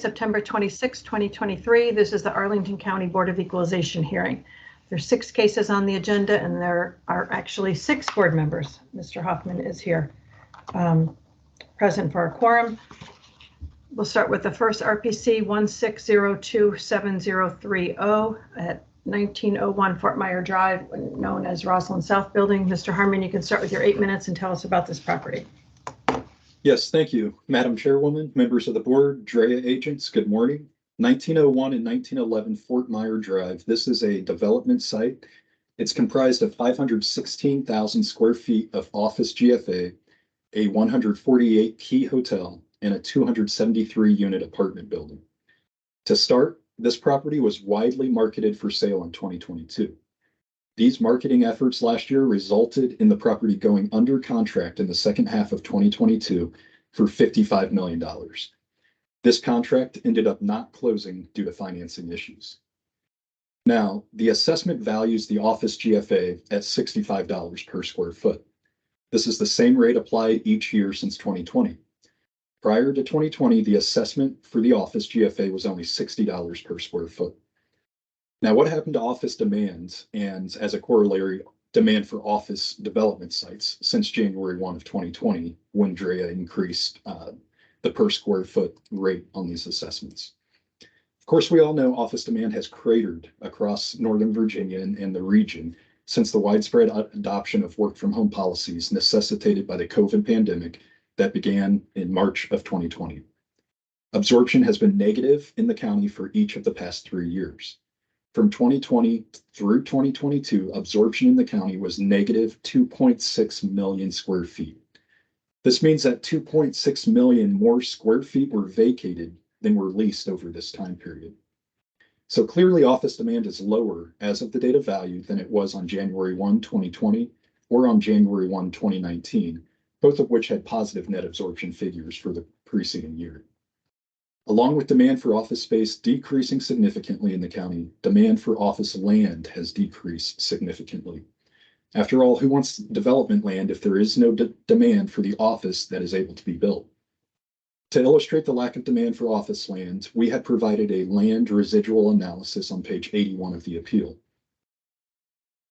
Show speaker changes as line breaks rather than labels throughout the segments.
September 26, 2023. This is the Arlington County Board of Equalization hearing. There's 6 cases on the agenda, and there are actually 6 board members. Mr. Hoffman is here present for our quorum. We'll start with the first RPC 16027030 at 1901 Fort Myer Drive, known as Roslyn South Building. Mr. Harmon, you can start with your 8 minutes and tell us about this property.
Yes, thank you, Madam Chairwoman, members of the board, DREA agents, good morning. 1901 and 1911 Fort Myer Drive. This is a development site. It's comprised of 516,000 square feet of office GFA, a 148 key hotel, and a 273 unit apartment building. To start, this property was widely marketed for sale in 2022. These marketing efforts last year resulted in the property going under contract in the second half of 2022 for $55 million. This contract ended up not closing due to financing issues. Now, the assessment values the office GFA at $65 per square foot. This is the same rate applied each year since 2020. Prior to 2020, the assessment for the office GFA was only $60 per square foot. Now, what happened to office demand and, as a corollary, demand for office development sites since January 1 of 2020, when DREA increased the per square foot rate on these assessments? Of course, we all know office demand has cratered across Northern Virginia and the region since the widespread adoption of work from home policies necessitated by the COVID pandemic that began in March of 2020. Absorption has been negative in the county for each of the past 3 years. From 2020 through 2022, absorption in the county was negative 2.6 million square feet. This means that 2.6 million more square feet were vacated than were leased over this time period. So clearly office demand is lower as of the date of value than it was on January 1, 2020 or on January 1, 2019, both of which had positive net absorption figures for the preceding year. Along with demand for office space decreasing significantly in the county, demand for office land has decreased significantly. After all, who wants development land if there is no demand for the office that is able to be built? To illustrate the lack of demand for office land, we had provided a land residual analysis on page 81 of the appeal.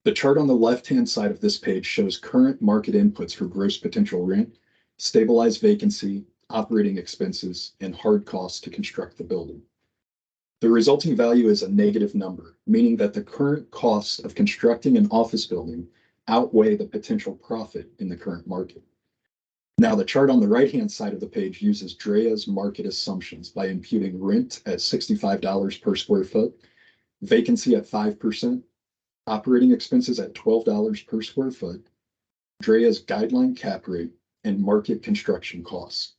The chart on the left-hand side of this page shows current market inputs for gross potential rent, stabilized vacancy, operating expenses, and hard costs to construct the building. The resulting value is a negative number, meaning that the current costs of constructing an office building outweigh the potential profit in the current market. Now, the chart on the right-hand side of the page uses DREA's market assumptions by imputing rent at $65 per square foot, vacancy at 5%, operating expenses at $12 per square foot, DREA's guideline cap rate, and market construction costs.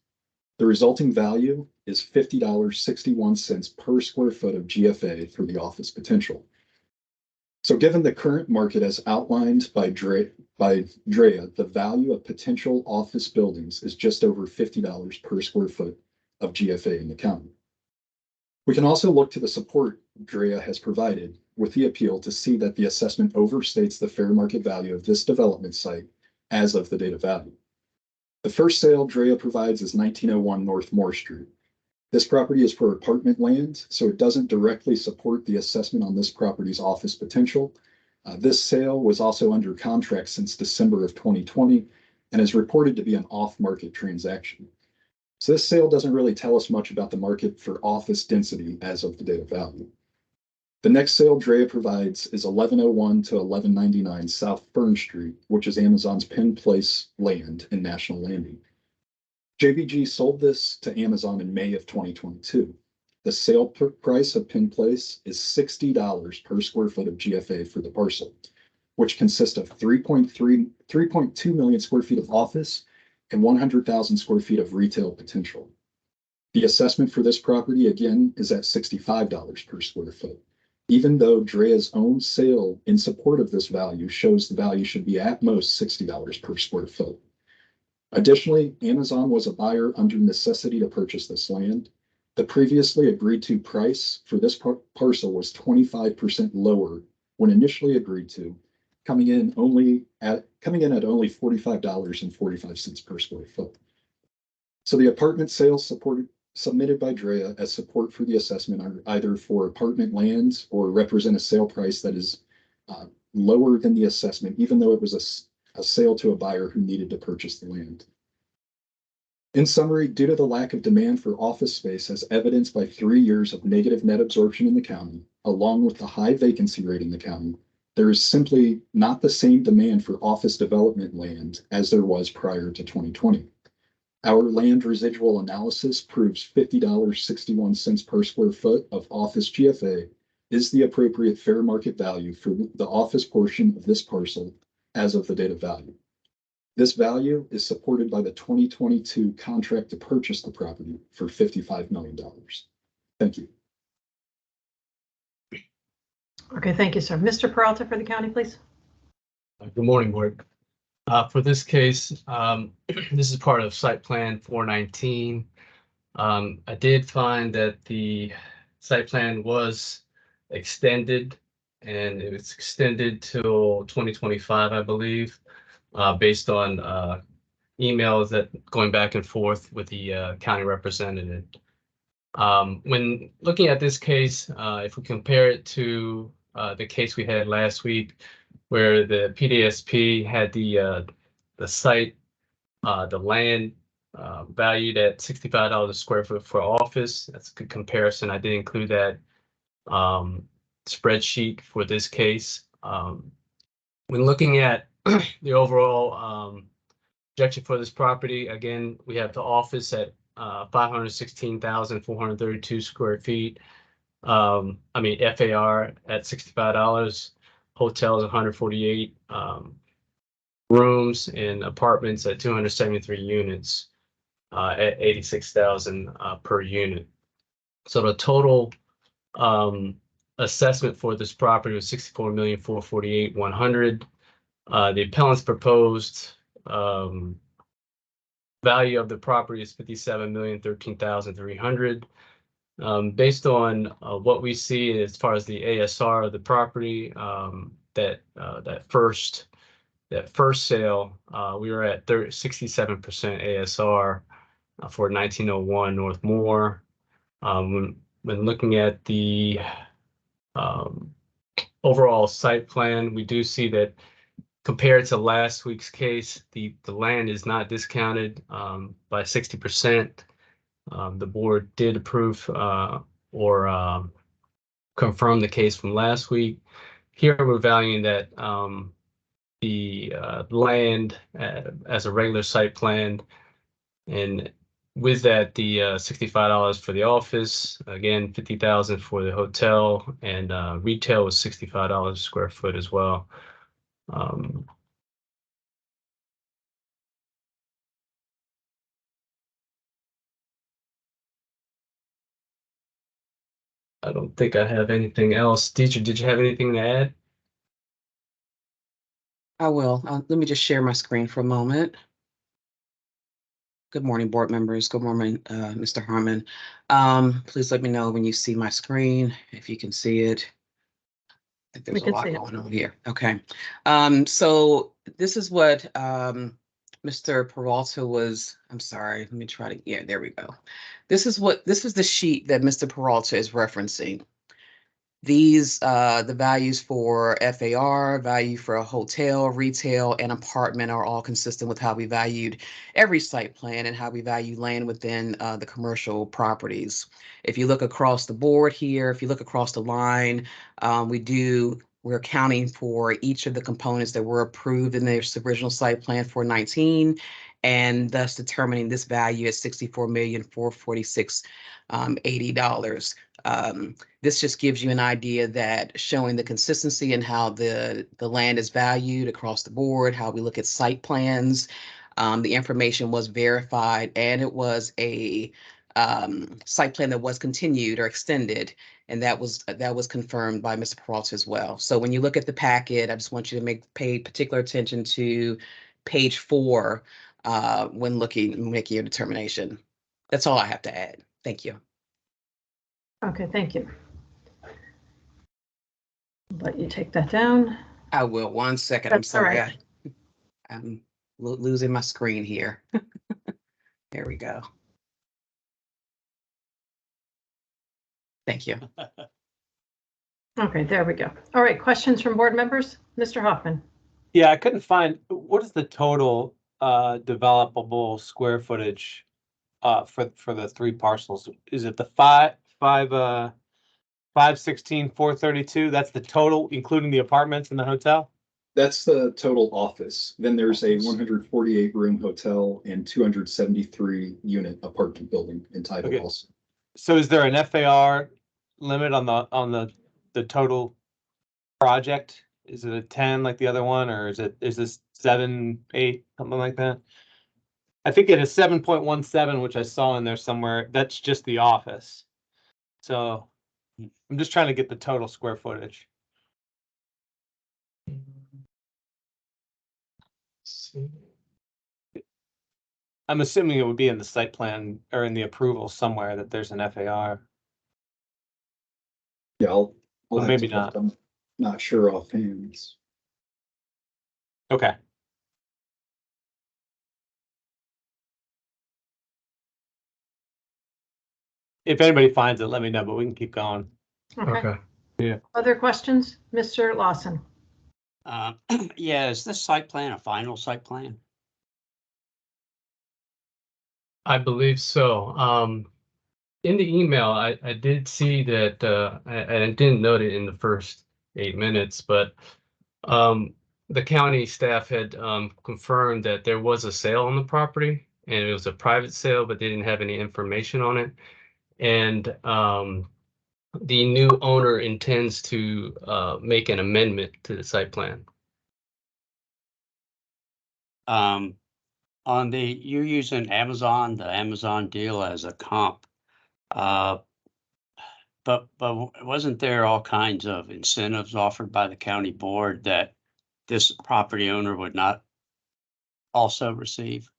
The resulting value is $50.61 per square foot of GFA for the office potential. So given the current market as outlined by DREA, the value of potential office buildings is just over $50 per square foot of GFA in the county. We can also look to the support DREA has provided with the appeal to see that the assessment overstates the fair market value of this development site as of the date of value. The first sale DREA provides is 1901 North Moore Street. This property is for apartment land, so it doesn't directly support the assessment on this property's office potential. This sale was also under contract since December of 2020 and is reported to be an off-market transaction. So this sale doesn't really tell us much about the market for office density as of the date of value. The next sale DREA provides is 1101 to 1199 South Fern Street, which is Amazon's Penn Place land in National Landing. JBG sold this to Amazon in May of 2022. The sale price of Penn Place is $60 per square foot of GFA for the parcel, which consists of 3.2 million square feet of office and 100,000 square feet of retail potential. The assessment for this property, again, is at $65 per square foot, even though DREA's own sale in support of this value shows the value should be at most $60 per square foot. Additionally, Amazon was a buyer under necessity to purchase this land. The previously agreed to price for this parcel was 25% lower when initially agreed to, coming in at only $45.45 per square foot. So the apartment sales submitted by Drea as support for the assessment are either for apartment lands or represent a sale price that is lower than the assessment, even though it was a sale to a buyer who needed to purchase the land. In summary, due to the lack of demand for office space as evidenced by 3 years of negative net absorption in the county, along with the high vacancy rate in the county, there is simply not the same demand for office development land as there was prior to 2020. Our land residual analysis proves $50.61 per square foot of office GFA is the appropriate fair market value for the office portion of this parcel as of the date of value. This value is supported by the 2022 contract to purchase the property for $55 million. Thank you.
Okay, thank you, sir. Mr. Peralta for the county, please.
Good morning, Board. For this case, this is part of Site Plan 419. I did find that the site plan was extended, and it was extended till 2025, I believe, based on emails that going back and forth with the county representative. When looking at this case, if we compare it to the case we had last week, where the PDSP had the site, the land valued at $65 a square foot for office. That's a good comparison. I did include that spreadsheet for this case. When looking at the overall projection for this property, again, we have the office at 516,432 square feet. FAR at $65, hotels 148, rooms and apartments at 273 units at 86,000 per unit. So the total assessment for this property was $64,448,100. The appellant's proposed value of the property is $57,013,300. Based on what we see as far as the ASR of the property, that first sale, we were at 67% ASR for 1901 North Moore. When looking at the overall site plan, we do see that compared to last week's case, the land is not discounted by 60%. The board did approve or confirm the case from last week. Here we're valuing that the land as a regular site plan, and with that the $65 for the office, again $50,000 for the hotel, and retail was $65 a square foot as well. I don't think I have anything else. Teacher, did you have anything to add?
I will. Let me just share my screen for a moment. Good morning, board members. Good morning, Mr. Harmon. Please let me know when you see my screen, if you can see it. I think there's a lot going on here. Okay. So this is what Mr. Peralta was, I'm sorry, let me try to, yeah, there we go. This is the sheet that Mr. Peralta is referencing. These, the values for FAR, value for a hotel, retail, and apartment are all consistent with how we valued every site plan and how we value land within the commercial properties. If you look across the board here, if you look across the line, we're accounting for each of the components that were approved in their original site plan for 19, and thus determining this value at $64,446,080. This just gives you an idea that showing the consistency in how the land is valued across the board, how we look at site plans. The information was verified, and it was a site plan that was continued or extended, and that was confirmed by Mr. Peralta as well. So when you look at the packet, I just want you to pay particular attention to page 4 when making your determination. That's all I have to add. Thank you.
Okay, thank you. Let you take that down.
I will. 1 second.
That's
I'm sorry.
all right.
I'm losing my screen here. There we go. Thank you.
Okay, there we go. All right, questions from board members? Mr. Hoffman?
Yeah, I couldn't find, what is the total developable square footage for the three parcels? Is it the 516, 432? That's the total, including the apartments and the hotel?
That's the total office. Then there's a
Office.
148 room hotel and 273 unit apartment building entitled
Okay.
also.
So is there an FAR limit on the total project? Is it a 10 like the other one, or is this 7, 8, something like that? I think it is 7.17, which I saw in there somewhere. That's just the office. So I'm just trying to get the total square footage. I'm assuming it would be in the site plan or in the approval somewhere that there's an FAR.
Yeah, I'll
But
have
maybe
to look.
not.
I'm not sure offhand.
Okay. If anybody finds it, let me know, but we can keep going.
Okay.
Yeah.
Other questions? Mr. Lawson?
Yeah, is this site plan a final site plan?
I believe so. In the email, I did see that, I didn't note it in the first 8 minutes, but the county staff had confirmed that there was a sale on the property, and it was a private sale, but they didn't have any information on it. And the new owner intends to make an amendment to the site plan.
You're using Amazon, the Amazon deal as a comp. But wasn't there all kinds of incentives offered by the county board that this property owner would not also receive?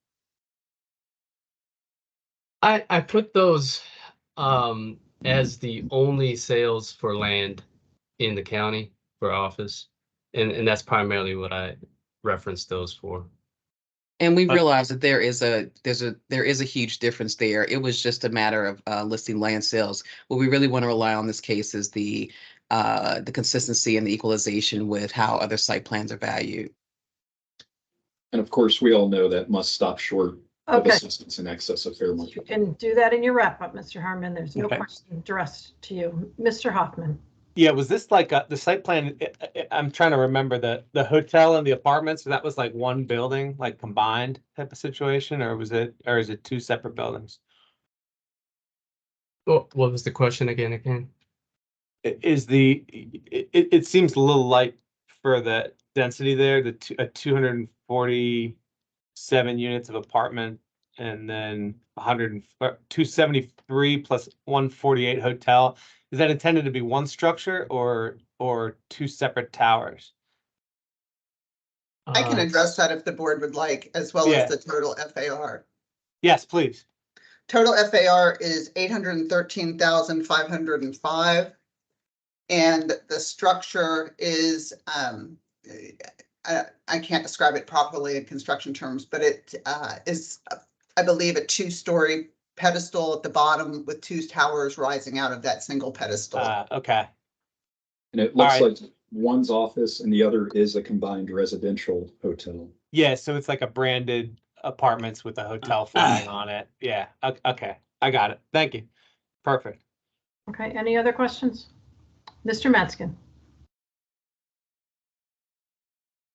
I put those as the only sales for land in the county for office, and that's primarily what I referenced those for.
And we realize that there is a huge difference there. It was just a matter of listing land sales. What we really want to rely on this case is the consistency and the equalization with how other site plans are valued.
And of course, we all know that must stop short of
Okay,
assessments in excess of fair
you
market.
can do that in your wrap up, Mr. Harmon. There's no
Okay.
question addressed to you. Mr. Hoffman?
Yeah, was this like the site plan? I'm trying to remember the hotel and the apartments. That was like one building, like combined type of situation, or is it two separate buildings?
What was the question again?
It seems a little light for the density there, 247 units of apartment, and then 273 plus 148 hotel. Is that intended to be one structure or two separate towers?
I can address that if the board would like, as well
Yeah.
as the total FAR.
Yes, please.
Total FAR is 813,505. And the structure is, I can't describe it properly in construction terms, but it is, I believe, a 2-story pedestal at the bottom with 2 towers rising out of that single pedestal.
Okay.
And it looks
All right.
like one's office and the other is a combined residential hotel.
Yeah, so it's like a branded apartments with a hotel flag on it. Yeah. Okay. I got it. Thank you. Perfect.
Okay, any other questions? Mr. Matskin?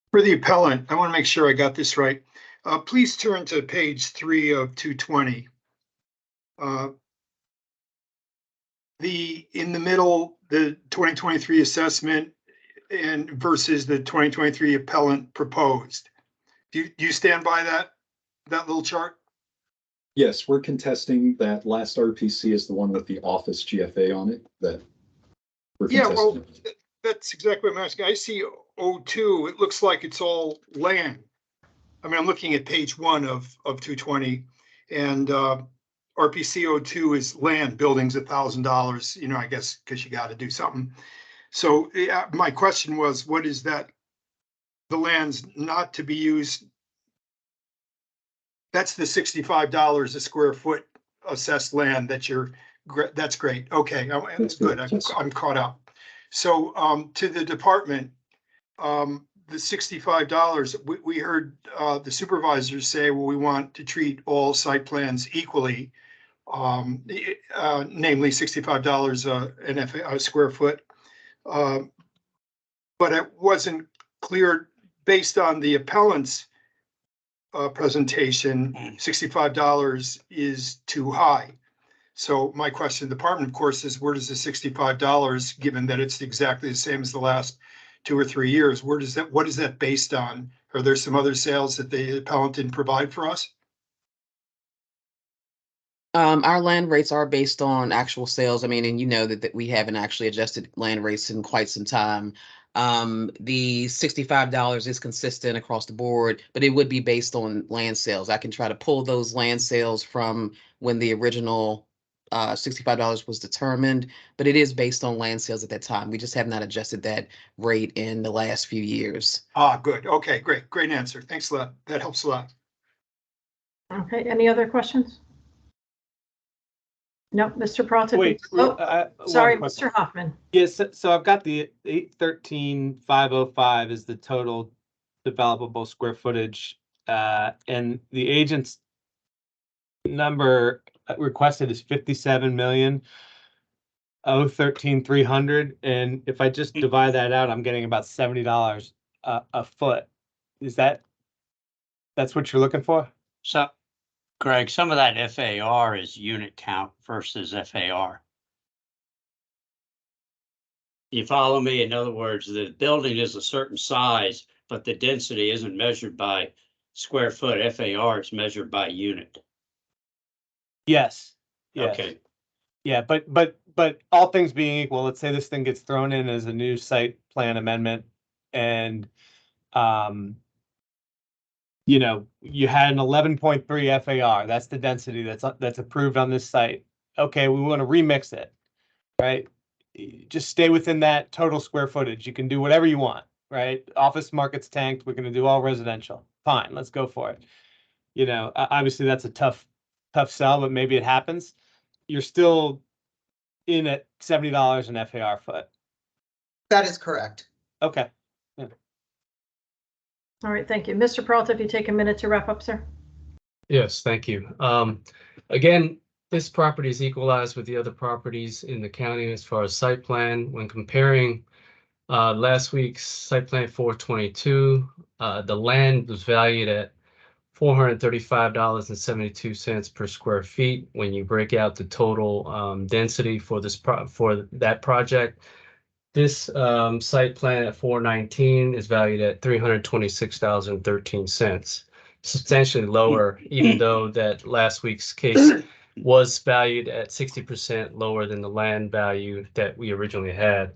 For the appellant, I want to make sure I got this right. Please turn to page 3 of 220. In the middle, the 2023 assessment and versus the 2023 appellant proposed. Do you stand by that little chart?
Yes, we're contesting that last RPC is the one with the office GFA on it that we're
Yeah,
contesting.
well, that's exactly what I'm asking. I see O2, it looks like it's all land. I mean, I'm looking at page 1 of 220, and RPC O2 is land, buildings $1,000, you know, I guess because you got to do something. So my question was, what is that? The land's not to be used. That's the $65 a square foot assessed land that that's great. Okay,
That's
good.
good, yes.
I'm caught up. So, to the department, the $65, we heard, the supervisors say, well, we want to treat all site plans equally. Namely $65 a square foot. But it wasn't clear based on the appellant's presentation, $65 is too high. So my question to the department, of course, is where does the $65, given that it's exactly the same as the last 2 or 3 years, what is that based on? Are there some other sales that the appellant didn't provide for us?
Our land rates are based on actual sales. I mean, and you know that we haven't actually adjusted land rates in quite some time. The $65 is consistent across the board, but it would be based on land sales. I can try to pull those land sales from when the original $65 was determined, but it is based on land sales at that time. We just have not adjusted that rate in the last few years.
Ah, good. Okay, great. Great answer. Thanks a lot. That helps a lot.
Okay, any other questions? No, Mr. Peralta.
Wait,
Sorry,
one
Mr. Hoffman.
Yes, so I've got the 813,505 is the total developable square footage, and the agent's number requested is 57,013,300, and if I just divide that out, I'm getting about $70 a foot. That's what you're looking for?
So, Greg, some of that FAR is unit count versus FAR. You follow me? In other words, the building is a certain size, but the density isn't measured by square foot FAR, it's measured by unit.
Yes. Yes.
Okay.
Yeah, but all things being equal, let's say this thing gets thrown in as a new site plan amendment, and you know, you had an 11.3 FAR. That's the density that's approved on this site. Okay, we want to remix it, right? Just stay within that total square footage. You can do whatever you want, right? Office market's tanked. We're going to do all residential. Fine, let's go for it. You know, obviously that's a tough sell, but maybe it happens. You're still in at $70 an FAR foot.
That is correct.
Okay.
All right, thank you. Mr. Peralta, if you take a minute to wrap up, sir.
Yes, thank you. Again, this property is equalized with the other properties in the county as far as site plan. When comparing last week's site plan 422, the land was valued at $435.72 per square feet. When you break out the total density for that project, this site plan at 419 is valued at $326.13, substantially lower, even though that last week's case was valued at 60% lower than the land value that we originally had.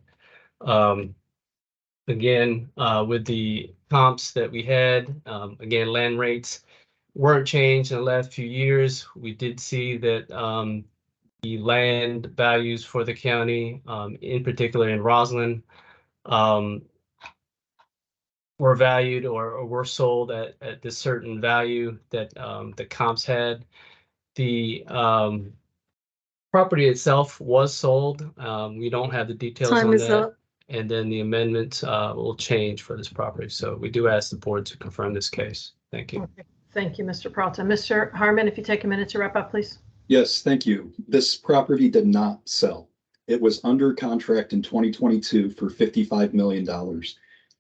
Again, with the comps that we had, again, land rates weren't changed in the last few years. We did see that the land values for the county, in particular in Roslyn, were valued or were sold at this certain value that the comps had. The property itself was sold. We don't have the details on that. And then the amendment will change for this property. So we do ask the board to confirm this case. Thank you.
Okay. Thank you, Mr. Peralta. Mr. Harmon, if you take a minute to wrap up, please.
Yes, thank you. This property did not sell. It was under contract in 2022 for $55 million.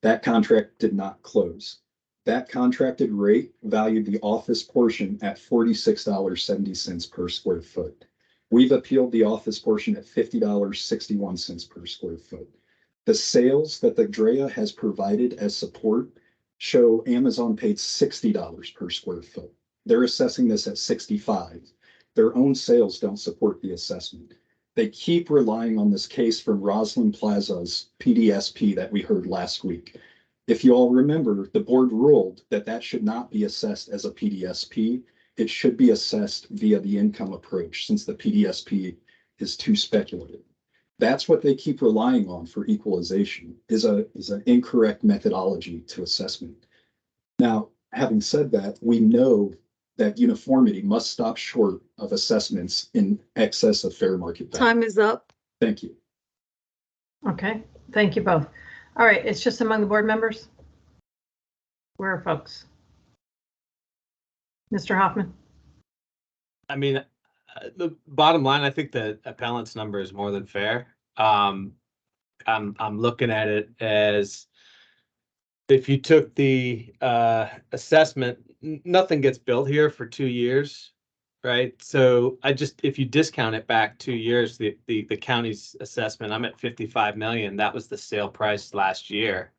That contract did not close. That contracted rate valued the office portion at $46.70 per square foot. We've appealed the office portion at $50.61 per square foot. The sales that the DREA has provided as support show Amazon paid $60 per square foot. They're assessing this at $65. Their own sales don't support the assessment. They keep relying on this case from Roslyn Plaza's PDSP that we heard last week. If you all remember, the board ruled that that should not be assessed as a PDSP. It should be assessed via the income approach, since the PDSP is too speculative. That's what they keep relying on for equalization, is an incorrect methodology to assessment. Now, having said that, we know that uniformity must stop short of assessments in excess of fair market value.
Time is up.
Thank you.
Okay, thank you both. All right, it's just among the board members? Where are folks? Mr. Hoffman?
I mean, the bottom line, I think the appellant's number is more than fair. I'm looking at it as if you took the assessment, nothing gets built here for 2 years, right? So if you discount it back 2 years, the county's assessment, I'm at 55 million. That was the sale price last year.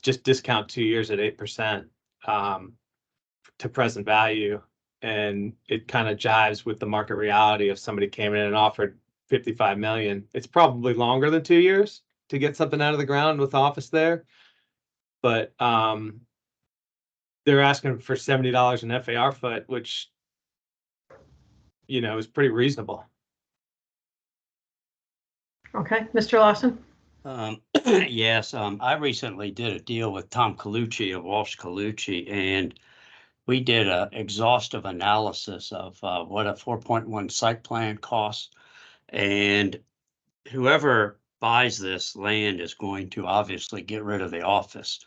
Just discount 2 years at 8% to present value. And it kind of jives with the market reality. If somebody came in and offered 55 million, it's probably longer than 2 years to get something out of the ground with office there. But they're asking for $70 an FAR foot, which, you know, is pretty reasonable.
Okay, Mr. Lawson?
Yes, I recently did a deal with Tom Colucci of Walsh Colucci, and we did an exhaustive analysis of what a 4.1 site plan costs. And whoever buys this land is going to obviously get rid of the office.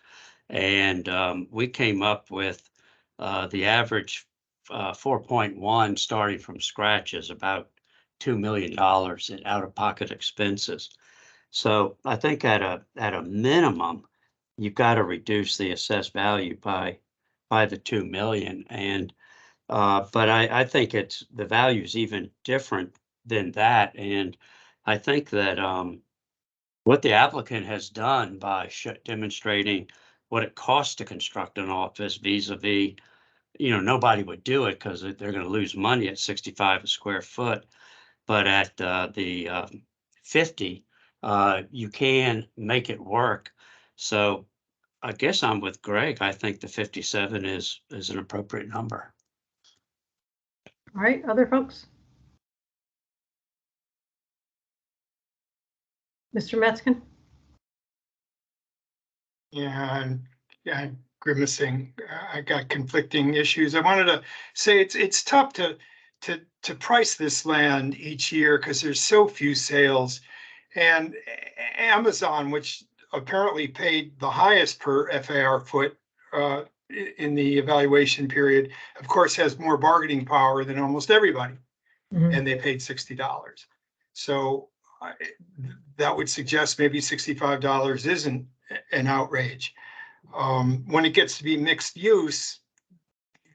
And we came up with the average 4.1 starting from scratch is about $2 million in out-of-pocket expenses. So I think at a minimum, you've got to reduce the assessed value by the 2 million. And but I think the value is even different than that. And I think that what the applicant has done by demonstrating what it costs to construct an office vis-a-vis, you know, nobody would do it because they're going to lose money at 65 a square foot. But at the 50, you can make it work. So I guess I'm with Greg. I think the 57 is an appropriate number.
All right, other folks? Mr. Metzgen?
Yeah, I'm grimacing. I got conflicting issues. I wanted to say it's tough to price this land each year because there's so few sales. And Amazon, which apparently paid the highest per FAR foot in the evaluation period, of course, has more bargaining power than almost everybody.
Mhm.
And they paid $60. So that would suggest maybe $65 isn't an outrage. When it gets to be mixed use,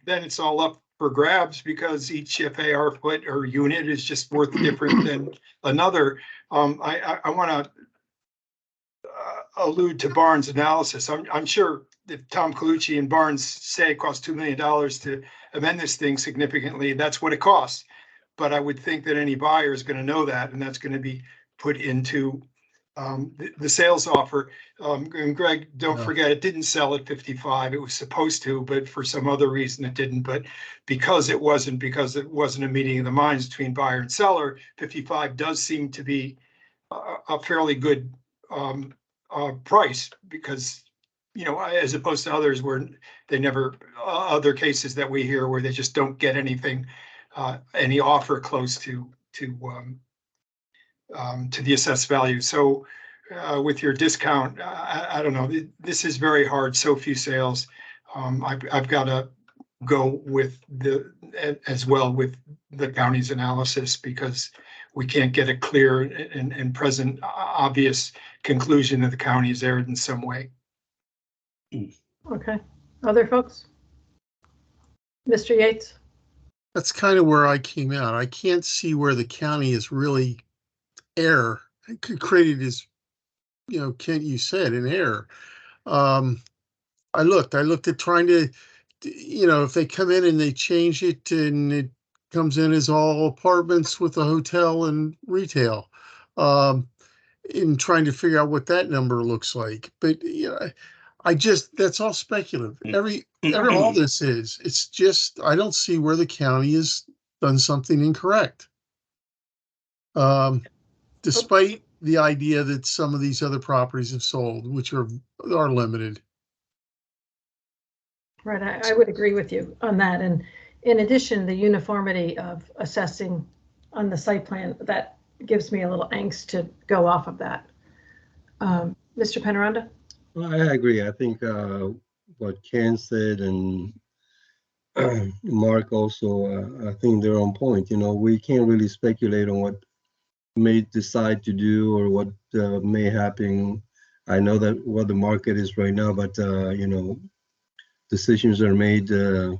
then it's all up for grabs because each FAR foot or unit is just worth different than another. I want to allude to Barnes' analysis. I'm sure if Tom Colucci and Barnes say it costs $2 million to amend this thing significantly, that's what it costs. But I would think that any buyer is going to know that, and that's going to be put into the sales offer. And Greg, don't forget, it didn't sell at 55. It was supposed to, but for some other reason it didn't. But because it wasn't a meeting of the minds between buyer and seller, 55 does seem to be a fairly good price because, you know, as opposed to others where they never, other cases that we hear where they just don't get anything, any offer close to the assessed value. So with your discount, I don't know, this is very hard, so few sales. I've got to go with as well with the county's analysis because we can't get a clear and present obvious conclusion that the county is erred in some way.
Okay, other folks? Mr. Yates?
That's kind of where I came out. I can't see where the county is really error. It could create it as, you know, Kent, you said, an error. I looked at trying to, you know, if they come in and they change it and it comes in as all apartments with a hotel and retail, in trying to figure out what that number looks like. But, you know, that's all speculative. All this is, it's just, I don't see where the county has done something incorrect. Despite the idea that some of these other properties have sold, which are limited.
Right, I would agree with you on that. And in addition, the uniformity of assessing on the site plan, that gives me a little angst to go off of that. Mr. Penaranda?
Well, I agree. I think what Ken said and Mark also, I think they're on point. You know, we can't really speculate on what may decide to do or what may happen. I know that what the market is right now, but you know, decisions are made every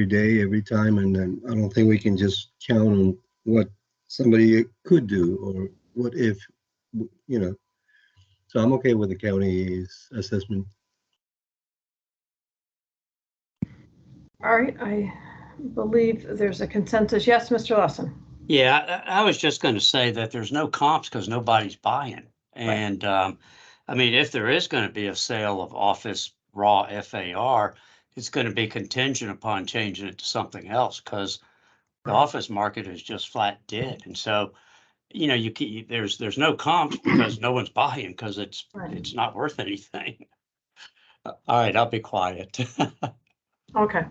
day, every time, and then I don't think we can just count on what somebody could do or what if, you know. So I'm okay with the county's assessment.
All right, I believe there's a consensus. Yes, Mr. Lawson?
Yeah, I was just going to say that there's no comps because nobody's buying. And I mean, if there is going to be a sale of office raw FAR, it's going to be contingent upon changing it to something else because the office market is just flat dead. And so, you know, there's no comps because no one's buying because it's not worth anything. All right, I'll be quiet.
Okay.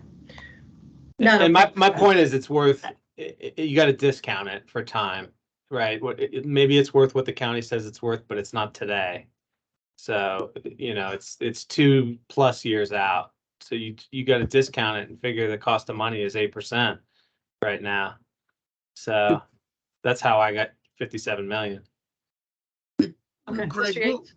And my point is, it's worth. You got to discount it for time, right? Maybe it's worth what the county says it's worth, but it's not today. So you know, it's 2+ years out. So you got to discount it and figure the cost of money is 8% right now. So that's how I got 57 million.
Okay,
Greg,
Mr. Yates?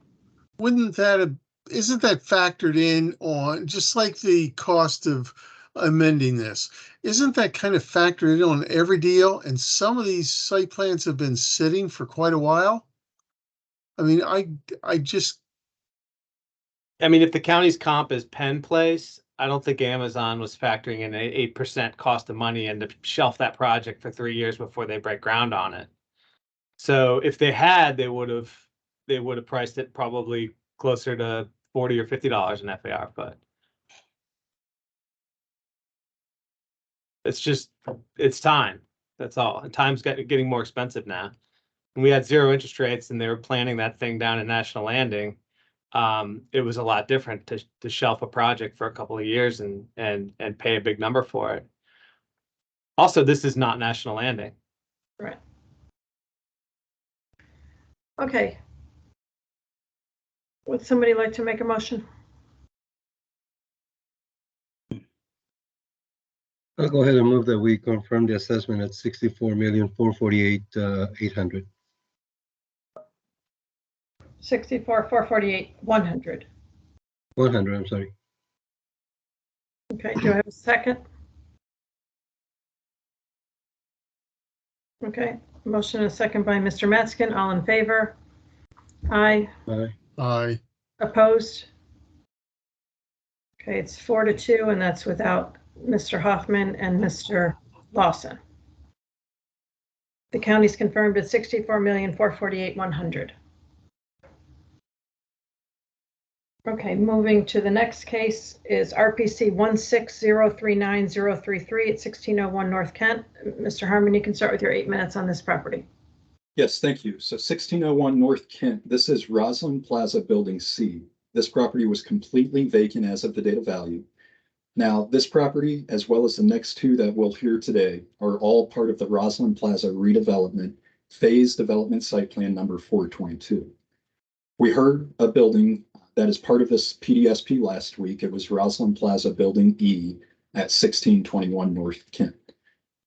isn't that factored in on, just like the cost of amending this, isn't that kind of factored in on every deal? And some of these site plans have been sitting for quite a while. I mean, I
mean, if the county's comp is Penn Place, I don't think Amazon was factoring in an 8% cost of money and to shelf that project for 3 years before they break ground on it. So if they had, they would have priced it probably closer to $40 or $50 an FAR, but it's time. That's all. And time's getting more expensive now. When we had 0 interest rates and they were planning that thing down in National Landing, it was a lot different to shelf a project for a couple of years and pay a big number for it. Also, this is not National Landing.
Right. Okay. Would somebody like to make a motion?
I'll go ahead and move that we confirm the assessment at 64,448,800.
64,448, 100.
100, I'm sorry.
Okay, do I have a second? Okay, motion and a second by Mr. Matzkin. All in favor? Aye.
Aye.
Aye.
Opposed? Okay, it's 4-2, and that's without Mr. Hoffman and Mr. Lawson. The county's confirmed at 64,448,100. Okay, moving to the next case is RPC 16039-033 at 1601 North Kent. Mr. Harmon, you can start with your 8 minutes on this property.
Yes, thank you. So 1601 North Kent, this is Roslyn Plaza Building C. This property was completely vacant as of the date of value. Now, this property, as well as the next two that we'll hear today, are all part of the Roslyn Plaza redevelopment phase development site plan number 422. We heard a building that is part of this PDSP last week. It was Roslyn Plaza Building E at 1621 North Kent.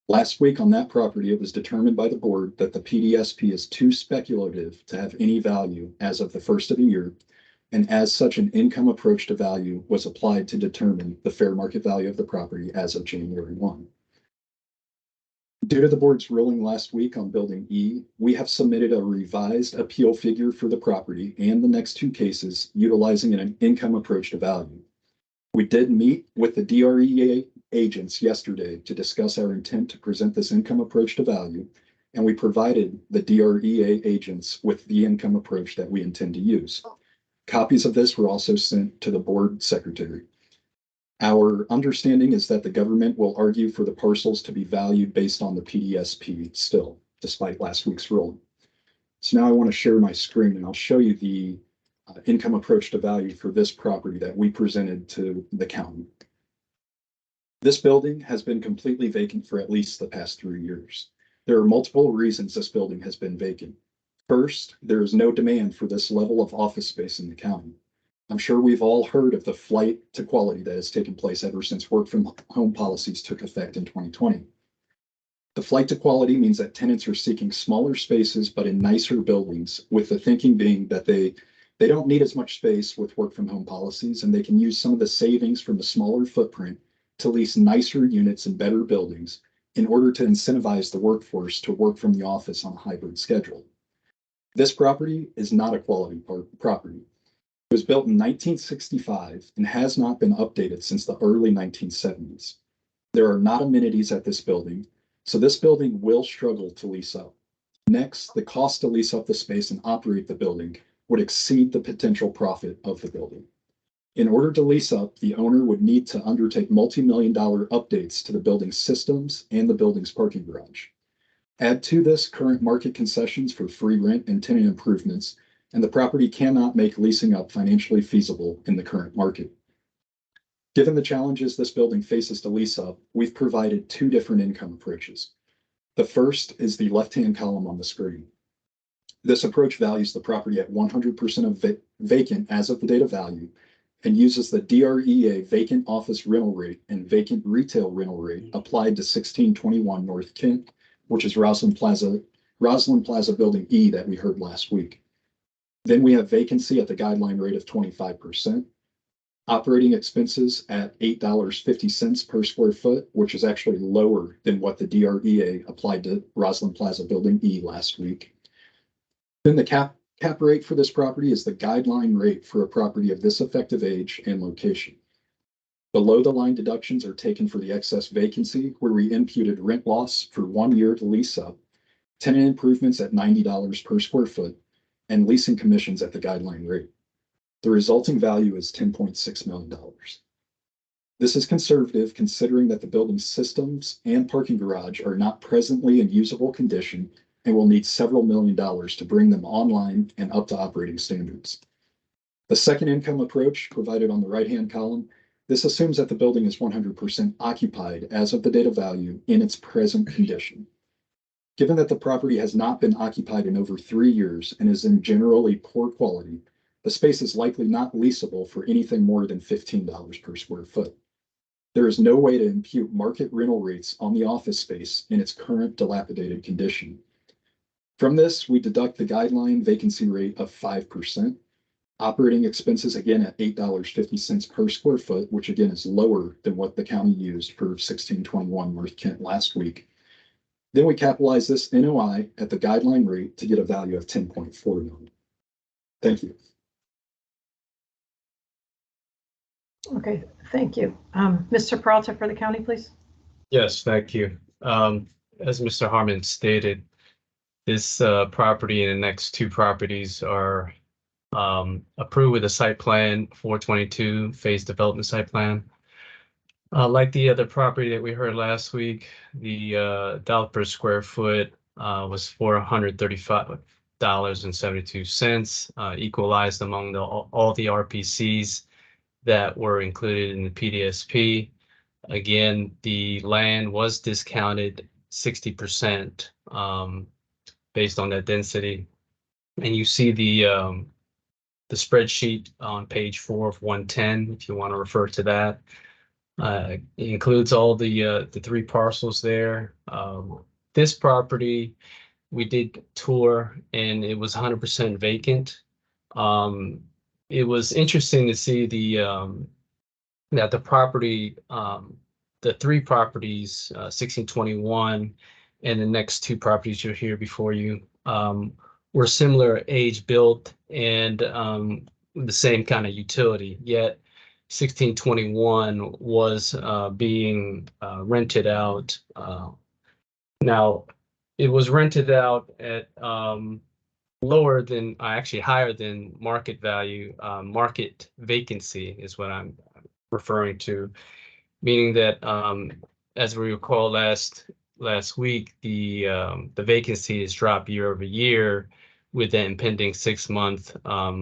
Last week on that property, it was determined by the board that the PDSP is too speculative to have any value as of the first of the year. And as such, an income approach to value was applied to determine the fair market value of the property as of January 1. Due to the board's ruling last week on Building E, we have submitted a revised appeal figure for the property and the next two cases utilizing an income approach to value. We did meet with the DREA agents yesterday to discuss our intent to present this income approach to value, and we provided the DREA agents with the income approach that we intend to use. Copies of this were also sent to the board secretary. Our understanding is that the government will argue for the parcels to be valued based on the PDSP still, despite last week's ruling. So now I want to share my screen and I'll show you the income approach to value for this property that we presented to the county. This building has been completely vacant for at least the past 3 years. There are multiple reasons this building has been vacant. First, there is no demand for this level of office space in the county. I'm sure we've all heard of the flight to quality that has taken place ever since work from home policies took effect in 2020. The flight to quality means that tenants are seeking smaller spaces, but in nicer buildings, with the thinking being that they don't need as much space with work from home policies, and they can use some of the savings from the smaller footprint to lease nicer units in better buildings in order to incentivize the workforce to work from the office on a hybrid schedule. This property is not a quality property. It was built in 1965 and has not been updated since the early 1970s. There are not amenities at this building, so this building will struggle to lease up. Next, the cost to lease up the space and operate the building would exceed the potential profit of the building. In order to lease up, the owner would need to undertake multi-million-dollar updates to the building's systems and the building's parking garage. Add to this current market concessions for free rent and tenant improvements, and the property cannot make leasing up financially feasible in the current market. Given the challenges this building faces to lease up, we've provided 2 different income approaches. The first is the left-hand column on the screen. This approach values the property at 100% of vacant as of the date of value and uses the DREA vacant office rental rate and vacant retail rental rate applied to 1621 North Kent, which is Roslyn Plaza Building E that we heard last week. Then we have vacancy at the guideline rate of 25%, operating expenses at $8.50 per square foot, which is actually lower than what the DREA applied to Roslyn Plaza Building E last week. Then the cap rate for this property is the guideline rate for a property of this effective age and location. Below the line deductions are taken for the excess vacancy, where we imputed rent loss for 1 year to lease up, tenant improvements at $90 per square foot, and leasing commissions at the guideline rate. The resulting value is $10.6 million. This is conservative considering that the building's systems and parking garage are not presently in usable condition and will need several $1 million to bring them online and up to operating standards. The second income approach provided on the right-hand column, this assumes that the building is 100% occupied as of the date of value in its present condition. Given that the property has not been occupied in over 3 years and is in generally poor quality, the space is likely not leasable for anything more than $15 per square foot. There is no way to impute market rental rates on the office space in its current dilapidated condition. From this, we deduct the guideline vacancy rate of 5%, operating expenses again at $8.50 per square foot, which again is lower than what the county used for 1621 North Kent last week. Then we capitalize this NOI at the guideline rate to get a value of $10.4 million. Thank you.
Okay, thank you. Mr. Peralta for the county, please.
Yes, thank you. As Mr. Harmon stated, this property and the next 2 properties are approved with a site plan 422 phase development site plan. Like the other property that we heard last week, the dollar per square foot was $435.72, equalized among all the RPCs that were included in the PDSP. Again, the land was discounted 60% based on that density. And you see the spreadsheet on page 4 of 110, if you want to refer to that. It includes all the 3 parcels there. This property we did tour and it was 100% vacant. It was interesting to see that the property, the 3 properties, 1621 and the next 2 properties you'll hear before you, were similar age built and the same kind of utility, yet 1621 was being rented out. Now, it was rented out at lower than, actually higher than market value. Market vacancy is what I'm referring to, meaning that as we recall last week, the vacancy has dropped year over year, with the impending 6-month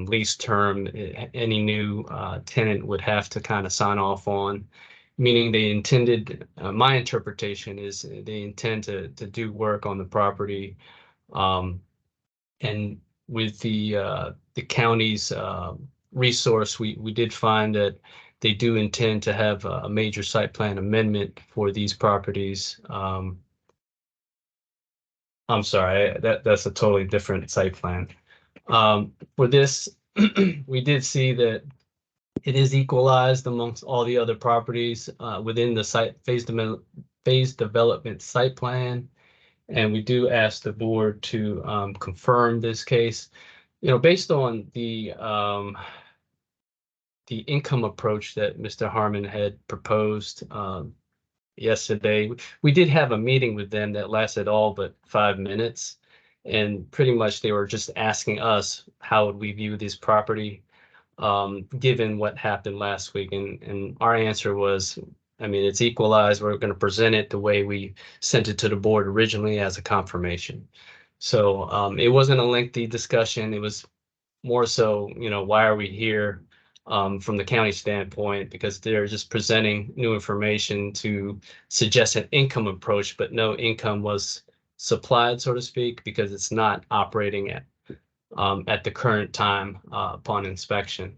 lease term, any new tenant would have to kind of sign off on, meaning they intended, my interpretation is they intend to do work on the property. And with the county's resource, we did find that they do intend to have a major site plan amendment for these properties. I'm sorry, that's a totally different site plan. For this, we did see that it is equalized amongst all the other properties within the site phase development site plan. And we do ask the board to confirm this case. You know, based on the income approach that Mr. Harmon had proposed yesterday, we did have a meeting with them that lasted all but 5 minutes. And pretty much they were just asking us, how would we view this property given what happened last week? And our answer was, I mean, it's equalized. We're going to present it the way we sent it to the board originally as a confirmation. So it wasn't a lengthy discussion. It was more so, you know, why are we here from the county standpoint? Because they're just presenting new information to suggest an income approach, but no income was supplied, so to speak, because it's not operating at the current time upon inspection.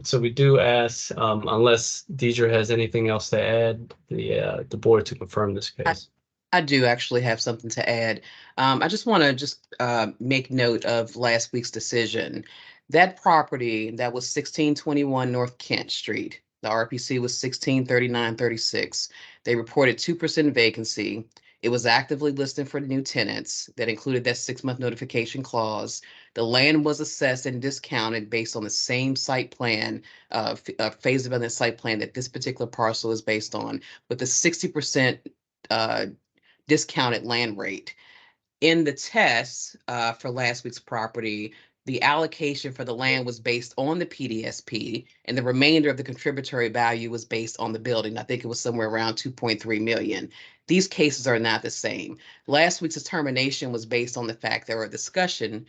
So we do ask, unless Deidre has anything else to add, the board to confirm this case.
I do actually have something to add. I just want to make note of last week's decision. That property that was 1621 North Kent Street, the RPC was 163936. They reported 2% vacancy. It was actively listed for new tenants that included that 6-month notification clause. The land was assessed and discounted based on the same site plan, phase development site plan that this particular parcel is based on, with a 60% discounted land rate. In the test for last week's property, the allocation for the land was based on the PDSP, and the remainder of the contributory value was based on the building. I think it was somewhere around 2.3 million. These cases are not the same. Last week's determination was based on the fact that our discussion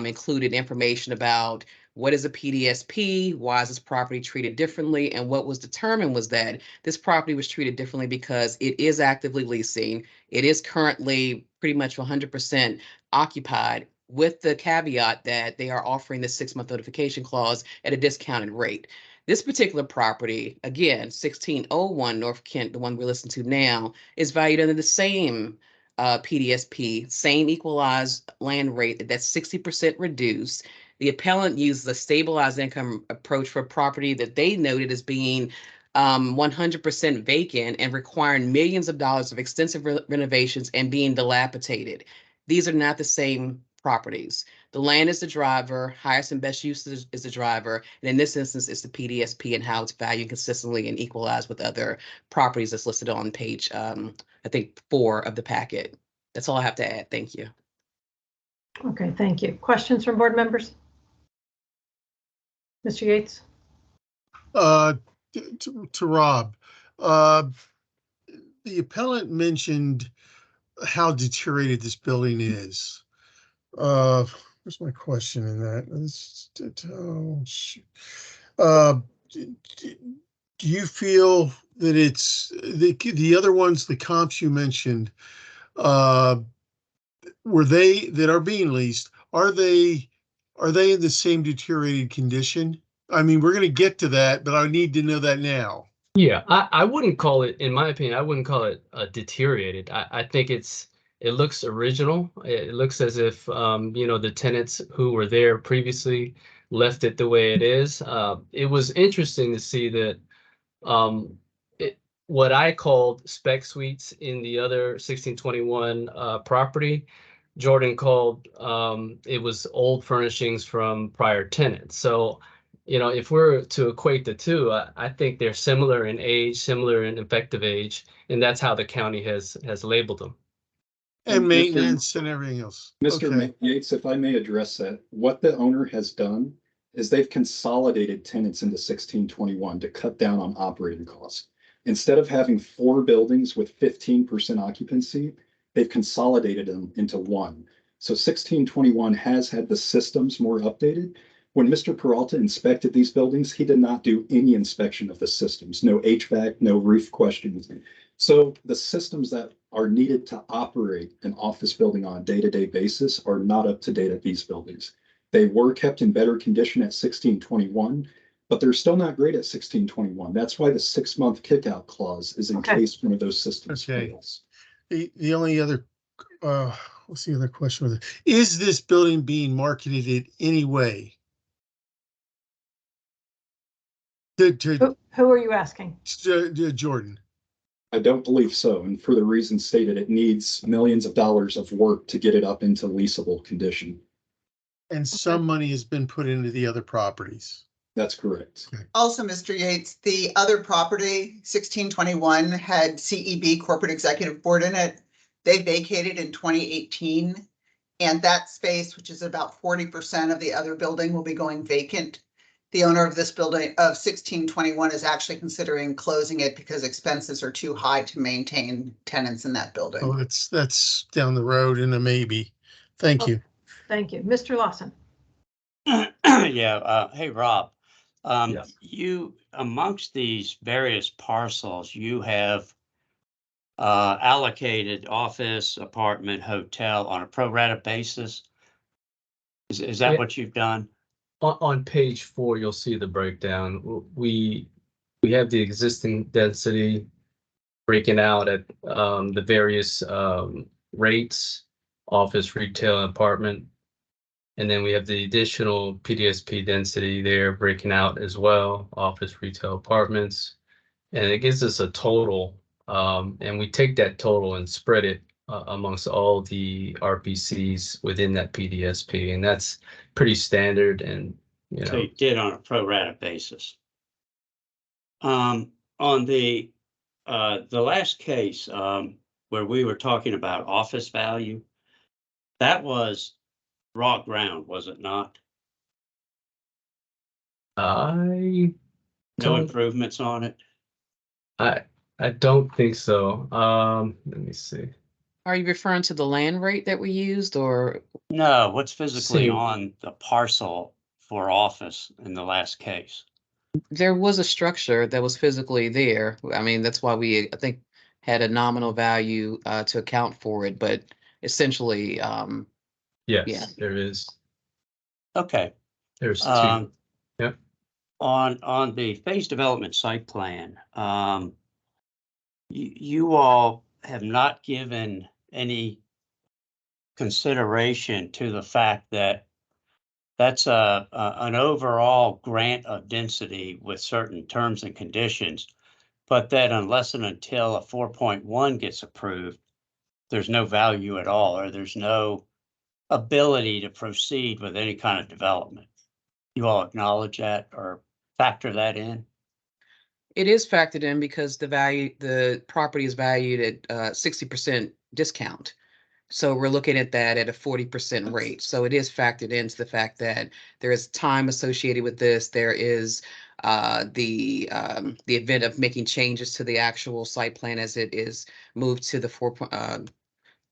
included information about what is a PDSP, why is this property treated differently, and what was determined was that this property was treated differently because it is actively leasing. It is currently pretty much 100% occupied, with the caveat that they are offering the 6-month notification clause at a discounted rate. This particular property, again, 1601 North Kent, the one we're listening to now, is valued under the same PDSP, same equalized land rate that's 60% reduced. The appellant used the stabilized income approach for a property that they noted as being 100% vacant and requiring millions of dollars of extensive renovations and being dilapidated. These are not the same properties. The land is the driver, highest and best use is the driver, and in this instance, it's the PDSP and how it's valued consistently and equalized with other properties that's listed on page, I think, 4 of the packet. That's all I have to add. Thank you.
Okay, thank you. Questions from board members? Mr. Yates?
To Rob, the appellant mentioned how deteriorated this building is. Where's my question in that? Do you feel that it's the other ones, the comps you mentioned, were they that are being leased, are they in the same deteriorated condition? I mean, we're going to get to that, but I need to know that now.
Yeah, I wouldn't call it, in my opinion, I wouldn't call it deteriorated. I think it looks original. It looks as if, you know, the tenants who were there previously left it the way it is. It was interesting to see that what I called spec suites in the other 1621 property, Jordan called it was old furnishings from prior tenants. So, you know, if we're to equate the two, I think they're similar in age, similar in effective age, and that's how the county has labeled them.
And maintenance and everything else.
Mr. Yates, if I may address that, what the owner has done is they've consolidated tenants into 1621 to cut down on operating costs. Instead of having 4 buildings with 15% occupancy, they've consolidated them into one. So 1621 has had the systems more updated. When Mr. Peralta inspected these buildings, he did not do any inspection of the systems, no HVAC, no roof questions. So the systems that are needed to operate an office building on a day-to-day basis are not up to date at these buildings. They were kept in better condition at 1621, but they're still not great at 1621. That's why the 6-month kickout clause is in
Okay.
case one of those systems
Okay.
fails.
The only other, what's the other question with it? Is this building being marketed in any way? To
Who are you asking?
Jordan?
I don't believe so. And for the reasons stated, it needs millions of dollars of work to get it up into leasable condition.
And some money has been put into the other properties.
That's correct.
Also, Mr. Yates, the other property, 1621, had CEB, Corporate Executive Board, in it. They vacated in 2018. And that space, which is about 40% of the other building, will be going vacant. The owner of this building of 1621 is actually considering closing it because expenses are too high to maintain tenants in that building.
Oh, that's down the road and a maybe. Thank you.
Thank you. Mr. Lawson.
Yeah, hey, Rob.
Yes.
You, amongst these various parcels, you have allocated office, apartment, hotel on a pro rata basis. Is that
Yeah.
what you've done?
On page 4, you'll see the breakdown. We have the existing density breaking out at the various rates, office, retail, and apartment. And then we have the additional PDSP density there breaking out as well, office, retail, apartments. And it gives us a total, and we take that total and spread it amongst all the RPCs within that PDSP, and that's pretty standard. And
So you did on a pro rata basis. On the last case where we were talking about office value, that was raw ground, was it not?
I
No
don't,
improvements on it?
I don't think so. Let me see.
Are you referring to the land rate that we used, or
No, what's physically
See.
on the parcel for office in the last case?
there was a structure that was physically there? I mean, that's why we, I think, had a nominal value to account for it, but essentially,
Yes,
Yeah.
there is.
Okay.
There's two.
Um,
Yep.
On the phase development site plan, you all have not given any consideration to the fact that that's an overall grant of density with certain terms and conditions, but that unless and until a 4.1 gets approved, there's no value at all, or there's no ability to proceed with any kind of development. You all acknowledge that or factor that in?
it is factored in because the property is valued at 60% discount. So we're looking at that at a 40% rate. So it is factored into the fact that there is time associated with this. There is the event of making changes to the actual site plan as it is moved to the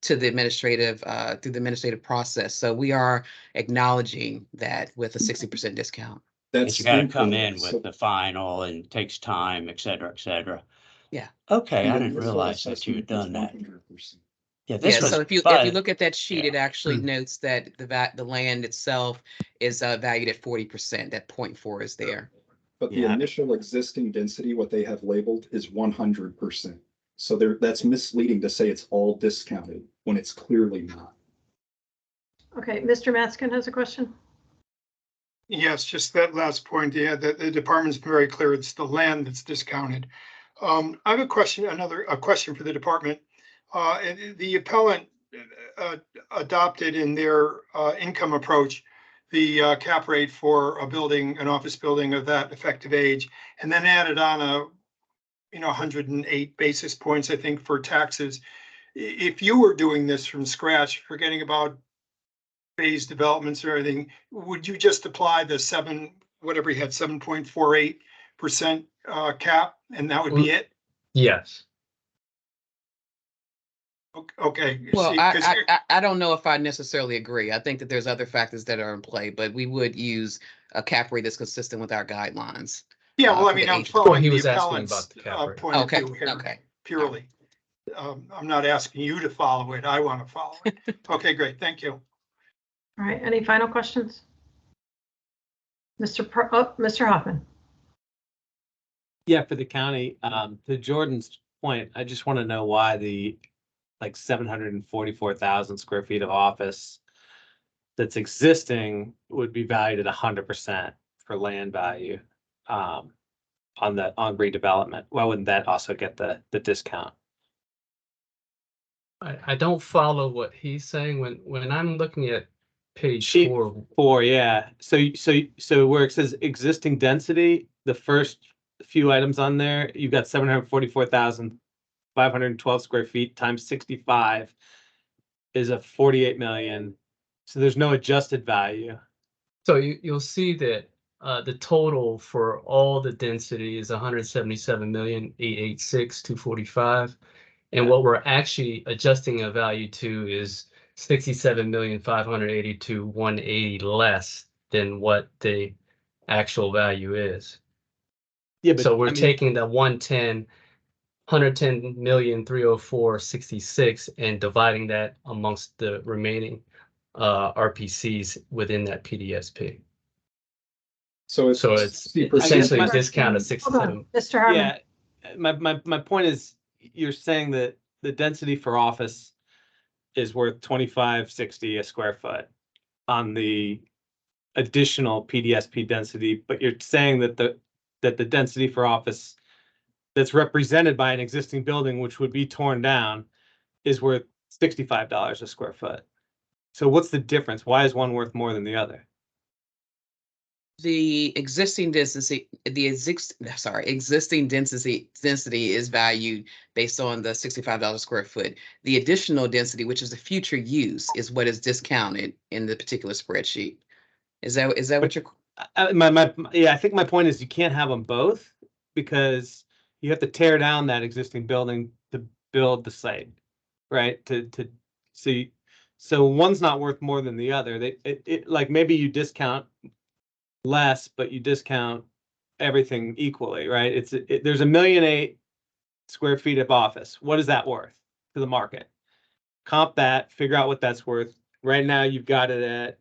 to the administrative through the administrative process. So we are acknowledging that with a 60% discount.
But you got to come in
incorrect.
with the final and takes time, et cetera, et cetera.
Yeah.
Okay, I
The
didn't
initial
realize that you had
assessment
done
was
that.
100%.
Yeah, this
Yeah,
was,
so if you
but
look at that sheet,
yeah.
it actually notes that the land itself is valued at 40%. That 0.4 is there.
But the
Yeah.
initial existing density, what they have labeled is 100%. So that's misleading to say it's all discounted when it's clearly not.
Okay, Mr. Matskin has a question.
Yes, just that last point. Yeah, the department's very clear. It's the land that's discounted. I have a question, a question for the department. The appellant adopted in their income approach the cap rate for a building, an office building of that effective age, and then added on 108 basis points, I think, for taxes. If you were doing this from scratch, forgetting about phase developments or everything, would you just apply the whatever you had, 7.48% cap, and that would be it?
Yes.
Okay.
Well,
see, 'cause here-
I don't know if I necessarily agree. I think that there's other factors that are in play, but we would use a cap rate that's consistent with our guidelines.
Yeah, well, I
for the
mean, I'm
age of the-
following
he
the
was asking
appellant's
about the cap rate.
point of
Okay,
view here
okay.
purely. I'm not asking you to follow it. I want to follow it. Okay, great. Thank you.
All right, any final questions? Mr. Hoffman.
Yeah, for the county, to Jordan's point, I just want to know why the like 744,000 square feet of office that's existing would be valued at 100% for land value on redevelopment. Why wouldn't that also get the discount?
I don't follow what he's saying when I'm looking at page
Sheet
4.
Yeah. So where it says existing density, the first few items on there, you've got 744,512 square feet times 65 is a 48 million. So there's no adjusted value.
So you'll see that the total for all the density is 177,886,245. And what we're actually adjusting a value to is 67,582,180 less than what the actual value is.
Yeah, but
So we're
I mean,
taking the 110,304,66 and dividing that amongst the remaining RPCs within that PDSP.
So it's
So it's
60%.
essentially a
my-
discount of
Hold
67.
on, Mr. Harmon.
yeah, my point is you're saying that the density for office is worth 25.60 a square foot on the additional PDSP density, but you're saying that the density for office that's represented by an existing building, which would be torn down, is worth $65 a square foot. So what's the difference? Why is one worth more than the other?
The existing density, existing density is valued based on the $65 square foot. The additional density, which is the future use, is what is discounted in the particular spreadsheet. Is that what you're?
Yeah, I think my point is you can't have them both because you have to tear down that existing building to build the site, right? To see, so one's not worth more than the other. Like maybe you discount less, but you discount everything equally, right? There's 1.8 million square feet of office. What is that worth to the market? Comp that, figure out what that's worth. Right now, you've got it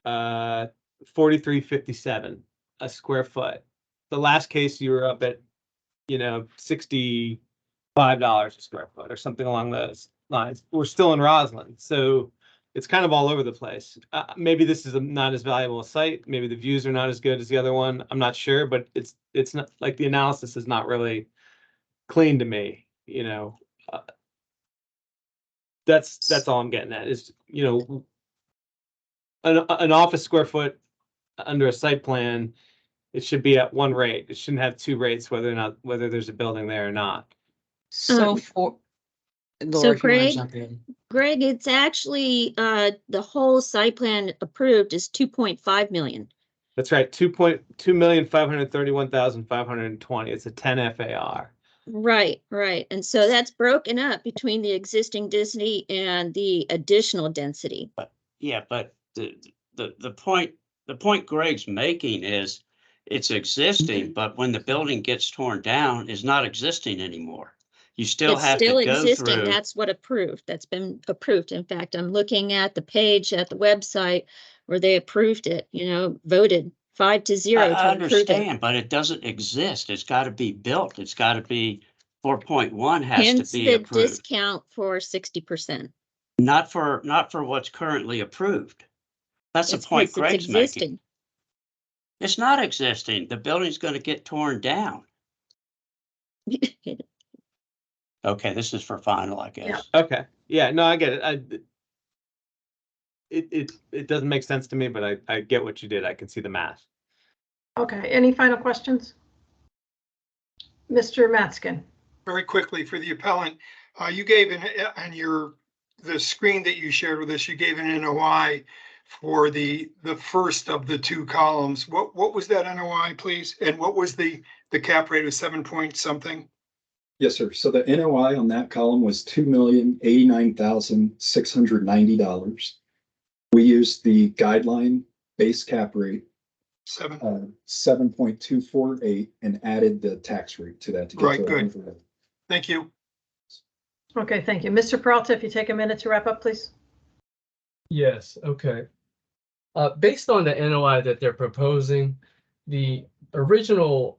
at 43.57 a square foot. The last case you were up at, $65 a square foot or something along those lines. We're still in Roslyn, so it's kind of all over the place. Maybe this is not as valuable a site. Maybe the views are not as good as the other one. I'm not sure, but it's not like the analysis is not really clean to me. That's all I'm getting at is an office square foot under a site plan, it should be at one rate. It shouldn't have two rates, whether there's a building there or not.
So for Laura, if you want to
Greg,
jump in.
Greg, it's actually, the whole site plan approved is 2.5 million.
That's right, 2,531,520. It's a 10 FAR.
Right, right. And so that's broken up between the existing density and the additional density.
Yeah, but the point Greg's making is it's existing, but when the building gets torn down, it's not existing anymore. You still
It's
have
still
to go
existing.
through.
That's what approved. That's been approved. In fact, I'm looking at the page at the website where they approved it, voted 5-0 to
I
approve it.
understand, but it doesn't exist. It's got to be built. It's got to be 4.1 has
Hence
to be
the
approved.
discount for 60%.
Not for what's currently approved. That's the
It's
point
'cause it's
Greg's making.
existing.
It's not existing. The building's going to get torn down. Okay, this is for final, I guess.
Okay, yeah, no, I get it. It doesn't make sense to me, but I get what you did. I can see the math.
Okay, any final questions? Mr. Matskin.
Very quickly for the appellant, you gave on the screen that you shared with us, you gave an NOI for the first of the two columns. What was that NOI, please? And what was the cap rate of 7 point something?
Yes, sir. So the NOI on that column was $2,089,690. We used the guideline base cap rate, 7.248, and added the tax rate to that to get
Right,
to
good.
overall.
Thank you.
Okay, thank you. Mr. Peralta, if you take a minute to wrap up, please.
Yes, okay. Based on the NOI that they're proposing, the original,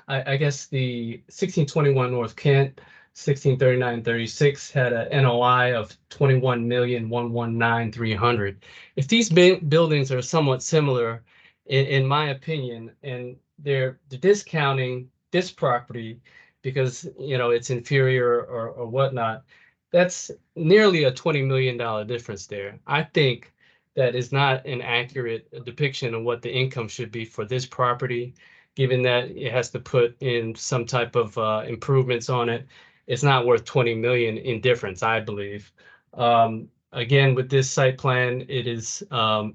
I guess the 1621 North Kent, 1639-36 had a NOI of 21,119,300. If these buildings are somewhat similar, in my opinion, and they're discounting this property because it's inferior or whatnot, that's nearly a $20 million difference there. I think that is not an accurate depiction of what the income should be for this property, given that it has to put in some type of improvements on it. It's not worth 20 million in difference, I believe. Again, with this site plan, it is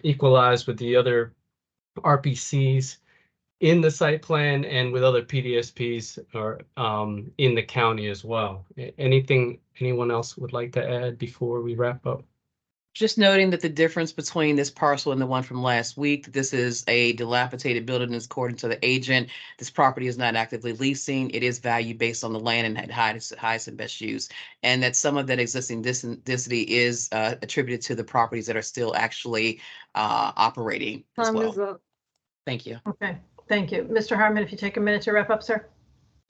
equalized with the other RPCs in the site plan and with other PDSPs or in the county as well. Anything anyone else would like to add before we wrap up?
Just noting that the difference between this parcel and the one from last week, this is a dilapidated building according to the agent. This property is not actively leasing. It is valued based on the land and highest and best use. And that some of that existing density is attributed to the properties that are still actually operating as well. Thank you.
Okay, thank you. Mr. Harmon, if you take a minute to wrap up, sir.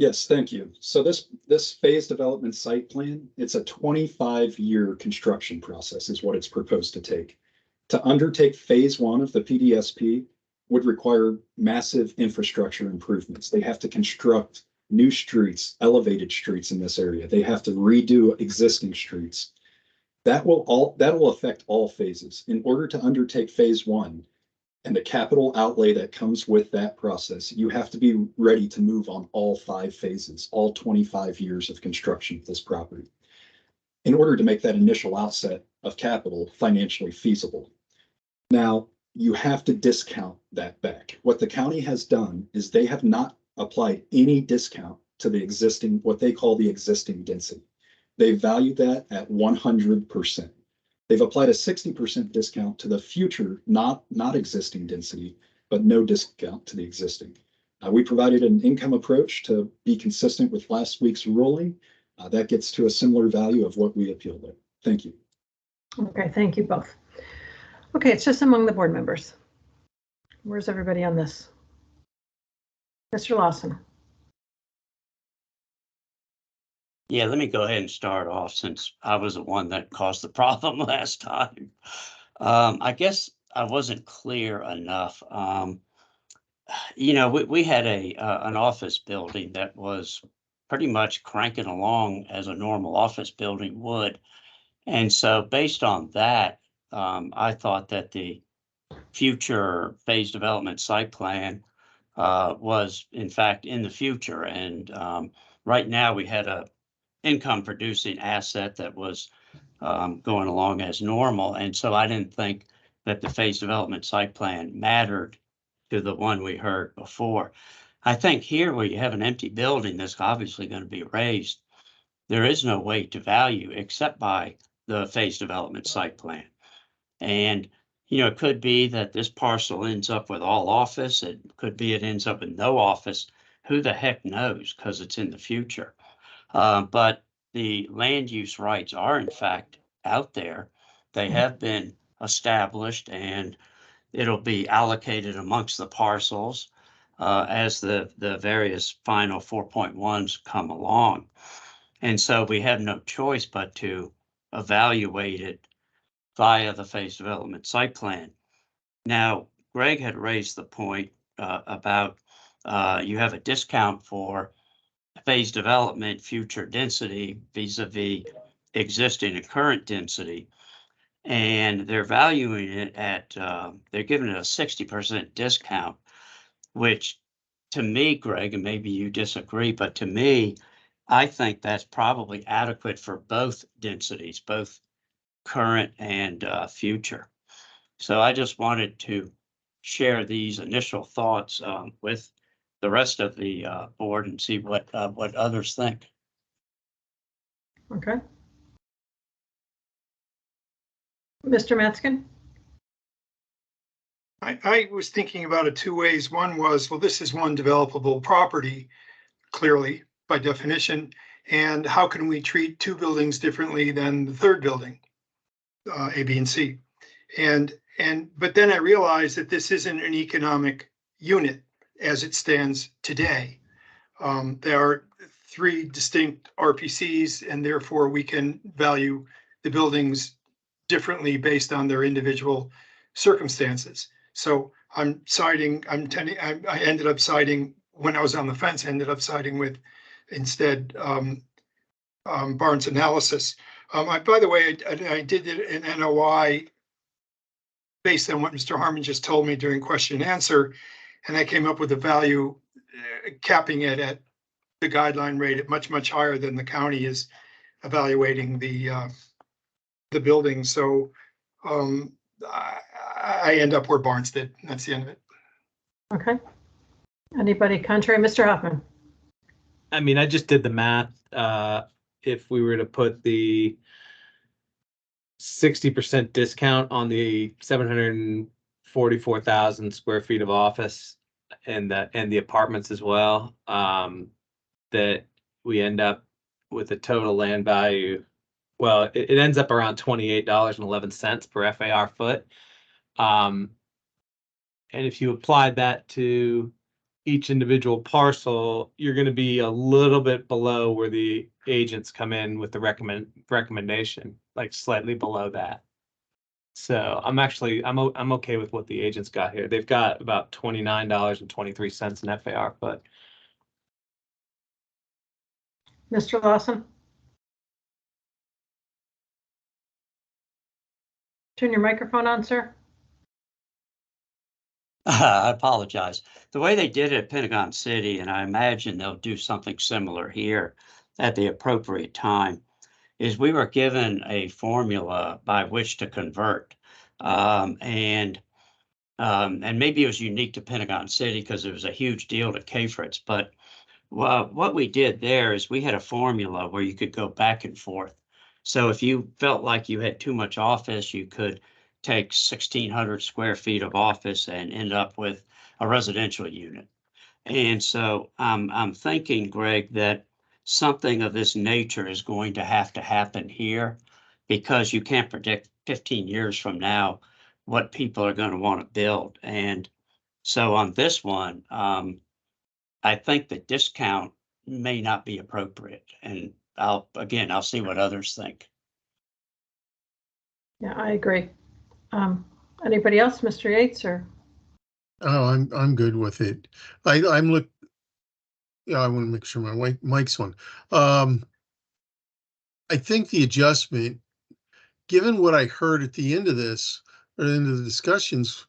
Yes, thank you. So this phase development site plan, it's a 25-year construction process is what it's proposed to take. To undertake phase one of the PDSP would require massive infrastructure improvements. They have to construct new streets, elevated streets in this area. They have to redo existing streets. That will affect all phases. In order to undertake phase one, and the capital outlay that comes with that process, you have to be ready to move on all 5 phases, all 25 years of construction of this property, in order to make that initial outset of capital financially feasible. Now, you have to discount that back. What the county has done is they have not applied any discount to the existing, what they call the existing density. They value that at 100%. They've applied a 60% discount to the future, not existing density, but no discount to the existing. We provided an income approach to be consistent with last week's ruling. That gets to a similar value of what we appealed at. Thank you.
Okay, thank you both. Okay, it's just among the board members. Where's everybody on this? Mr. Lawson.
Yeah, let me go ahead and start off since I was the one that caused the problem last time. I guess I wasn't clear enough. We had an office building that was pretty much cranking along as a normal office building would. And so based on that, I thought that the future phase development site plan was in fact in the future. And right now we had a income producing asset that was going along as normal. And so I didn't think that the phase development site plan mattered to the one we heard before. I think here where you have an empty building that's obviously going to be raised, there is no way to value except by the phase development site plan. And, it could be that this parcel ends up with all office. It could be it ends up with no office. Who the heck knows, because it's in the future. But the land use rights are in fact out there. They have been established and it'll be allocated amongst the parcels as the various final 4.1s come along. And so we have no choice but to evaluate it via the phase development site plan. Now, Greg had raised the point about you have a discount for phase development future density vis-a-vis existing and current density. And they're valuing it at, they're giving it a 60% discount, which to me, Greg, and maybe you disagree, but to me, I think that's probably adequate for both densities, both current and future. So I just wanted to share these initial thoughts with the rest of the board and see what others think.
Okay. Mr. Metzgen?
I was thinking about it two ways. One was, well, this is one developable property, clearly, by definition. And how can we treat two buildings differently than the third building, A, B, and C? But then I realized that this isn't an economic unit as it stands today. There are three distinct RPCs, and therefore we can value the buildings differently based on their individual circumstances. So I ended up siding, when I was on the fence, I ended up siding with instead Barnes Analysis. By the way, I did an NOI based on what Mr. Harmon just told me during question and answer, and I came up with a value capping it at the guideline rate at much, much higher than the county is evaluating the building. So I end up where Barnes did. That's the end of it.
Okay. Anybody contrary? Mr. Hoffman?
I mean, I just did the math. If we were to put the 60% discount on the 744,000 square feet of office and the apartments as well, that we end up with a total land value. Well, it ends up around $28.11 per FAR foot. And if you applied that to each individual parcel, you're going to be a little bit below where the agents come in with the recommendation, like slightly below that. So I'm okay with what the agents got here. They've got about $29.23 in FAR foot.
Mr. Lawson? Turn your microphone on, sir.
I apologize. The way they did it at Pentagon City, and I imagine they'll do something similar here at the appropriate time, is we were given a formula by which to convert. And maybe it was unique to Pentagon City because it was a huge deal to K-Fritz. But what we did there is we had a formula where you could go back and forth. So if you felt like you had too much office, you could take 1,600 square feet of office and end up with a residential unit. And so I'm thinking, Greg, that something of this nature is going to happen here because you can't predict 15 years from now what people are going to want to build. And so on this one, I think the discount may not be appropriate. And I'll see what others think.
Yeah, I agree. Anybody else, Mr. Yates, or?
Oh, I'm good with it. I want to make sure my mic's on. I think the adjustment, given what I heard at the end of this, or end of the discussions,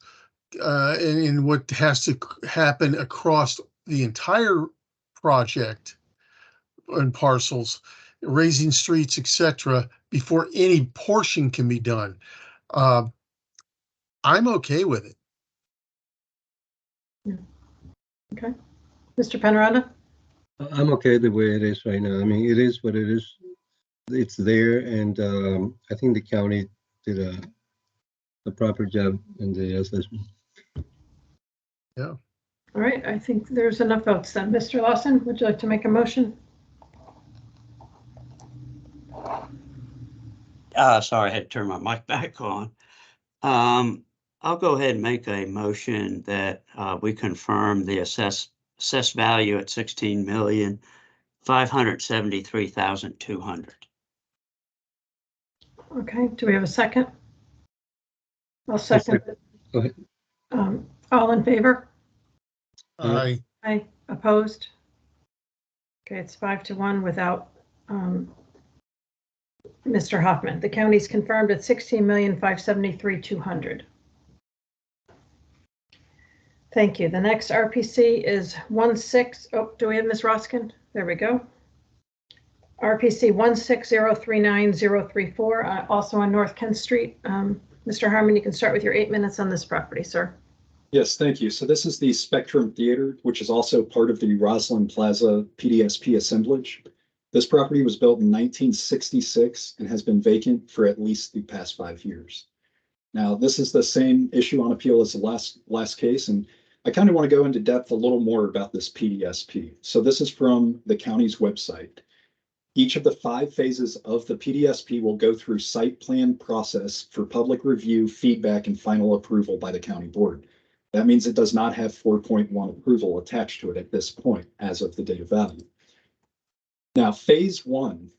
and what has to happen across the entire project and parcels, raising streets, etc., before any portion can be done. I'm okay with it.
Okay. Mr. Penrona?
I'm okay the way it is right now. I mean, it is what it is. It's there, and I think the county did a proper job in the assessment.
Yeah.
All right, I think there's enough votes then. Mr. Lawson, would you like to make a motion?
Sorry, I had to turn my mic back on. I'll go ahead and make a motion that we confirm the assessed value at $16,573,200.
Okay, do we have a second? I'll second it.
Go ahead.
All in favor?
Aye.
Aye. Opposed? Okay, it's 5-1 without Mr. Hoffman. The county's confirmed at $16,573,200. Thank you. The next RPC is 16. Oh, do we have Ms. Roskin? There we go. RPC 16039-034, also on North Kent Street. Mr. Harmon, you can start with your 8 minutes on this property, sir.
Yes, thank you. So this is the Spectrum Theater, which is also part of the Roslyn Plaza PDSP assemblage. This property was built in 1966 and has been vacant for at least the past 5 years. Now, this is the same issue on appeal as the last case, and I kind of want to go into depth a little more about this PDSP. So this is from the county's website. Each of the 5 phases of the PDSP will go through site plan process for public review, feedback, and final approval by the county board. That means it does not have 4.1 approval attached to it at this point as of the date of value. Now, phase one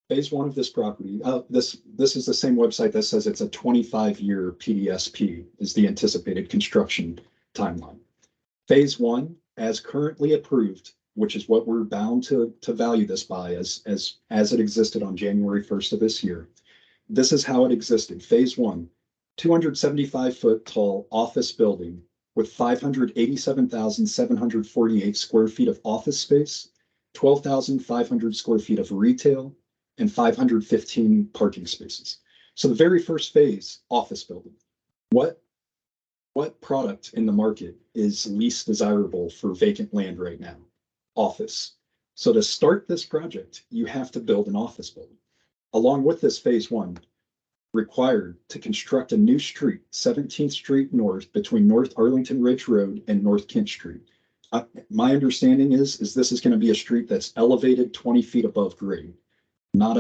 of this property, this is the same website that says it's a 25-year PDSP is the anticipated construction timeline. Phase 1, as currently approved, which is what we're bound to value this by as it existed on January 1st of this year. This is how it existed. Phase 1, 275-foot tall office building with 587,748 square feet of office space, 12,500 square feet of retail, and 515 parking spaces. So the very first phase, office building. What product in the market is least desirable for vacant land right now? Office. So to start this project, you have to build an office building. Along with this phase 1, required to construct a new street, 17th Street North, between North Arlington Ridge Road and North Kent Street. My understanding is this is going to be a street that's elevated 20 feet above grade, not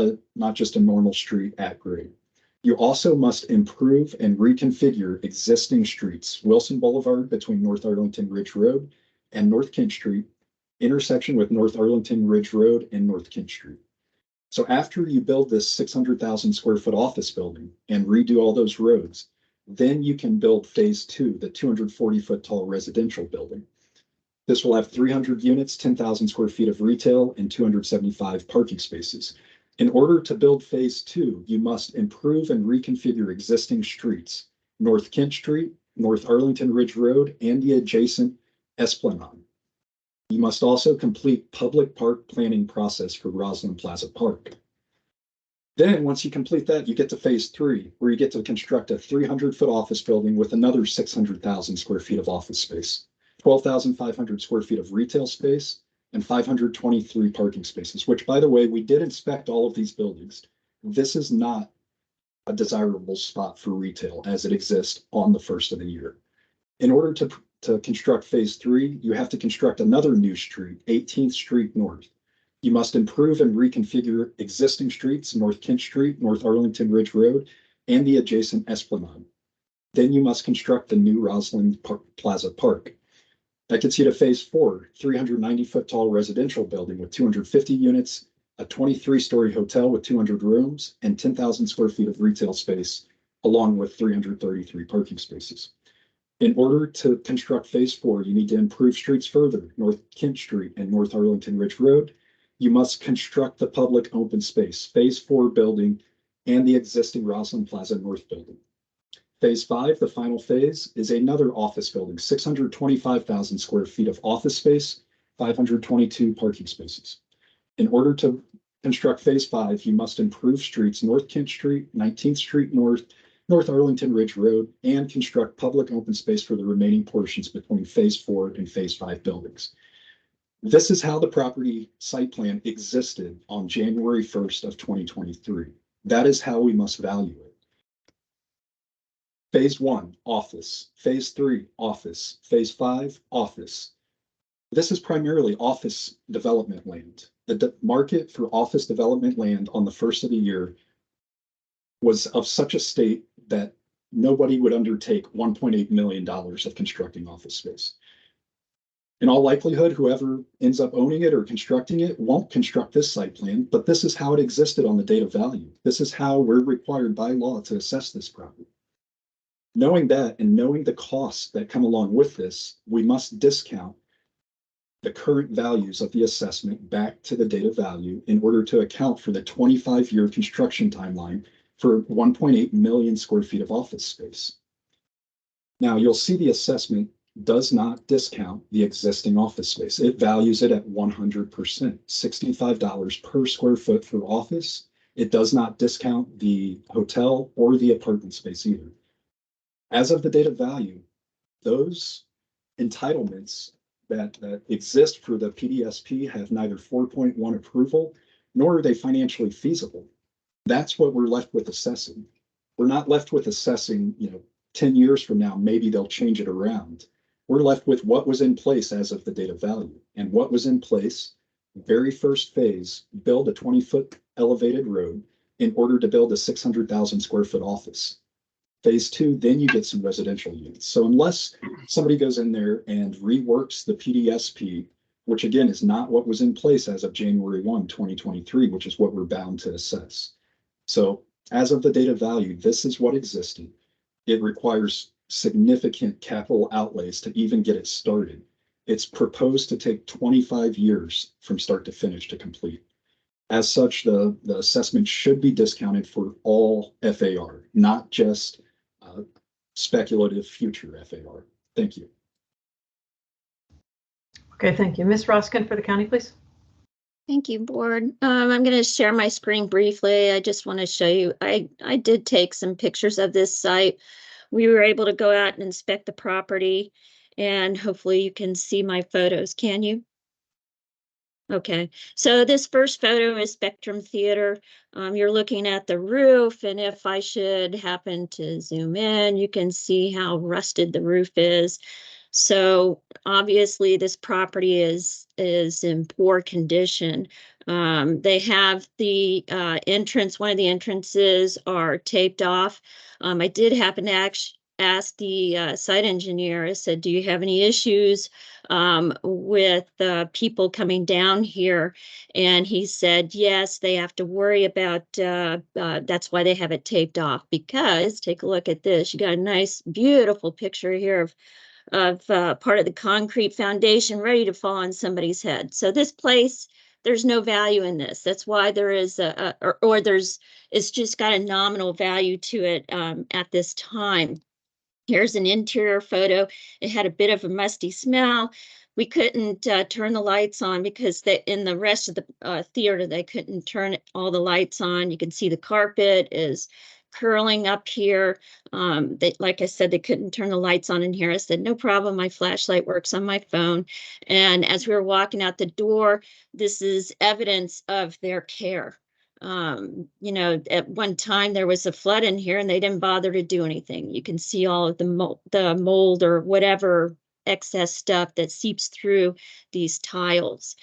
just a normal street at grade. You also must improve and reconfigure existing streets, Wilson Boulevard between North Arlington Ridge Road and North Kent Street, intersection with North Arlington Ridge Road and North Kent Street. So after you build this 600,000 square foot office building and redo all those roads, then you can build phase 2, the 240-foot tall residential building. This will have 300 units, 10,000 square feet of retail, and 275 parking spaces. In order to build phase 2, you must improve and reconfigure existing streets, North Kent Street, North Arlington Ridge Road, and the adjacent Esplanade. You must also complete public park planning process for Roslyn Plaza Park. Then once you complete that, you get to phase 3, where you get to construct a 300-foot office building with another 600,000 square feet of office space, 12,500 square feet of retail space, and 523 parking spaces, which, by the way, we did inspect all of these buildings. This is not a desirable spot for retail as it exists on the first of the year. In order to construct phase 3, you have to construct another new street, 18th Street North. You must improve and reconfigure existing streets, North Kent Street, North Arlington Ridge Road, and the adjacent Esplanade. Then you must construct the new Roslyn Plaza Park. That gets you to phase 4, 390-foot tall residential building with 250 units, a 23-story hotel with 200 rooms, and 10,000 square feet of retail space, along with 333 parking spaces. In order to construct phase 4, you need to improve streets further, North Kent Street and North Arlington Ridge Road. You must construct the public open space, phase 4 building, and the existing Roslyn Plaza North building. Phase 5, the final phase, is another office building, 625,000 square feet of office space, 522 parking spaces. In order to construct phase 5, you must improve streets, North Kent Street, 19th Street North, North Arlington Ridge Road, and construct public open space for the remaining portions between phase 4 and phase 5 buildings. This is how the property site plan existed on January 1st of 2023. That is how we must value it. Phase 1, office. Phase 3, office. Phase 5, office. This is primarily office development land. The market for office development land on the first of the year was of such a state that nobody would undertake $1.8 million of constructing office space. In all likelihood, whoever ends up owning it or constructing it won't construct this site plan, but this is how it existed on the date of value. This is how we're required by law to assess this property. Knowing that and knowing the costs that come along with this, we must discount the current values of the assessment back to the date of value in order to account for the 25-year construction timeline for 1.8 million square feet of office space. Now, you'll see the assessment does not discount the existing office space. It values it at 100%, $65 per square foot for office. It does not discount the hotel or the apartment space either. As of the date of value, those entitlements that exist for the PDSP have neither 4.1 approval nor are they financially feasible. That's what we're left with assessing. We're not left with assessing, 10 years from now, maybe they'll change it around. We're left with what was in place as of the date of value. And what was in place, very first phase, build a 20-foot elevated road in order to build a 600,000 square foot office. Phase 2, then you get some residential units. So unless somebody goes in there and reworks the PDSP, which again is not what was in place as of January 1, 2023, which is what we're bound to assess. So as of the date of value, this is what existed. It requires significant capital outlays to even get it started. It's proposed to take 25 years from start to finish to complete. As such, the assessment should be discounted for all FAR, not just speculative future FAR. Thank you.
Okay, thank you. Ms. Roskin for the county, please.
Thank you, board. I'm going to share my screen briefly. I just want to show you, I did take some pictures of this site. We were able to go out and inspect the property, and hopefully you can see my photos. Can you? Okay, so this first photo is Spectrum Theater. You're looking at the roof, and if I should happen to zoom in, you can see how rusted the roof is. So obviously this property is in poor condition. They have the entrance, one of the entrances are taped off. I did happen to ask the site engineer. I said, do you have any issues with people coming down here? And he said, yes, they have to worry about, that's why they have it taped off, because take a look at this. You got a nice, beautiful picture here of part of the concrete foundation ready to fall on somebody's head. So this place, there's no value in this. That's why there is it's just got a nominal value to it at this time. Here's an interior photo. It had a bit of a musty smell. We couldn't turn the lights on because in the rest of the theater, they couldn't turn all the lights on. You can see the carpet is curling up here. Like I said, they couldn't turn the lights on in here. I said, no problem. My flashlight works on my phone. And as we were walking out the door, this is evidence of their care. At one time there was a flood in here and they didn't bother to do anything. You can see all of the mold or whatever excess stuff that seeps through these tiles.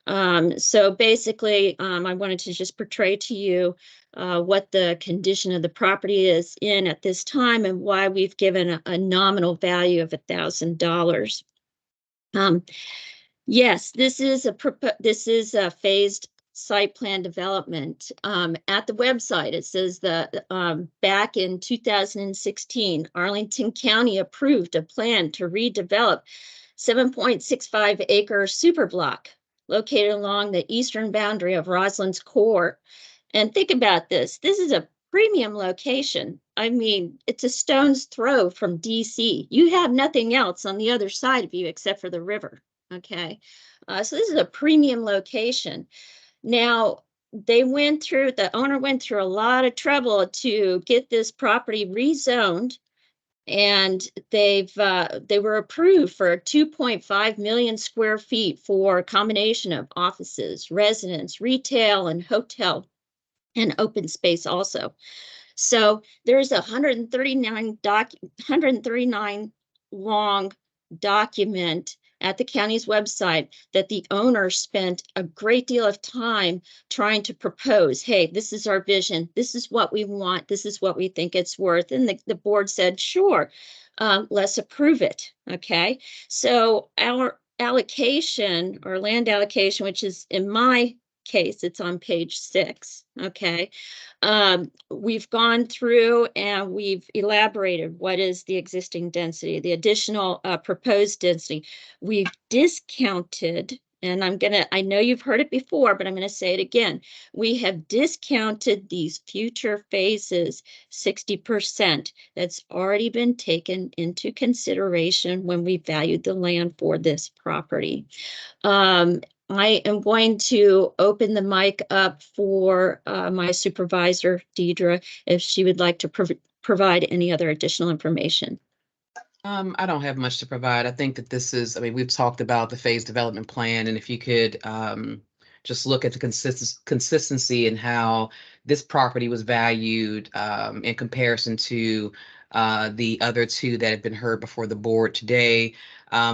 So basically, I wanted to just portray to you what the condition of the property is in at this time and why we've given a nominal value of $1,000. Yes, this is a phased site plan development. At the website, it says that back in 2016, Arlington County approved a plan to redevelop 7.65 acre superblock located along the eastern boundary of Roslyn's Core. And think about this. This is a premium location. I mean, it's a stone's throw from DC. You have nothing else on the other side of you except for the river. Okay. So this is a premium location. Now, the owner went through a lot of trouble to get this property rezoned, and they were approved for 2.5 million square feet for a combination of offices, residence, retail, and hotel, and open space also. So there's a 139 long document at the county's website that the owner spent a great deal of time trying to propose. Hey, this is our vision. This is what we want. This is what we think it's worth. And the board said, sure, let's approve it. Okay. So our allocation or land allocation, which is in my case, it's on page 6. Okay. We've gone through and we've elaborated what is the existing density, the additional proposed density. We've discounted, and I know you've heard it before, but I'm going to say it again. We have discounted these future phases 60%. That's already been taken into consideration when we valued the land for this property. I am going to open the mic up for my supervisor, Deidre, if she would like to provide any other additional information.
I don't have much to provide. I think that we've talked about the phase development plan, and if you could just look at the consistency in how this property was valued in comparison to the other two that have been heard before the board today.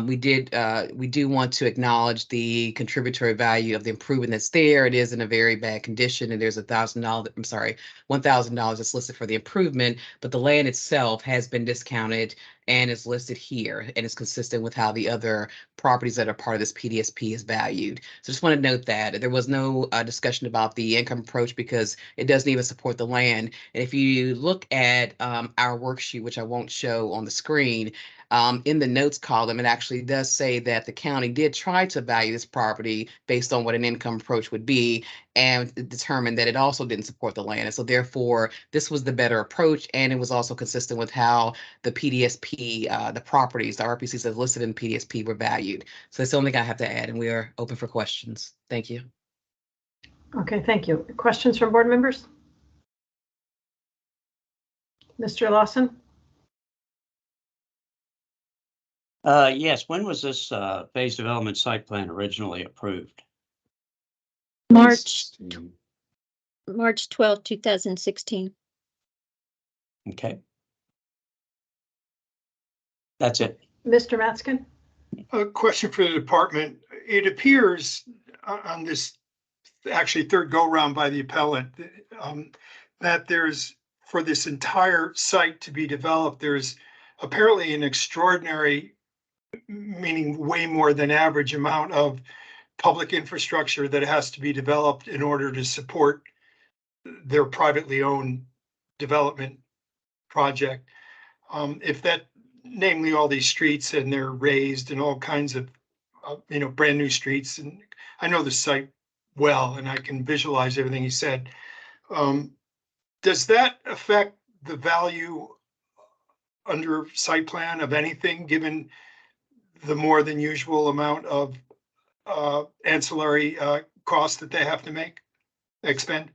We do want to acknowledge the contributory value of the improvement that's there. It is in a very bad condition, and there's $1,000 that's listed for the improvement, but the land itself has been discounted and is listed here, and it's consistent with how the other properties that are part of this PDSP is valued. So just want to note that there was no discussion about the income approach because it doesn't even support the land. And if you look at our worksheet, which I won't show on the screen, in the notes column, it actually does say that the county did try to value this property based on what an income approach would be and determined that it also didn't support the land. And so therefore, this was the better approach, and it was also consistent with how the PDSP, the properties, the RPCs that are listed in PDSP were valued. So that's the only thing I have to add, and we are open for questions. Thank you.
Okay, thank you. Questions from board members? Mr. Lawson?
Yes, when was this phase development site plan originally approved?
March 12th, 2016.
Okay. That's it.
Mr. Matskin?
A question for the department. It appears on this actually third go round by the appellant that there's, for this entire site to be developed, there's apparently an extraordinary, meaning way more than average amount of public infrastructure that has to be developed in order to support their privately owned development project. If that, namely all these streets, and they're raised and all kinds of, brand new streets. And I know the site well, and I can visualize everything he said. Does that affect the value under site plan of anything, given the more than usual amount of ancillary costs that they have to expend?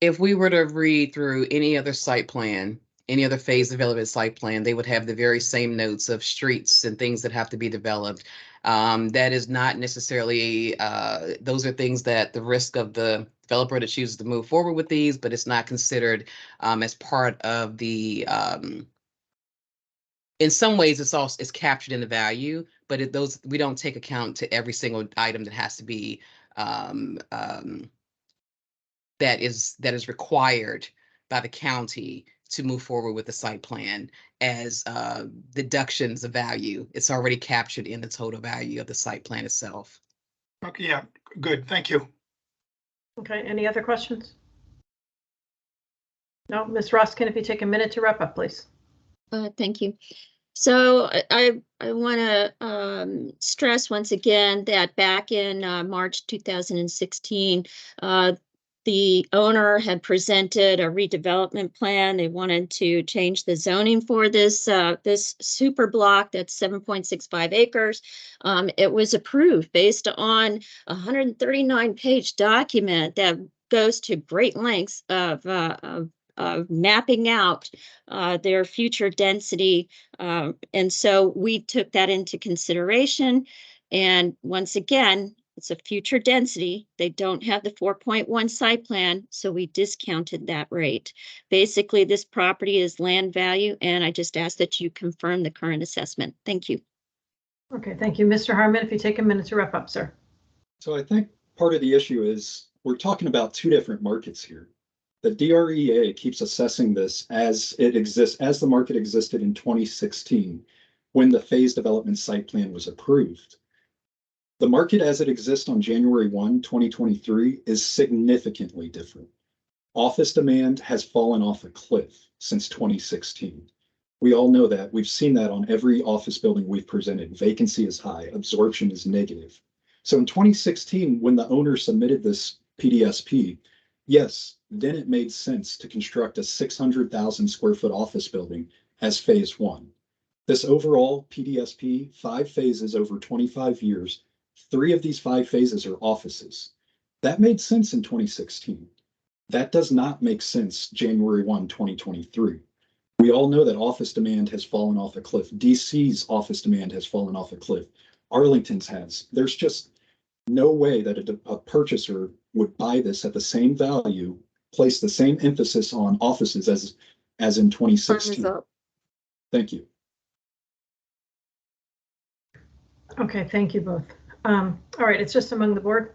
If we were to read through any other site plan, any other phase development site plan, they would have the very same notes of streets and things that have to be developed. That is not necessarily, those are things that the risk of the developer that chooses to move forward with these, but it's not considered as part of the, in some ways it's captured in the value, but we don't take account to every single item that has to be, that is required by the county to move forward with the site plan as deductions of value. It's already captured in the total value of the site plan itself.
Okay, yeah, good, thank you.
Okay, any other questions? No, Ms. Ruskin, if you take a minute to wrap up, please.
Thank you. So I want to stress once again that back in March 2016, the owner had presented a redevelopment plan. They wanted to change the zoning for this super block that's 7.65 acres. It was approved based on a 139-page document that goes to great lengths of mapping out their future density. And so we took that into consideration. And once again, it's a future density. They don't have the 4.1 site plan, so we discounted that rate. Basically, this property is land value, and I just ask that you confirm the current assessment. Thank you.
Okay, thank you. Mr. Harmon, if you take a minute to wrap up, sir.
So I think part of the issue is we're talking about two different markets here. The DREA keeps assessing this as it exists, as the market existed in 2016 when the phase development site plan was approved. The market as it exists on January 1, 2023 is significantly different. Office demand has fallen off a cliff since 2016. We all know that. We've seen that on every office building we've presented. Vacancy is high, absorption is negative. So in 2016, when the owner submitted this PDSP, yes, then it made sense to construct a 600,000 square foot office building as phase one. This overall PDSP, 5 phases over 25 years, 3 of these 5 phases are offices. That made sense in 2016. That does not make sense January 1, 2023. We all know that office demand has fallen off a cliff. DC's office demand has fallen off a cliff. Arlington's has. There's just no way that a purchaser would buy this at the same value, place the same emphasis on offices as in
Time is
2016.
up.
Thank you.
Okay, thank you both. All right, it's just among the board.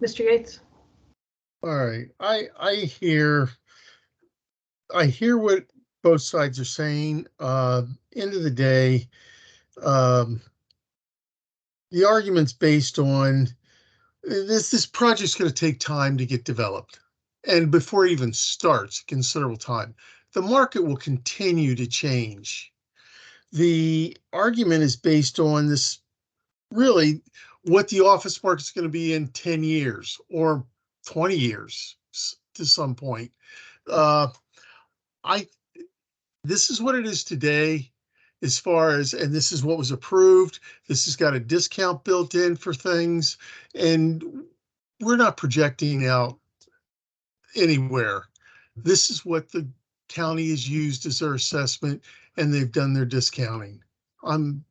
Mr. Yates?
All right, I hear what both sides are saying. End of the day, the argument's based on this project's going to take time to get developed, and before it even starts, considerable time. The market will continue to change. The argument is based on this, really, what the office market's going to be in 10 years or 20 years to some point. This is what it is today, as far as, and this is what was approved. This has got a discount built in for things, and we're not projecting out anywhere. This is what the county has used as their assessment, and they've done their discounting. I'm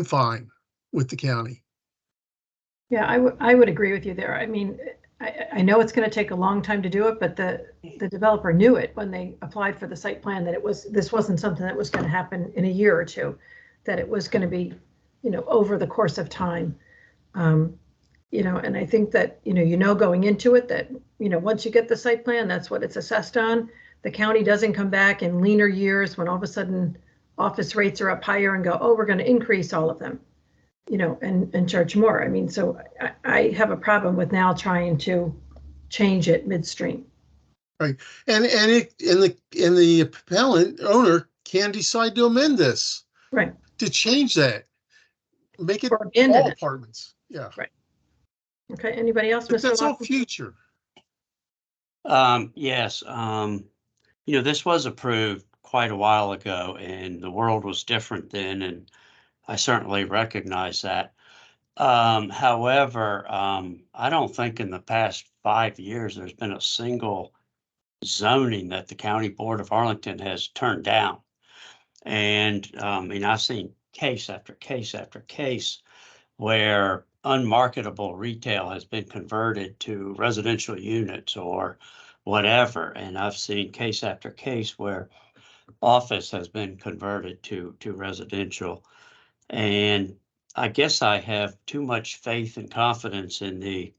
fine with the county.
Yeah, I would agree with you there. I mean, I know it's going to take a long time to do it, but the developer knew it when they applied for the site plan, that this wasn't something that was going to happen in a year or two, that it was going to be, over the course of time. And I think that, going into it that, once you get the site plan, that's what it's assessed on. The county doesn't come back in leaner years when all of a sudden office rates are up higher and go, oh, we're going to increase all of them, and charge more. I mean, so I have a problem with now trying to change it midstream.
Right, and the appellant owner can decide to amend this.
Right.
To change that, make it
Or abandon
all
it.
apartments. Yeah.
Right. Okay. Anybody else?
But
Mr.
that's all
Lawson?
future.
Yes, this was approved quite a while ago and the world was different then, and I certainly recognize that. However, I don't think in the past 5 years there's been a single zoning that the County Board of Arlington has turned down. And I've seen case after case after case where unmarketable retail has been converted to residential units or whatever. And I've seen case after case where office has been converted to residential. And I guess I have too much faith and confidence in the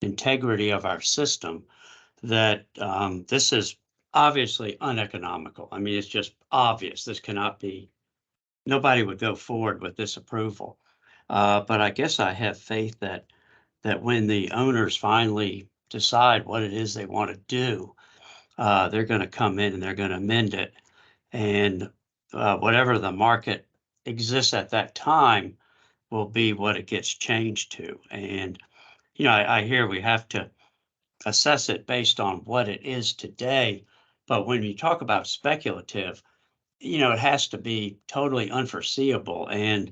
integrity of our system that this is obviously uneconomical. I mean, it's just obvious. This cannot be, nobody would go forward with this approval. But I guess I have faith that when the owners finally decide what it is they want to do, they're going to come in and they're going to amend it. And whatever the market exists at that time will be what it gets changed to. And, I hear we have to assess it based on what it is today. But when you talk about speculative, it has to be totally unforeseeable. And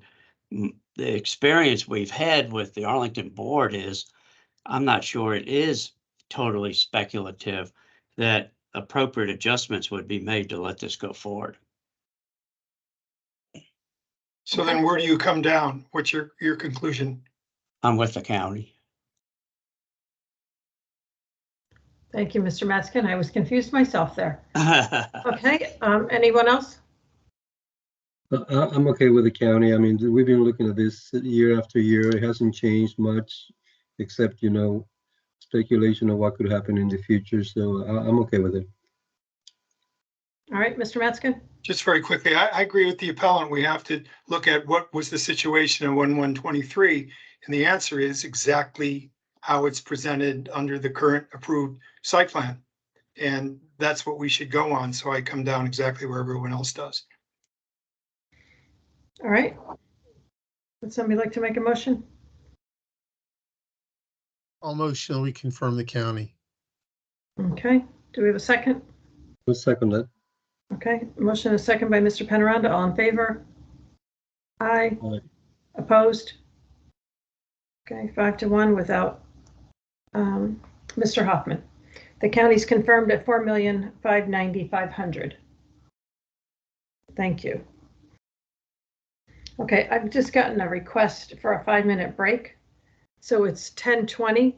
the experience we've had with the Arlington board is, I'm not sure it is totally speculative, that appropriate adjustments would be made to let this go forward.
So then where do you come down? What's your conclusion?
I'm with the county.
Thank you, Mr. Matzkin. I was confused myself there. Okay. Anyone else?
I'm okay with the county. I mean, we've been looking at this year after year. It hasn't changed much, except, speculation of what could happen in the future. So I'm okay with it.
All right, Mr. Matzkin.
Just very quickly, I agree with the appellant. We have to look at what was the situation in 1123, and the answer is exactly how it's presented under the current approved site plan. And that's what we should go on. So I come down exactly where everyone else does.
All right. Would somebody like to make a motion?
I'll motion we confirm the county.
Okay. Do we have a second?
I'll second that.
Okay. Motion is second by Mr. Penaranda. All in favor? Aye.
Aye.
Opposed? Okay, 5-1 without Mr. Hoffman. The county's confirmed at $4,590,500. Thank you. Okay, I've just gotten a request for a 5-minute break. So it's 10:20.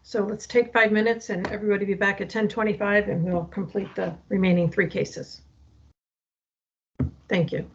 So let's take 5 minutes and everybody be back at 10:25 and we'll complete the remaining 3 cases. Thank you.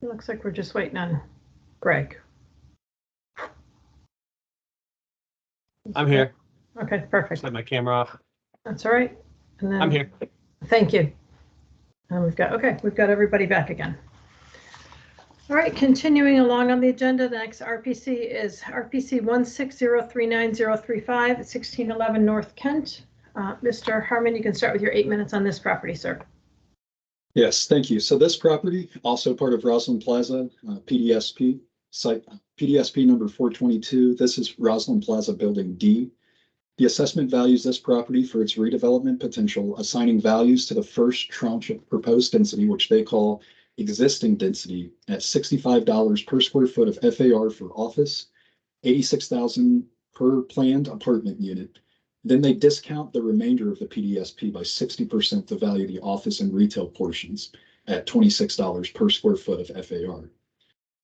It looks like we're just waiting on Greg.
I'm here.
Okay, perfect.
Set my camera off.
That's all right. And then
I'm here.
Thank you. And we've got everybody back again. All right, continuing along on the agenda, the next RPC is RPC 16039-035 at 1611 North Kent. Mr. Harmon, you can start with your 8 minutes on this property, sir.
Yes, thank you. So this property, also part of Roslyn Plaza, PDSP, site PDSP number 422. This is Roslyn Plaza Building D. The assessment values this property for its redevelopment potential, assigning values to the first tranche of proposed density, which they call existing density, at $65 per square foot of FAR for office, $86,000 per planned apartment unit. Then they discount the remainder of the PDSP by 60% to value the office and retail portions at $26 per square foot of FAR.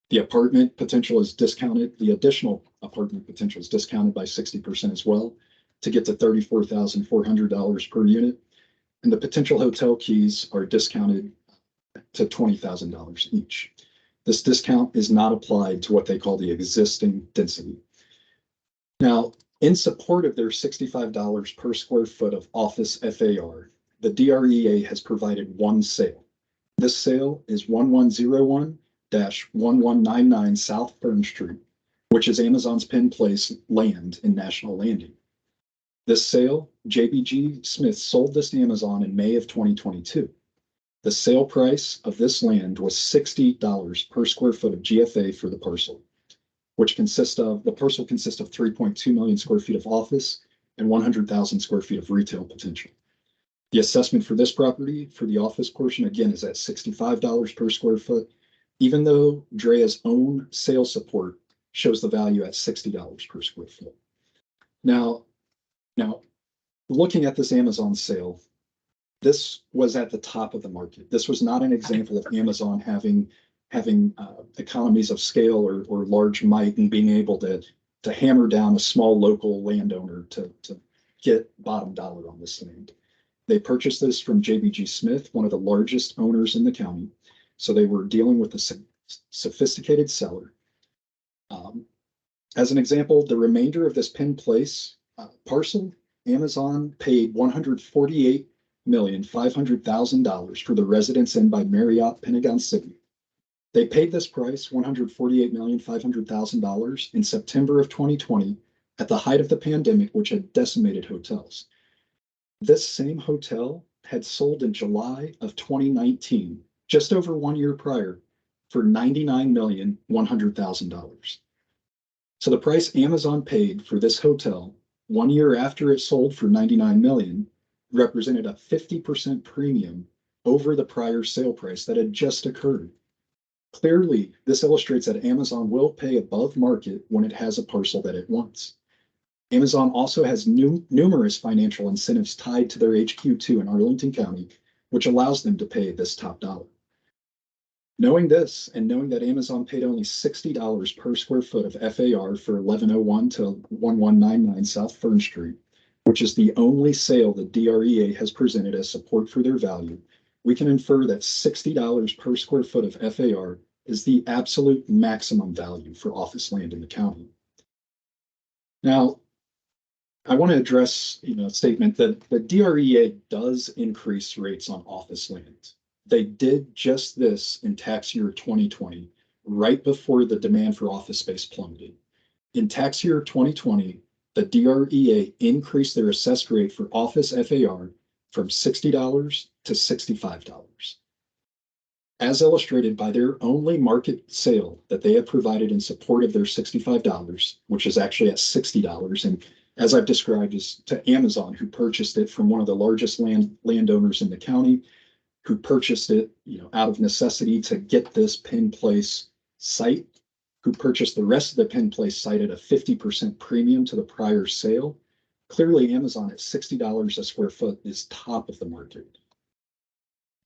The apartment potential is discounted. The additional apartment potential is discounted by 60% as well to get to $34,400 per unit. And the potential hotel keys are discounted to $20,000 each. This discount is not applied to what they call the existing density. Now, in support of their $65 per square foot of office FAR, the DREA has provided one sale. This sale is 1101-1199 South Fern Street, which is Amazon's Penn Place land in National Landing. This sale, JBG Smith sold this to Amazon in May of 2022. The sale price of this land was $60 per square foot of GFA for the parcel, which the parcel consists of 3.2 million square feet of office and 100,000 square feet of retail potential. The assessment for this property for the office portion, again, is at $65 per square foot, even though DREA's own sales support shows the value at $60 per square foot. Now, looking at this Amazon sale, this was at the top of the market. This was not an example of Amazon having economies of scale or large might and being able to hammer down a small local landowner to get bottom dollar on this land. They purchased this from JBG Smith, one of the largest owners in the county. So they were dealing with a sophisticated seller. As an example, the remainder of this Penn Place parcel, Amazon paid $148,500,000 for the Residence Inn by Marriott Pentagon City. They paid this price, $148,500,000, in September of 2020 at the height of the pandemic, which had decimated hotels. This same hotel had sold in July of 2019, just over 1 year prior, for $99,100,000. So the price Amazon paid for this hotel 1 year after it sold for $99 million represented a 50% premium over the prior sale price that had just occurred. Clearly, this illustrates that Amazon will pay above market when it has a parcel that it wants. Amazon also has numerous financial incentives tied to their HQ2 in Arlington County, which allows them to pay this top dollar. Knowing this, and knowing that Amazon paid only $60 per square foot of FAR for 1101 to 1199 South Fern Street, which is the only sale the DREA has presented as support for their value, we can infer that $60 per square foot of FAR is the absolute maximum value for office land in the county. Now, I want to address, a statement that the DREA does increase rates on office land. They did just this in tax year 2020, right before the demand for office space plummeted. In tax year 2020, the DREA increased their assessed rate for office FAR from $60 to $65. As illustrated by their only market sale that they have provided in support of their $65, which is actually at $60, and as I've described, is to Amazon, who purchased it from one of the largest landowners in the county, who purchased it, out of necessity to get this Penn Place site, who purchased the rest of the Penn Place site at a 50% premium to the prior sale. Clearly, Amazon at $60 a square foot is top of the market.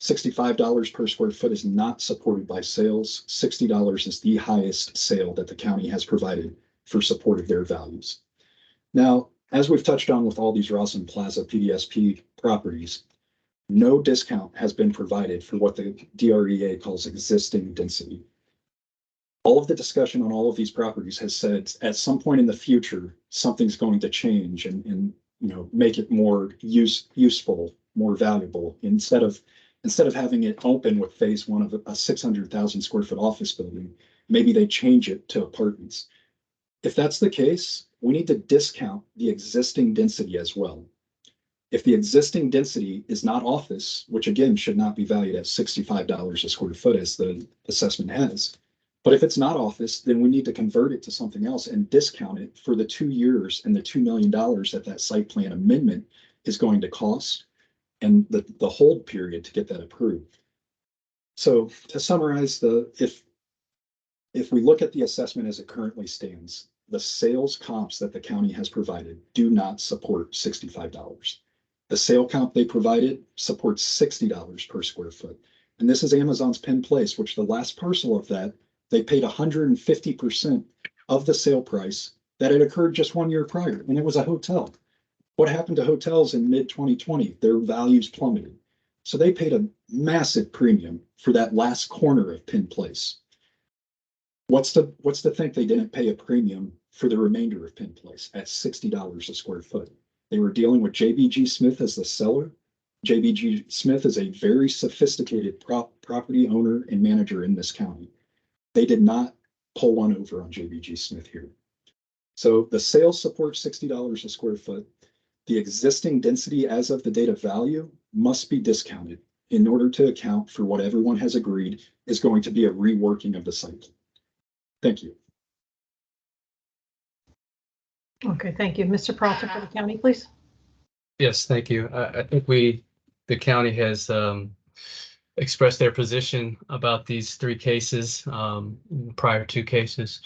$65 per square foot is not supported by sales. $60 is the highest sale that the county has provided for support of their values. Now, as we've touched on with all these Roslyn Plaza PDSP properties, no discount has been provided for what the DREA calls existing density. All of the discussion on all of these properties has said at some point in the future, something's going to change and make it more useful, more valuable. Instead of having it open with phase one of a 600,000 square foot office building, maybe they change it to apartments. If that's the case, we need to discount the existing density as well. If the existing density is not office, which again should not be valued at $65 a square foot as the assessment has, but if it's not office, then we need to convert it to something else and discount it for the 2 years and the $2 million that site plan amendment is going to cost and the hold period to get that approved. So to summarize, if we look at the assessment as it currently stands, the sales comps that the county has provided do not support $65. The sale comp they provided supports $60 per square foot. And this is Amazon's Penn Place, which the last parcel of that, they paid 150% of the sale price that had occurred just 1 year prior, and it was a hotel. What happened to hotels in mid 2020? Their values plummeted. So they paid a massive premium for that last corner of Penn Place. What's to think they didn't pay a premium for the remainder of Penn Place at $60 a square foot? They were dealing with JBG Smith as the seller. JBG Smith is a very sophisticated property owner and manager in this county. They did not pull one over on JBG Smith here. So the sales support $60 a square foot. The existing density as of the date of value must be discounted in order to account for what everyone has agreed is going to be a reworking of the site. Thank you.
Okay, thank you. Mr. Peralta for the county, please.
Yes, thank you. I think the county has expressed their position about these 3 cases, prior 2 cases.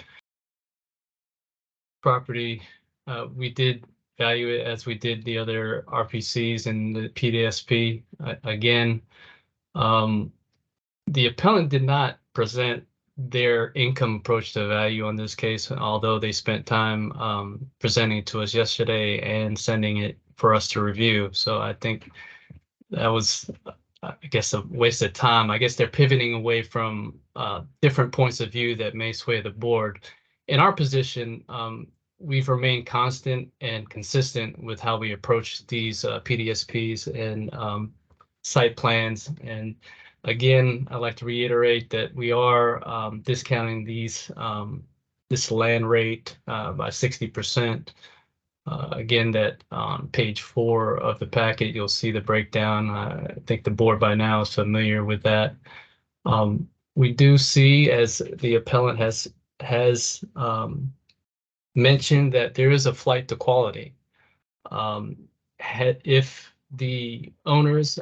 Property, we did value it as we did the other RPCs and the PDSP. Again, the appellant did not present their income approach to value on this case, although they spent time presenting it to us yesterday and sending it for us to review. So I think that was, I guess, a waste of time. I guess they're pivoting away from different points of view that may sway the board. In our position, we've remained constant and consistent with how we approach these PDSPs and site plans. And again, I'd like to reiterate that we are discounting this land rate by 60%. Again, that on page 4 of the packet, you'll see the breakdown. I think the board by now is familiar with that. We do see, as the appellant has mentioned, that there is a flight to quality. If the owners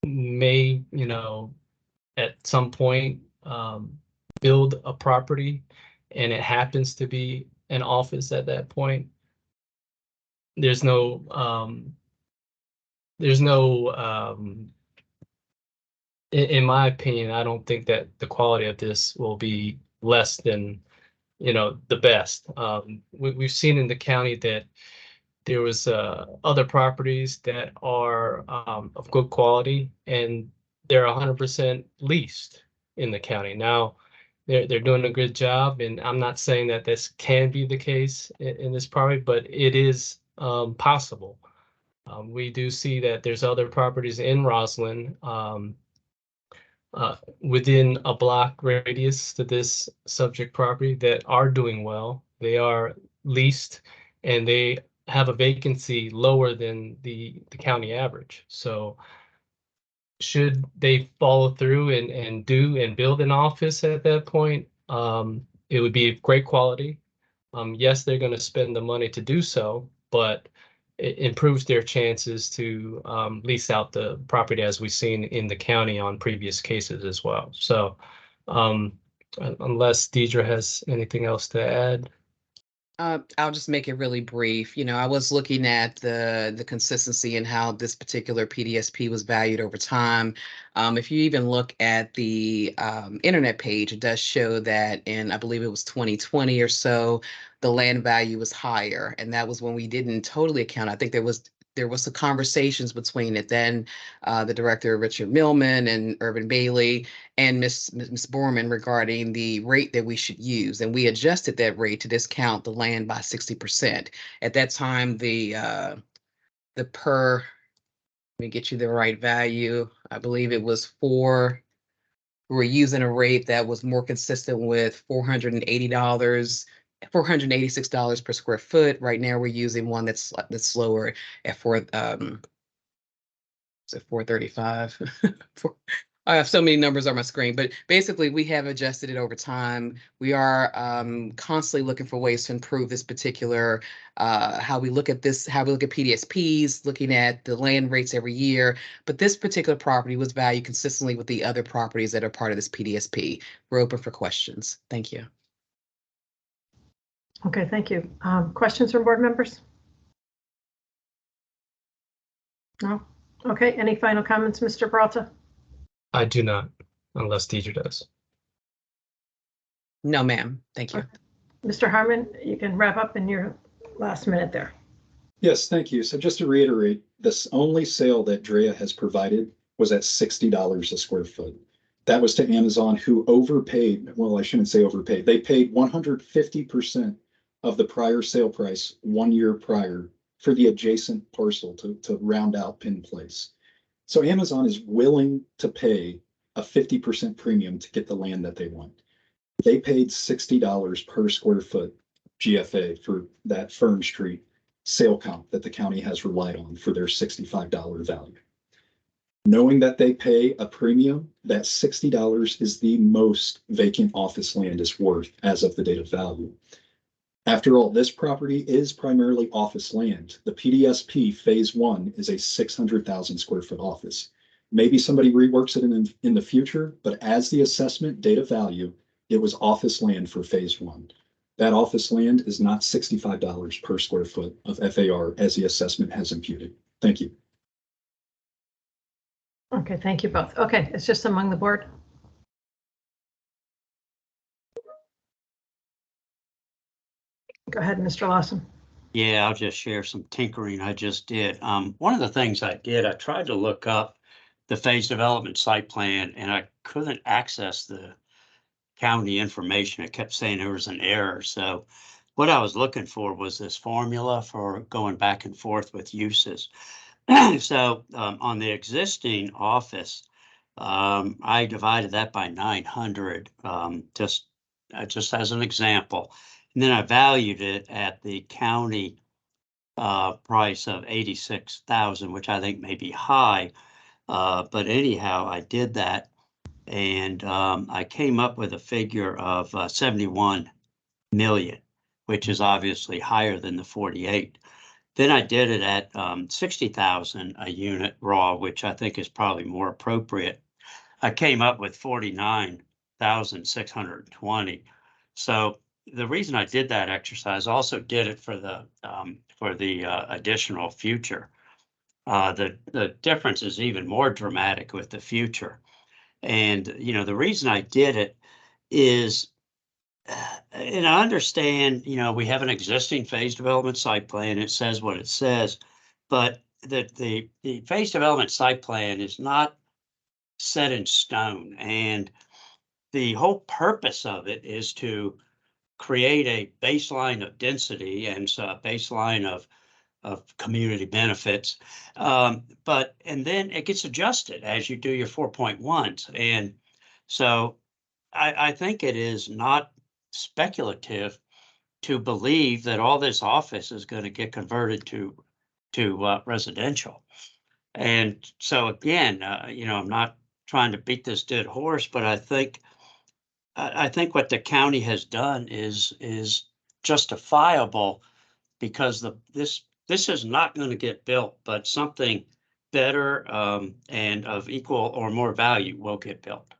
may, at some point build a property and it happens to be an office at that point, there's no in my opinion, I don't think that the quality of this will be less than the best. We've seen in the county that there was other properties that are of good quality and they're 100% leased in the county. Now they're doing a good job, and I'm not saying that this can be the case in this property, but it is possible. We do see that there's other properties in Roslyn within a block radius to this subject property that are doing well. They are leased and they have a vacancy lower than the county average. So should they follow through and build an office at that point, it would be great quality. Yes, they're going to spend the money to do so, but it improves their chances to lease out the property, as we've seen in the county on previous cases as well. So unless Deidre has anything else to add.
I'll just make it really brief. I was looking at the consistency and how this particular PDSP was valued over time. If you even look at the internet page, it does show that in, I believe it was 2020 or so, the land value was higher. And that was when we didn't totally account. I think there was there was some conversations between it then, the director, Richard Millman and Urban Bailey and Miss Borman regarding the rate that we should use. And we adjusted that rate to discount the land by 60%. At that time, the let me get you the right value. I believe it was we were using a rate that was more consistent with $486 per square foot. Right now, we're using one that's lower at is it 435? I have so many numbers on my screen, but basically we have adjusted it over time. We are constantly looking for ways to improve this particular, how we look at PDSPs, looking at the land rates every year. But this particular property was valued consistently with the other properties that are part of this PDSP. We're open for questions. Thank you.
Okay, thank you. Questions from board members? No? Okay, any final comments, Mr. Peralta?
I do not, unless Deidre does.
No, ma'am. Thank you.
Mr. Harmon, you can wrap up in your last minute there.
Yes, thank you. So just to reiterate, this only sale that Drea has provided was at $60 a square foot. That was to Amazon, who overpaid. Well, I shouldn't say overpaid. They paid 150% of the prior sale price 1 year prior for the adjacent parcel to round out Penn Place. So Amazon is willing to pay a 50% premium to get the land that they want. They paid $60 per square foot GFA for that Fern Street sale comp that the county has relied on for their $65 value. Knowing that they pay a premium, that $60 is the most vacant office land is worth as of the date of value. After all, this property is primarily office land. The PDSP phase 1 is a 600,000 square foot office. Maybe somebody reworks it in the future, but as the assessment date of value, it was office land for phase 1. That office land is not $65 per square foot of FAR as the assessment has imputed. Thank you.
Okay, thank you both. Okay, it's just among the board. Go ahead, Mr. Lawson.
Yeah, I'll just share some tinkering I just did. One of the things I did, I tried to look up the phase development site plan and I couldn't access the county information. It kept saying there was an error. So what I was looking for was this formula for going back and forth with uses. So on the existing office, I divided that by 900, just as an example. And then I valued it at the county price of 86,000, which I think may be high. But anyhow, I did that and I came up with a figure of 71 million, which is obviously higher than the 48. Then I did it at 60,000 a unit raw, which I think is probably more appropriate. I came up with 49,620. So the reason I did that exercise, also did it for the additional future. The difference is even more dramatic with the future. And, you know, the reason I did it is, and I understand, you know, we have an existing phase development site plan. It says what it says, but the phase development site plan is not set in stone. And the whole purpose of it is to create a baseline of density and a baseline of community benefits. And then it gets adjusted as you do your 4.1s. And so I think it is not speculative to believe that all this office is going to get converted to residential. And so again, you know, I'm not trying to beat this dead horse, but I think what the county has done is justifiable, because this is not going to get built, but something better and of equal or more value will get built.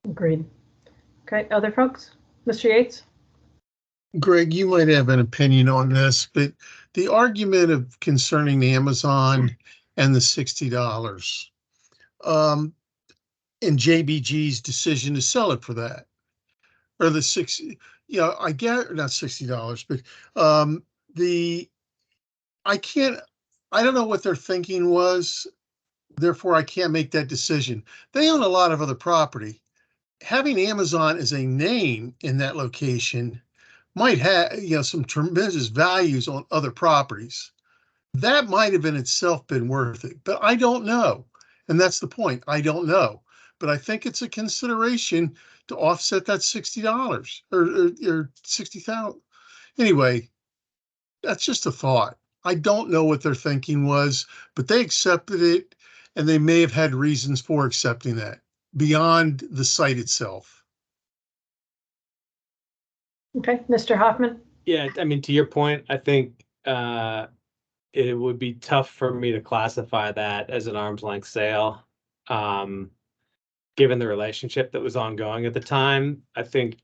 Agreed. Okay, other folks? Mr. Yates?
Greg, you might have an opinion on this, but the argument of concerning Amazon and the $60 and JBG's decision to sell it for that, or the $60, you know, I get not $60, but I don't know what their thinking was. Therefore, I can't make that decision. They own a lot of other property. Having Amazon as a name in that location might have, some tremendous values on other properties. That might have in itself been worth it, but I don't know. And that's the point. I don't know. But I think it's a consideration to offset that $60 or 60,000. Anyway, that's just a thought. I don't know what their thinking was, but they accepted it, and they may have had reasons for accepting that beyond the site itself.
Okay, Mr. Hoffman?
Yeah, I mean, to your point, I think it would be tough for me to classify that as an arm's length sale. Given the relationship that was ongoing at the time, I think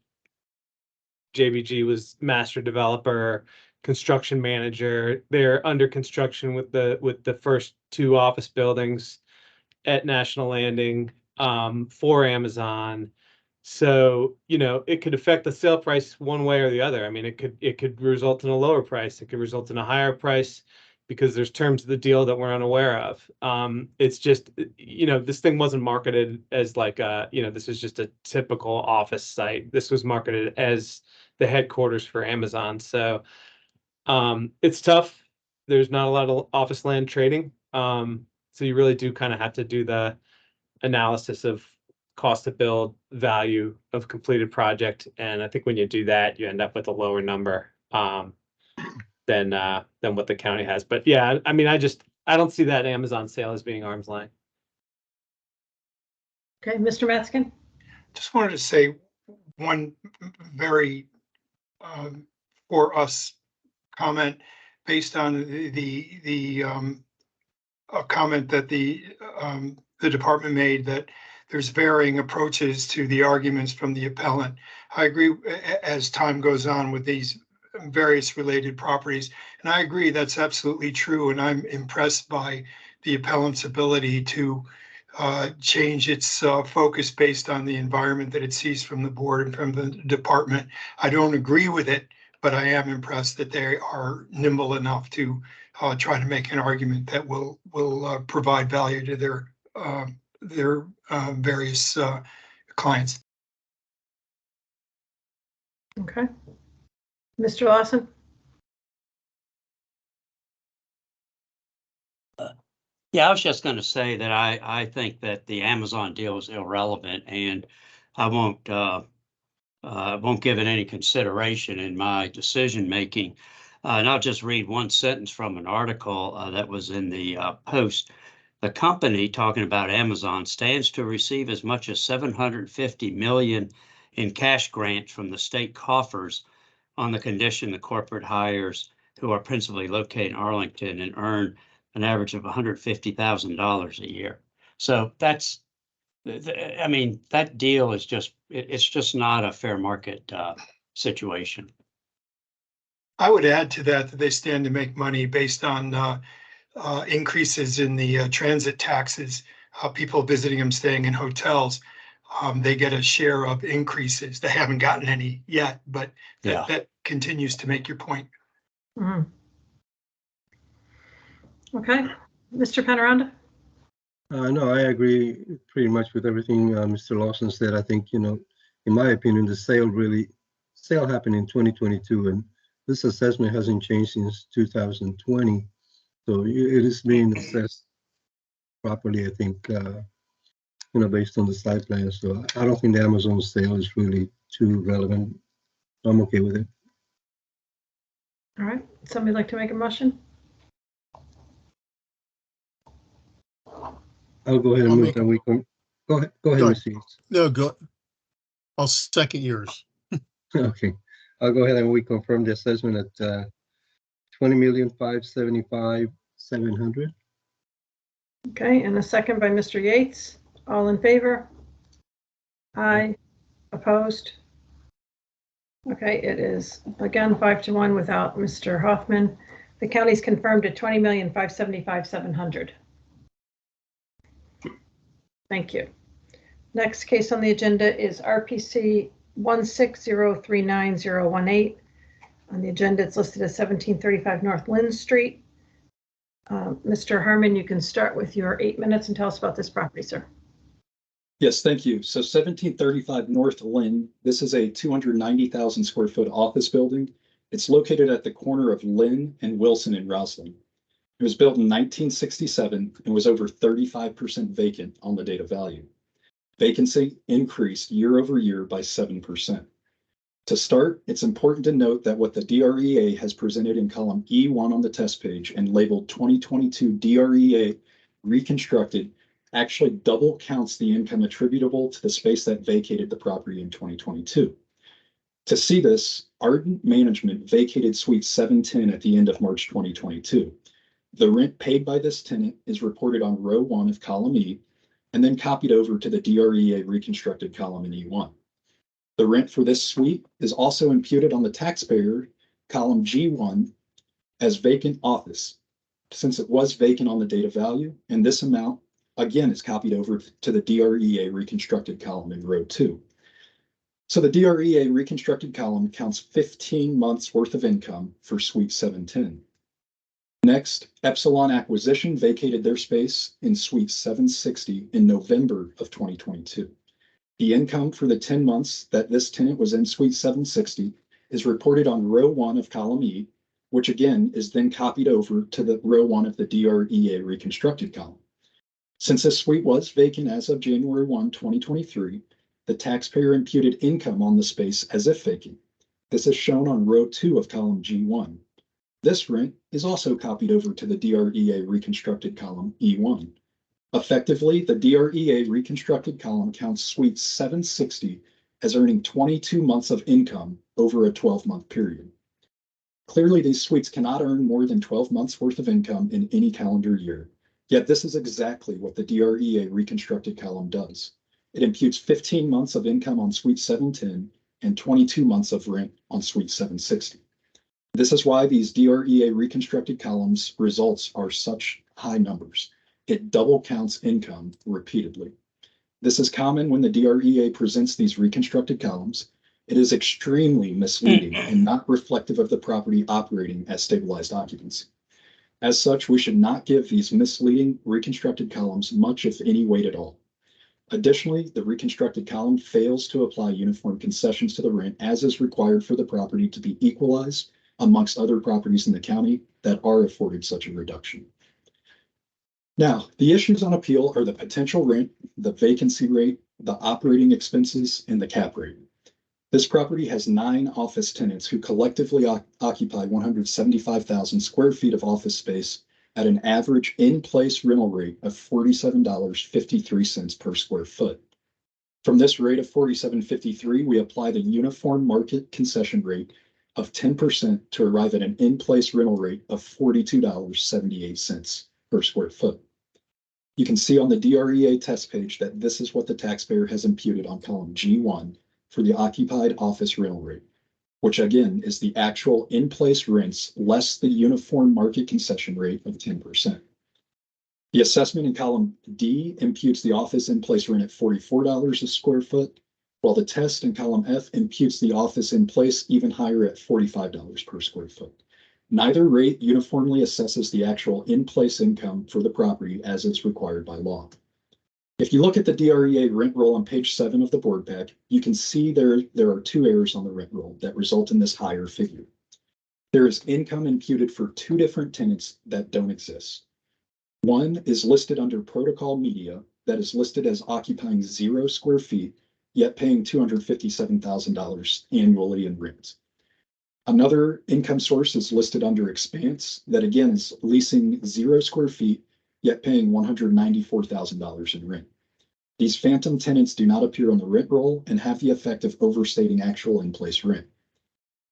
JBG was master developer, construction manager. They're under construction with the first 2 office buildings at National Landing for Amazon. So, it could affect the sale price one way or the other. I mean, it could result in a lower price. It could result in a higher price because there's terms of the deal that we're unaware of. It's just, this thing wasn't marketed as like this is just a typical office site. This was marketed as the headquarters for Amazon. So it's tough. There's not a lot of office land trading. So you really do kind of have to do the analysis of cost to build, value of completed project. And I think when you do that, you end up with a lower number than what the county has. But yeah, I mean, I don't see that Amazon sale as being arm's length.
Okay, Mr. Metzgen?
Just wanted to say one very for us comment based on the a comment that the department made that there's varying approaches to the arguments from the appellant. I agree as time goes on with these various related properties, and I agree that's absolutely true. And I'm impressed by the appellant's ability to change its focus based on the environment that it sees from the board and from the department. I don't agree with it, but I am impressed that they are nimble enough to try to make an argument that will provide value to their various clients.
Okay. Mr. Lawson?
Yeah, I was just going to say that I think that the Amazon deal is irrelevant, and I won't give it any consideration in my decision making. And I'll just read one sentence from an article that was in the Post. The company, talking about Amazon, stands to receive as much as $750 million in cash grants from the state coffers on the condition the corporate hires who are principally located in Arlington and earn an average of $150,000 a year. So that's, I mean, that deal is it's just not a fair market situation.
I would add to that they stand to make money based on increases in the transit taxes. People visiting them, staying in hotels, they get a share of increases. They haven't gotten any yet, but that continues to make your point.
Mm-hmm. Okay, Mr. Panoranda?
No, I agree pretty much with everything Mr. Lawson said. I think, in my opinion, the sale happened in 2022, and this assessment hasn't changed since 2020. So it is being assessed properly, I think, based on the site plan. So I don't think the Amazon sale is really too relevant. I'm okay with it.
All right, somebody like to make a motion?
I'll go ahead and move that we can. Go ahead, Mr. Yates.
No, go. I'll second yours.
Okay, I'll go ahead and we confirm the assessment at $20,575,700.
Okay, and a second by Mr. Yates. All in favor? Aye. Opposed? Okay, it is again 5-1 without Mr. Hoffman. The county's confirmed at $20,575,700. Thank you. Next case on the agenda is RPC 16039-018. On the agenda, it's listed as 1735 North Lynn Street. Mr. Harmon, you can start with your 8 minutes and tell us about this property, sir.
Yes, thank you. So 1735 North Lynn, this is a 290,000 square foot office building. It's located at the corner of Lynn and Wilson in Roslyn. It was built in 1967 and was over 35% vacant on the date of value. Vacancy increased year over year by 7%. To start, it's important to note that what the DREA has presented in column E1 on the test page and labeled 2022 DREA reconstructed actually double counts the income attributable to the space that vacated the property in 2022. To see this, Ardent Management vacated Suite 710 at the end of March 2022. The rent paid by this tenant is reported on row 1 of column E and then copied over to the DREA reconstructed column in E1. The rent for this suite is also imputed on the taxpayer column G1 as vacant office, since it was vacant on the date of value, and this amount again is copied over to the DREA reconstructed column in row 2. So the DREA reconstructed column counts 15 months worth of income for Suite 710. Next, Epsilon Acquisition vacated their space in Suite 760 in November of 2022. The income for the 10 months that this tenant was in Suite 760 is reported on row 1 of column E, which again is then copied over to the row 1 of the DREA reconstructed column. Since this suite was vacant as of January 1, 2023, the taxpayer imputed income on the space as if vacant. This is shown on row 2 of column G1. This rent is also copied over to the DREA reconstructed column E1. Effectively, the DREA reconstructed column counts Suite 760 as earning 22 months of income over a 12-month period. Clearly, these suites cannot earn more than 12 months worth of income in any calendar year. Yet this is exactly what the DREA reconstructed column does. It imputes 15 months of income on Suite 710 and 22 months of rent on Suite 760. This is why these DREA reconstructed columns results are such high numbers. It double counts income repeatedly. This is common when the DREA presents these reconstructed columns. It is extremely misleading and not reflective of the property operating at stabilized occupancy. As such, we should not give these misleading reconstructed columns much, if any, weight at all. Additionally, the reconstructed column fails to apply uniform concessions to the rent as is required for the property to be equalized amongst other properties in the county that are afforded such a reduction. Now, the issues on appeal are the potential rent, the vacancy rate, the operating expenses, and the cap rate. This property has 9 office tenants who collectively occupy 175,000 square feet of office space at an average in-place rental rate of $47.53 per square foot. From this rate of $47.53, we apply the uniform market concession rate of 10% to arrive at an in-place rental rate of $42.78 per square foot. You can see on the DREA test page that this is what the taxpayer has imputed on column G1 for the occupied office rental rate, which again is the actual in-place rents less the uniform market concession rate of 10%. The assessment in column D imputes the office in-place rent at $44 a square foot, while the test in column F imputes the office in place even higher at $45 per square foot. Neither rate uniformly assesses the actual in-place income for the property as is required by law. If you look at the DREA rent roll on page 7 of the board pack, you can see there are 2 errors on the rent roll that result in this higher figure. There is income imputed for 2 different tenants that don't exist. One is listed under protocol media that is listed as occupying 0 square feet, yet paying $257,000 annually in rent. Another income source is listed under expanse that again is leasing 0 square feet, yet paying $194,000 in rent. These phantom tenants do not appear on the rent roll and have the effect of overstating actual in-place rent.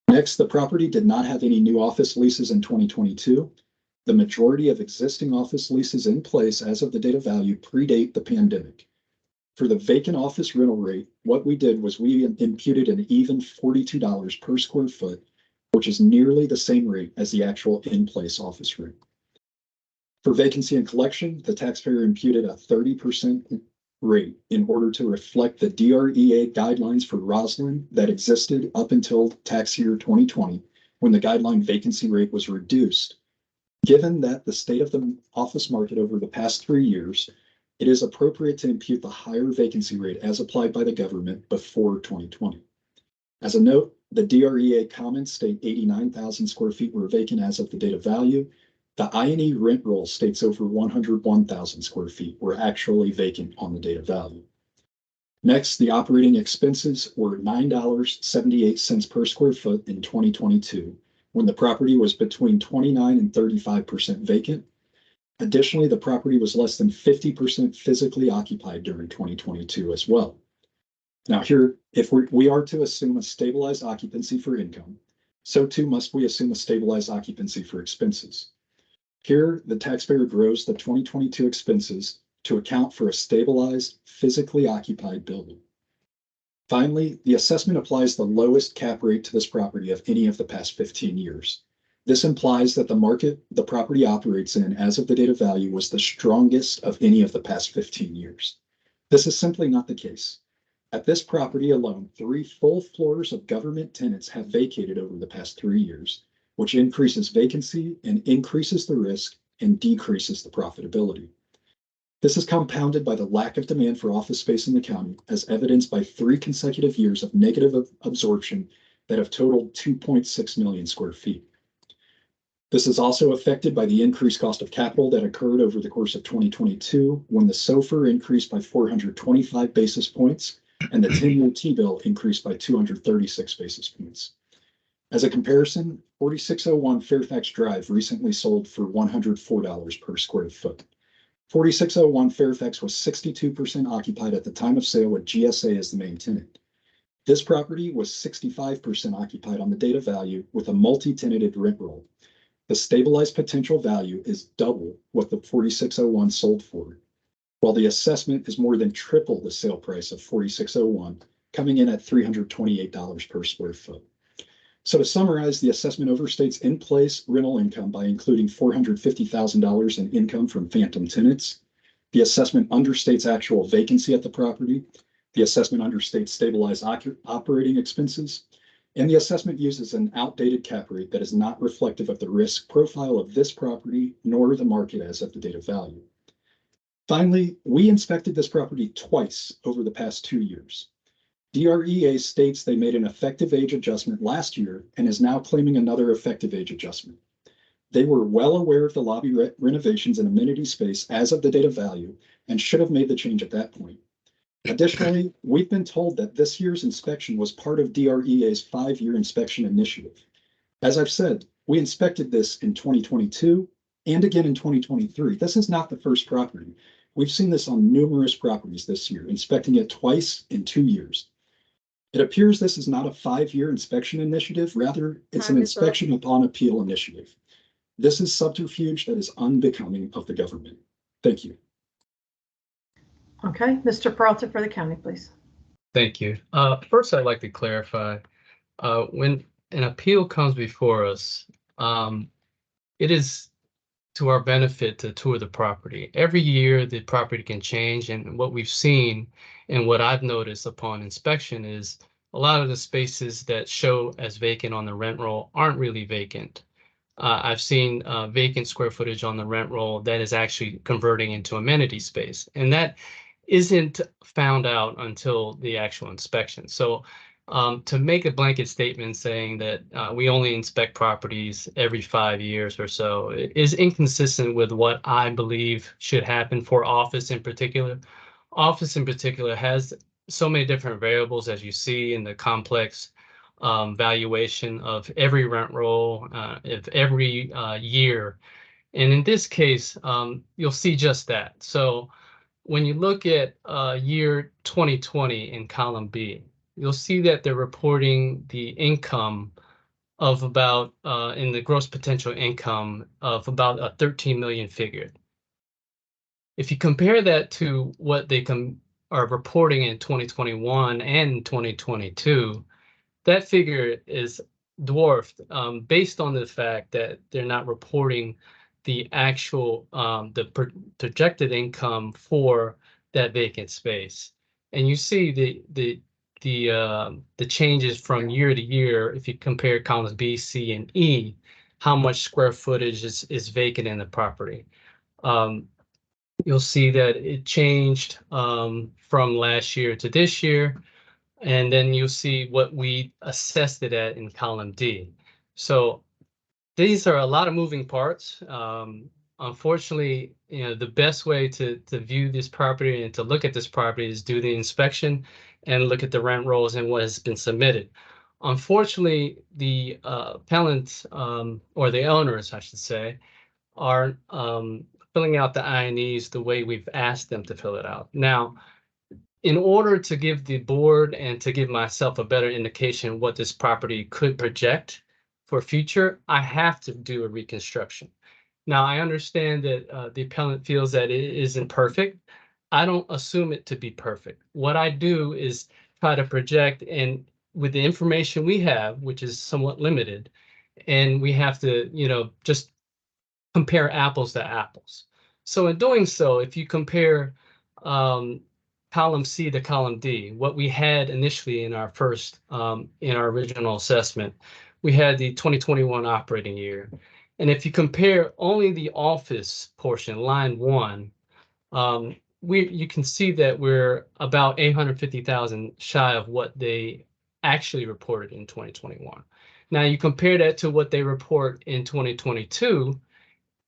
Next, the property did not have any new office leases in 2022. The majority of existing office leases in place as of the date of value predate the pandemic. For the vacant office rental rate, what we did was we imputed an even $42 per square foot, which is nearly the same rate as the actual in-place office rate. For vacancy and collection, the taxpayer imputed a 30% rate in order to reflect the DREA guidelines for Roslyn that existed up until tax year 2020, when the guideline vacancy rate was reduced Given that the state of the office market over the past 3 years, it is appropriate to impute the higher vacancy rate as applied by the government before 2020. As a note, the DREA comments state 89,000 square feet were vacant as of the date of value. The I&E rent roll states over 101,000 square feet were actually vacant on the date of value. Next, the operating expenses were $9.78 per square foot in 2022, when the property was between 29 and 35% vacant. Additionally, the property was less than 50% physically occupied during 2022 as well. Now here, if we are to assume a stabilized occupancy for income, so too must we assume a stabilized occupancy for expenses. Here, the taxpayer grows the 2022 expenses to account for a stabilized, physically occupied building. Finally, the assessment applies the lowest cap rate to this property of any of the past 15 years. This implies that the market the property operates in as of the date of value was the strongest of any of the past 15 years. This is simply not the case. At this property alone, 3 full floors of government tenants have vacated over the past 3 years, which increases vacancy and increases the risk and decreases the profitability. This is compounded by the lack of demand for office space in the county, as evidenced by 3 consecutive years of negative absorption that have totaled 2.6 million square feet. This is also affected by the increased cost of capital that occurred over the course of 2022, when the SOFR increased by 425 basis points and the 10-year T-bill increased by 236 basis points. As a comparison, 4601 Fairfax Drive recently sold for $104 per square foot. 4601 Fairfax was 62% occupied at the time of sale with GSA as the main tenant. This property was 65% occupied on the date of value with a multi-tenanted rent roll. The stabilized potential value is double what the 4601 sold for, while the assessment is more than triple the sale price of 4601, coming in at $328 per square foot. So to summarize, the assessment overstates in-place rental income by including $450,000 in income from phantom tenants. The assessment understates actual vacancy at the property. The assessment understates stabilized operating expenses. And the assessment uses an outdated cap rate that is not reflective of the risk profile of this property nor the market as of the date of value. Finally, we inspected this property twice over the past 2 years. DREA states they made an effective age adjustment last year and is now claiming another effective age adjustment. They were well aware of the lobby renovations and amenity space as of the date of value and should have made the change at that point. Additionally, we've been told that this year's inspection was part of DREA's 5-year inspection initiative. As I've said, we inspected this in 2022 and again in 2023. This is not the first property. We've seen this on numerous properties this year, inspecting it twice in 2 years. It appears this is not a 5-year inspection initiative, rather it's an inspection upon appeal initiative. This is subterfuge that is unbecoming of the government. Thank you.
Okay, Mr. Peralta for the county, please.
Thank you. First, I'd like to clarify, when an appeal comes before us, it is to our benefit to tour the property. Every year, the property can change, and what we've seen and what I've noticed upon inspection is a lot of the spaces that show as vacant on the rent roll aren't really vacant. I've seen vacant square footage on the rent roll that is actually converting into amenity space, and that isn't found out until the actual inspection. So to make a blanket statement saying that we only inspect properties every 5 years or so is inconsistent with what I believe should happen for office in particular. Office in particular has so many different variables, as you see in the complex valuation of every rent roll, of every year. And in this case, you'll see just that. So when you look at year 2020 in column B, you'll see that they're reporting the income of about, in the gross potential income of about a 13 million figure. If you compare that to what they are reporting in 2021 and 2022, that figure is dwarfed based on the fact that they're not reporting the actual projected income for that vacant space. And you see the changes from year to year if you compare columns B, C, and E. how much square footage is vacant in the property. You'll see that it changed from last year to this year, and then you'll see what we assessed it at in column D. So these are a lot of moving parts. Unfortunately, the best way to view this property and to look at this property is do the inspection and look at the rent rolls and what has been submitted. Unfortunately, the appellants, or the owners, I should say, are filling out the INEs the way we've asked them to fill it out. Now, in order to give the board and to give myself a better indication what this property could project for future, I have to do a reconstruction. Now, I understand that the appellant feels that it isn't perfect. I don't assume it to be perfect. What I do is try to project, and with the information we have, which is somewhat limited, and we have to, just compare apples to apples. So in doing so, if you compare column C to column D, what we had initially in our original assessment, we had the 2021 operating year. And if you compare only the office portion, line 1, you can see that we're about 850,000 shy of what they actually reported in 2021. Now you compare that to what they report in 2022,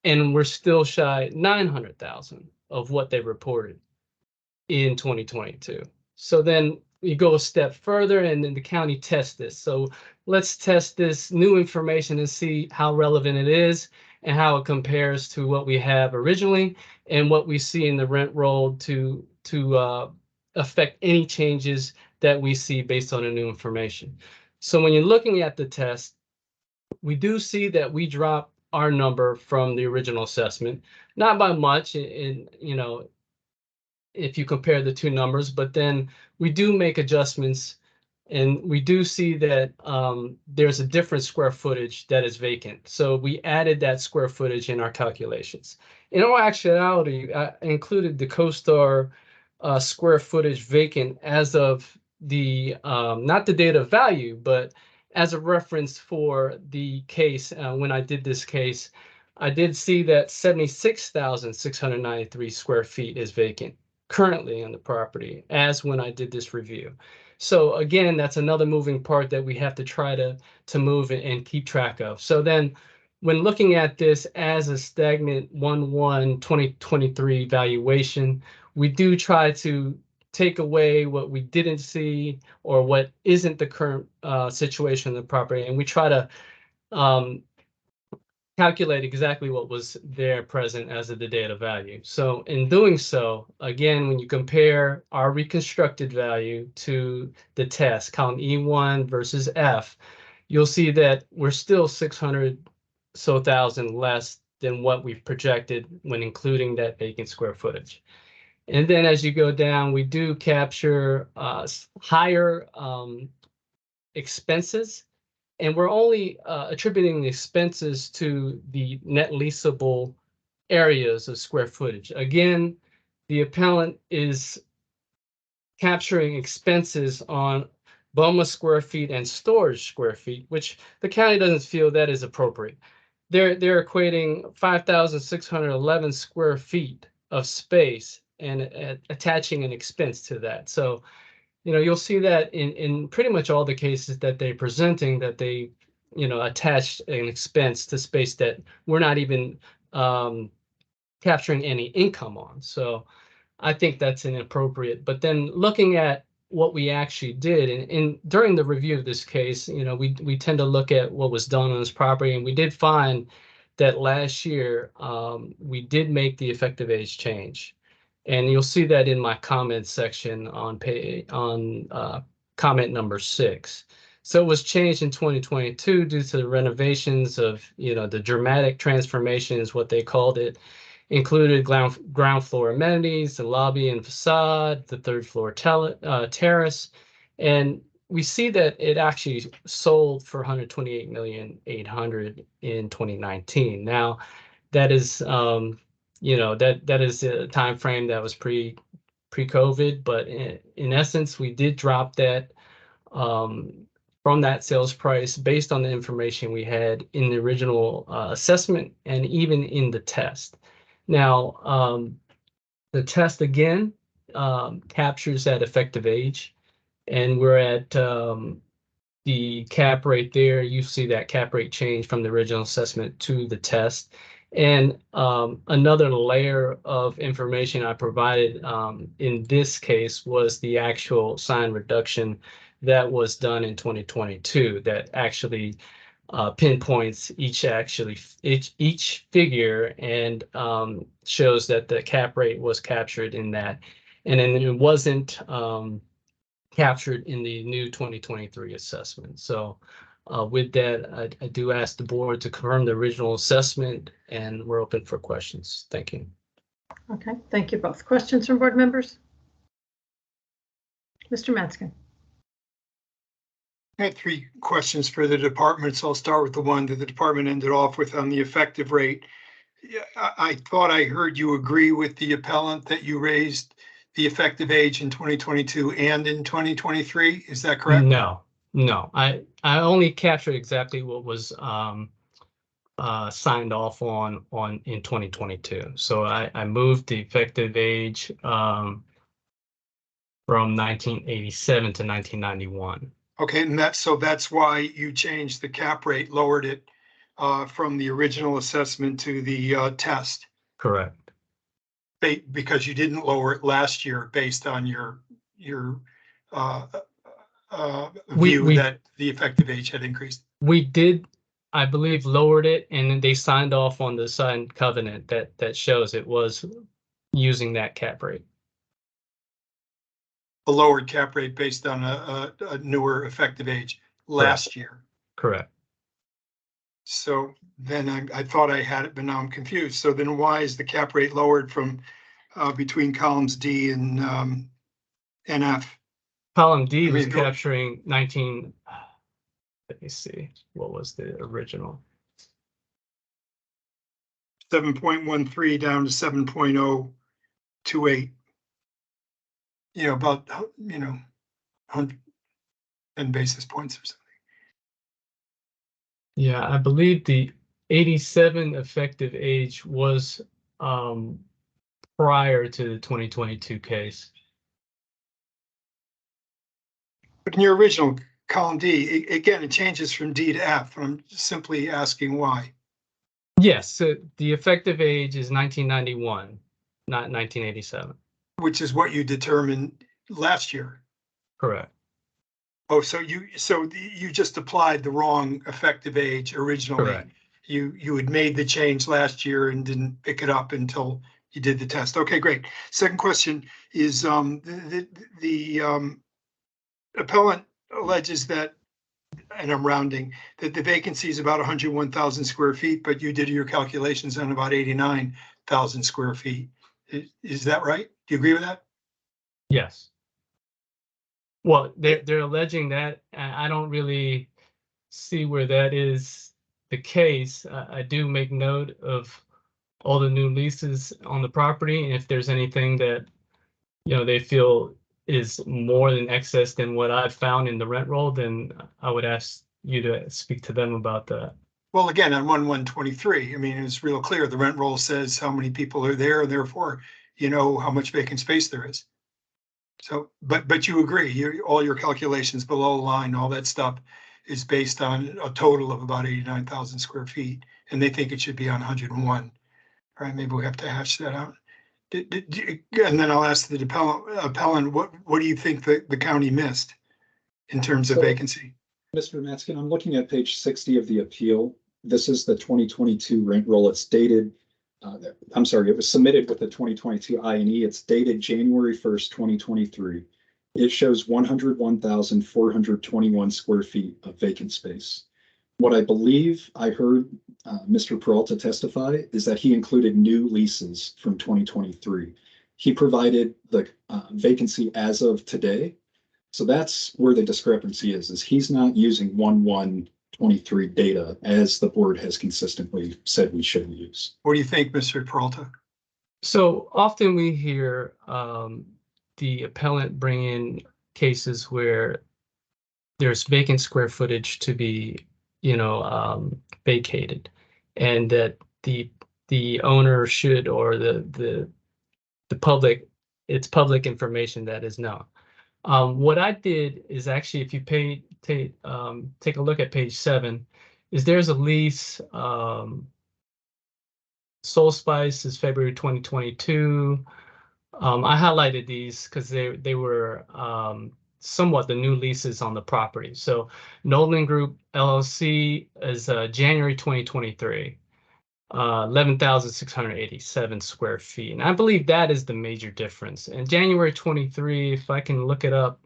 and we're still shy 900,000 of what they reported in 2022. So then you go a step further, and then the county tests this. So let's test this new information and see how relevant it is and how it compares to what we have originally and what we see in the rent roll to affect any changes that we see based on the new information. So when you're looking at the test, we do see that we drop our number from the original assessment, not by much, if you compare the two numbers, but then we do make adjustments, and we do see that there's a different square footage that is vacant. So we added that square footage in our calculations. In all actuality, I included the CoStar square footage vacant as of the, not the date of value, but as a reference for the case. When I did this case, I did see that 76,693 square feet is vacant currently on the property as when I did this review. So again, that's another moving part that we have to try to move and keep track of. So then when looking at this as a stagnant 1/1/2023 valuation, we do try to take away what we didn't see or what isn't the current situation of the property, and we try to calculate exactly what was there present as of the date of value. So in doing so, again, when you compare our reconstructed value to the test, column E1 versus F, you'll see that we're still 600,000 less than what we've projected when including that vacant square footage. And then as you go down, we do capture higher expenses, and we're only attributing the expenses to the net leasable areas of square footage. Again, the appellant is capturing expenses on BOMA square feet and storage square feet, which the county doesn't feel that is appropriate. They're equating 5,611 square feet of space and attaching an expense to that. So, you'll see that in pretty much all the cases that they're presenting, that they, attach an expense to space that we're not even capturing any income on. So I think that's inappropriate. But then looking at what we actually did, and during the review of this case, we tend to look at what was done on this property, and we did find that last year we did make the effective age change. And you'll see that in my comment section on comment number 6. So it was changed in 2022 due to the renovations of, the dramatic transformation is what they called it, included ground floor amenities, the lobby and facade, the third floor terrace. And we see that it actually sold for $128,800,000 in 2019. Now, that is that is a time frame that was pre-COVID, but in essence, we did drop that from from that sales price based on the information we had in the original assessment and even in the test. Now, the test again captures that effective age, and we're at the cap rate there. You see that cap rate change from the original assessment to the test. And another layer of information I provided in this case was the actual sign reduction that was done in 2022 that actually pinpoints each figure and shows that the cap rate was captured in that. And then it wasn't captured in the new 2023 assessment. So with that, I do ask the board to confirm the original assessment, and we're open for questions. Thank you.
Okay, thank you both. Questions from board members? Mr. Matzkin.
I had 3 questions for the department, so I'll start with the one that the department ended off with on the effective rate. I thought I heard you agree with the appellant that you raised the effective age in 2022 and in 2023. Is that correct?
No. I only captured exactly what was signed off on in 2022. So I moved the effective age from 1987 to 1991.
Okay, and that's why you changed the cap rate, lowered it from the original assessment to the test.
Correct.
Because you didn't lower it last year based on your view that the effective age had increased.
We did, I believe, lowered it, and then they signed off on the signed covenant that shows it was using that cap rate.
A lowered cap rate based on a newer effective age last year.
Correct.
So then I thought I had it, but now I'm confused. So then why is the cap rate lowered from between columns D and F?
Column D was capturing 19, let me see, what was the original?
7.13 down to 7.028. About 110 basis points or something.
Yeah, I believe the 87 effective age was prior to the 2022 case.
But in your original column D, again, it changes from D to F. I'm simply asking why.
Yes, so the effective age is 1991, not 1987.
Which is what you determined last year.
Correct.
Oh, so you just applied the wrong effective age originally.
Correct.
You had made the change last year and didn't pick it up until you did the test. Okay, great. Second question is the appellant alleges that, and I'm rounding, that the vacancy is about 101,000 square feet, but you did your calculations on about 89,000 square feet. Is that right? Do you agree with that?
Yes. Well, they're alleging that. I don't really see where that is the case. I do make note of all the new leases on the property, and if there's anything that they feel is more than excess than what I've found in the rent roll, then I would ask you to speak to them about that.
Well, again, on 1/1/23, I mean, it's real clear. The rent roll says how many people are there, and therefore, how much vacant space there is. So, but you agree, all your calculations below the line, all that stuff is based on a total of about 89,000 square feet, and they think it should be on 101. All right, maybe we have to hash that out. And then I'll ask the appellant, what do you think the county missed in terms of vacancy?
Mr. Matzkin, I'm looking at page 60 of the appeal. This is the 2022 rent roll. It's dated, I'm sorry, it was submitted with the 2022 I&E. It's dated January 1st, 2023. It shows 101,421 square feet of vacant space. What I believe I heard Mr. Peralta testify is that he included new leases from 2023. He provided the vacancy as of today. So that's where the discrepancy is he's not using 1/1/23 data as the board has consistently said we should use.
What do you think, Mr. Peralta?
So often we hear the appellant bring in cases where there's vacant square footage to be, vacated, and that the owner should, or the public, it's public information that is known. What I did is actually, if you take a look at page 7, is there's a lease. Soul Spice is February 2022. I highlighted these because they were somewhat the new leases on the property. So Nolan Group LLC is January 2023, 11,687 square feet. And I believe that is the major difference. And January 23, if I can look it up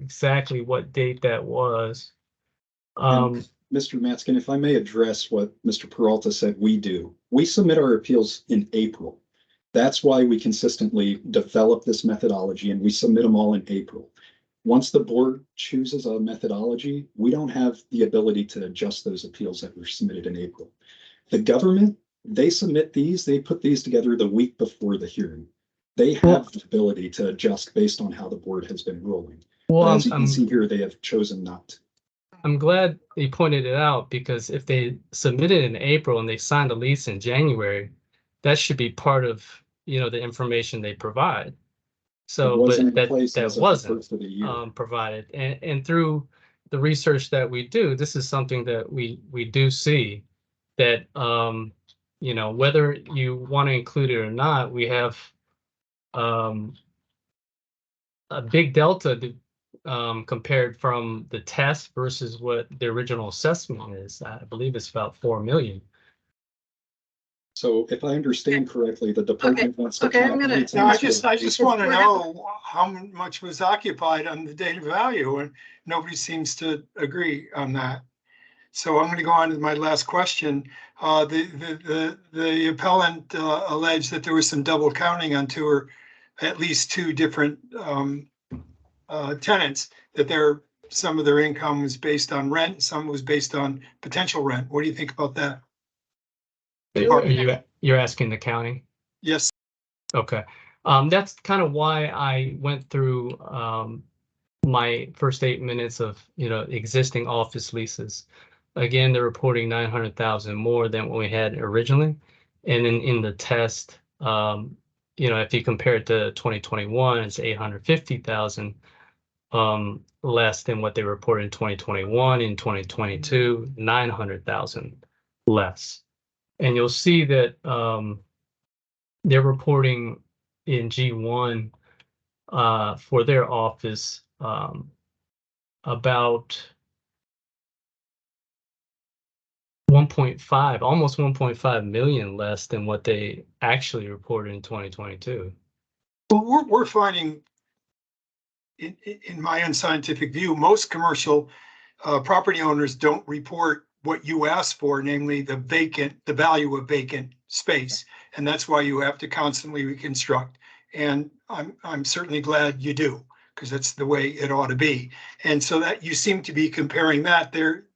exactly what date that was.
Mr. Matskin, if I may address what Mr. Peralta said, we submit our appeals in April. That's why we consistently develop this methodology, and we submit them all in April. Once the board chooses a methodology, we don't have the ability to adjust those appeals that were submitted in April. The government, they submit these, they put these together the week before the hearing. They have the ability to adjust based on how the board has been ruling. But as you can see here, they have chosen not to.
I'm glad you pointed it out, because if they submitted in April and they signed a lease in January, that should be part of, the information they provide. So, but that wasn't provided. And through the research that we do, this is something that we do see that, whether you want to include it or not, we have a big delta compared from the test versus what the original assessment is. I believe it's about 4 million.
So if I understand correctly, the department wants to.
Okay, I just want to know how much was occupied on the date of value, and nobody seems to agree on that. So I'm going to go on to my last question. The appellant alleged that there was some double counting on at least two different tenants, that some of their income was based on rent, some was based on potential rent. What do you think about that?
You're asking the county?
Yes.
Okay. That's kind of why I went through my first 8 minutes of existing office leases. Again, they're reporting 900,000 more than what we had originally, and in the test, if you compare it to 2021, it's 850,000 less than what they reported in 2021. In 2022, 900,000 less. And you'll see that they're reporting in G1 for their office about 1.5, almost 1.5 million less than what they actually reported in 2022.
Well, we're finding, in my unscientific view, most commercial property owners don't report what you asked for, namely the value of vacant space. And that's why you have to constantly reconstruct. And I'm certainly glad you do, because that's the way it ought to be. And so that you seem to be comparing that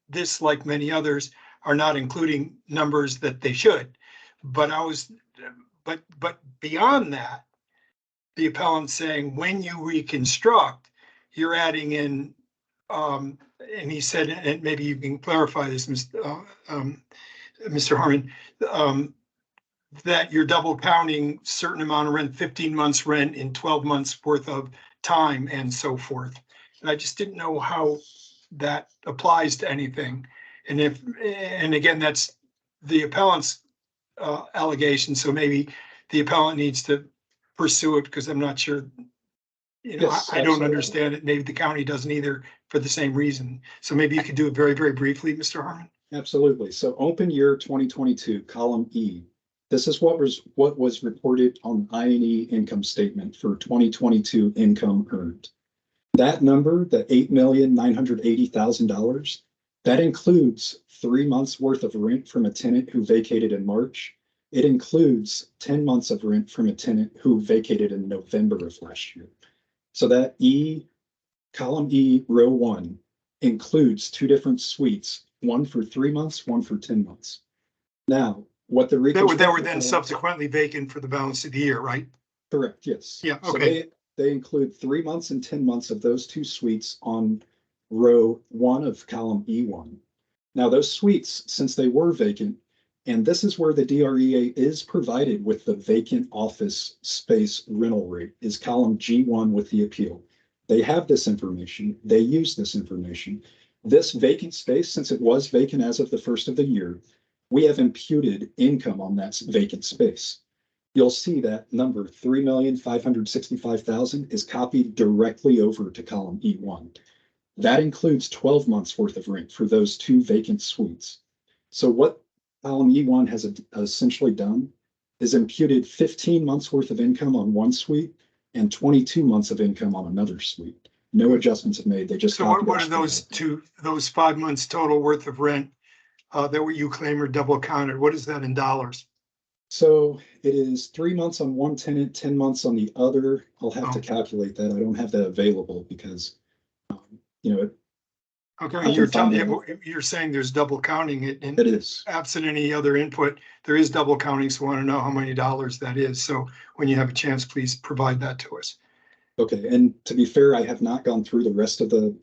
this, like many others, are not including numbers that they should. But beyond that, the appellant's saying when you reconstruct, you're adding in, and he said, and maybe you can clarify this, Mr. Harmon, that you're double counting certain amount of rent, 15 months rent in 12 months worth of time and so forth. And I just didn't know how that applies to anything. And again, that's the appellant's allegation. So maybe the appellant needs to pursue it, because I'm not sure,
Yes,
I don't understand it. Maybe the county doesn't either, for the same reason. So maybe you could do it very, very briefly, Mr. Harmon.
Absolutely. So open year 2022, column E. This is what was reported on I&E income statement for 2022 income earned. That number, the $8,980,000, that includes 3 months worth of rent from a tenant who vacated in March. It includes 10 months of rent from a tenant who vacated in November of last year. So that column E, row 1, includes 2 different suites, one for 3 months, one for 10 months. Now, what the
they were then subsequently vacant for the balance of the year, right?
Correct. Yes.
Yeah. Okay.
So they include 3 months and 10 months of those 2 suites on row 1 of column E1. Now those suites, since they were vacant, and this is where the DREA is provided with the vacant office space rental rate, is column G1 with the appeal. They have this information. They use this information. This vacant space, since it was vacant as of the first of the year, we have imputed income on that vacant space. You'll see that number 3,565,000 is copied directly over to column E1. That includes 12 months worth of rent for those 2 vacant suites. So what column E1 has essentially done is imputed 15 months worth of income on one suite and 22 months of income on another suite. No adjustments have made. They just.
So what are those 5 months total worth of rent that what you claim are double counted? What is that in dollars?
So it is 3 months on one tenant, 10 months on the other. I'll have to calculate that. I don't have that available because,
Okay, you're saying there's double counting it, and
it is
absent any other input, there is double counting. So I want to know how many dollars that is. So when you have a chance, please provide that to us.
Okay, and to be fair, I have not gone through the rest of the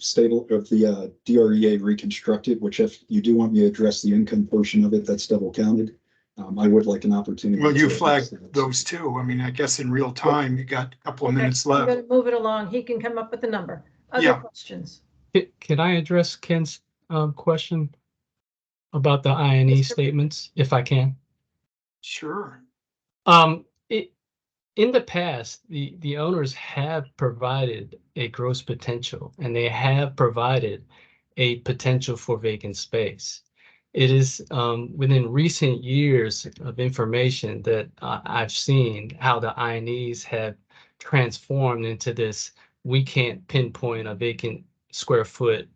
DREA reconstructed, which if you do want me to address the income portion of it, that's double counted. I would like an opportunity.
Well, you flagged those too. I mean, I guess in real time, you got a couple of minutes
I'm
left.
gonna move it along. He can come up with a number. Other questions?
Can I address Ken's question about the I&E statements, if I can?
Sure.
In the past, the owners have provided a gross potential, and they have provided a potential for vacant space. It is within recent years of information that I've seen how the I&Es have transformed into this. We can't pinpoint a vacant square foot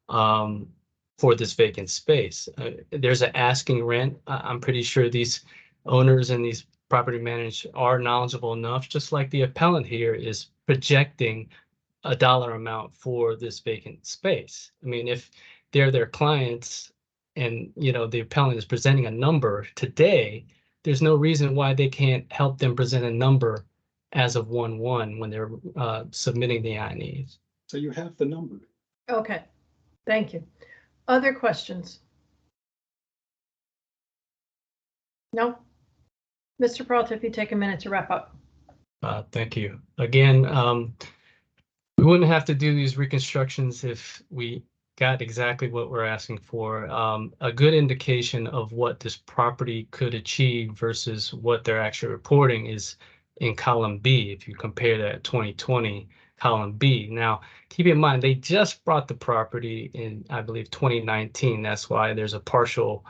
for this vacant space. There's an asking rent. I'm pretty sure these owners and these property managers are knowledgeable enough, just like the appellant here is projecting a dollar amount for this vacant space. I mean, if they're their clients and the appellant is presenting a number today, there's no reason why they can't help them present a number as of 1/1 when they're submitting the I&Es.
So you have the number.
Okay, thank you. Other questions? No? Mr. Peralta, if you take a minute to wrap up.
Thank you. Again, we wouldn't have to do these reconstructions if we got exactly what we're asking for. A good indication of what this property could achieve versus what they're actually reporting is in column B, if you compare that 2020 column B. Now, keep in mind, they just brought the property in, I believe, 2019. That's why there's a partial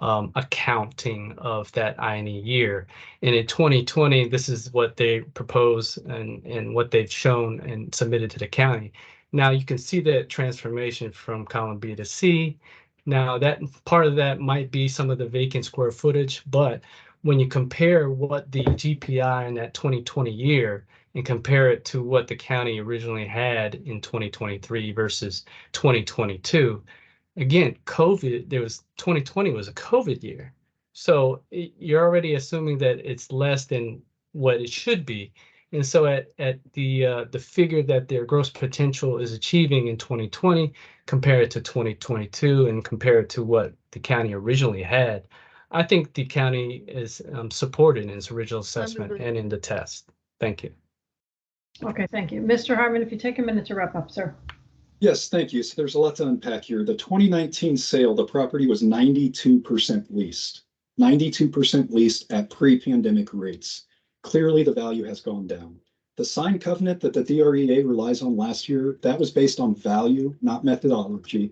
accounting of that I&E year. And in 2020, this is what they propose and what they've shown and submitted to the county. Now you can see that transformation from column B to C. Now that part of that might be some of the vacant square footage, but when you compare what the GPI in that 2020 year and compare it to what the county originally had in 2023 versus 2022, again, COVID, 2020 was a COVID year. So you're already assuming that it's less than what it should be. And so at the figure that their gross potential is achieving in 2020, compare it to 2022 and compare it to what the county originally had, I think the county is supported in its original assessment and in the test. Thank you.
Okay, thank you. Mr. Harmon, if you take a minute to wrap up, sir.
Yes, thank you. So there's a lot to unpack here. The 2019 sale, the property was 92% leased, 92% leased at pre-pandemic rates. Clearly, the value has gone down. The signed covenant that the DREA relies on last year, that was based on value, not methodology.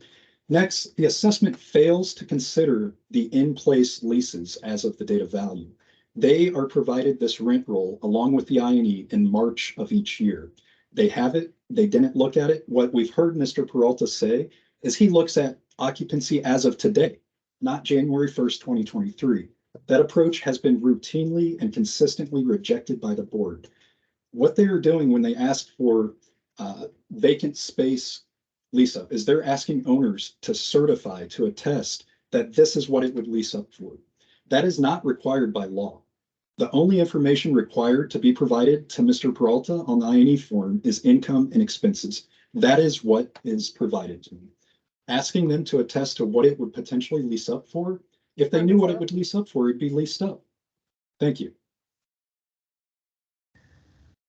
Next, the assessment fails to consider the in-place leases as of the date of value. They are provided this rent roll along with the I&E in March of each year. They have it. They didn't look at it. What we've heard Mr. Peralta say is he looks at occupancy as of today, not January 1st, 2023. That approach has been routinely and consistently rejected by the board. What they are doing when they ask for vacant space lease up is they're asking owners to certify, to attest that this is what it would lease up for. That is not required by law. The only information required to be provided to Mr. Peralta on the I&E form is income and expenses. That is what is provided to me. Asking them to attest to what it would potentially lease up for, if they knew what it would lease up for, it'd be leased up. Thank you.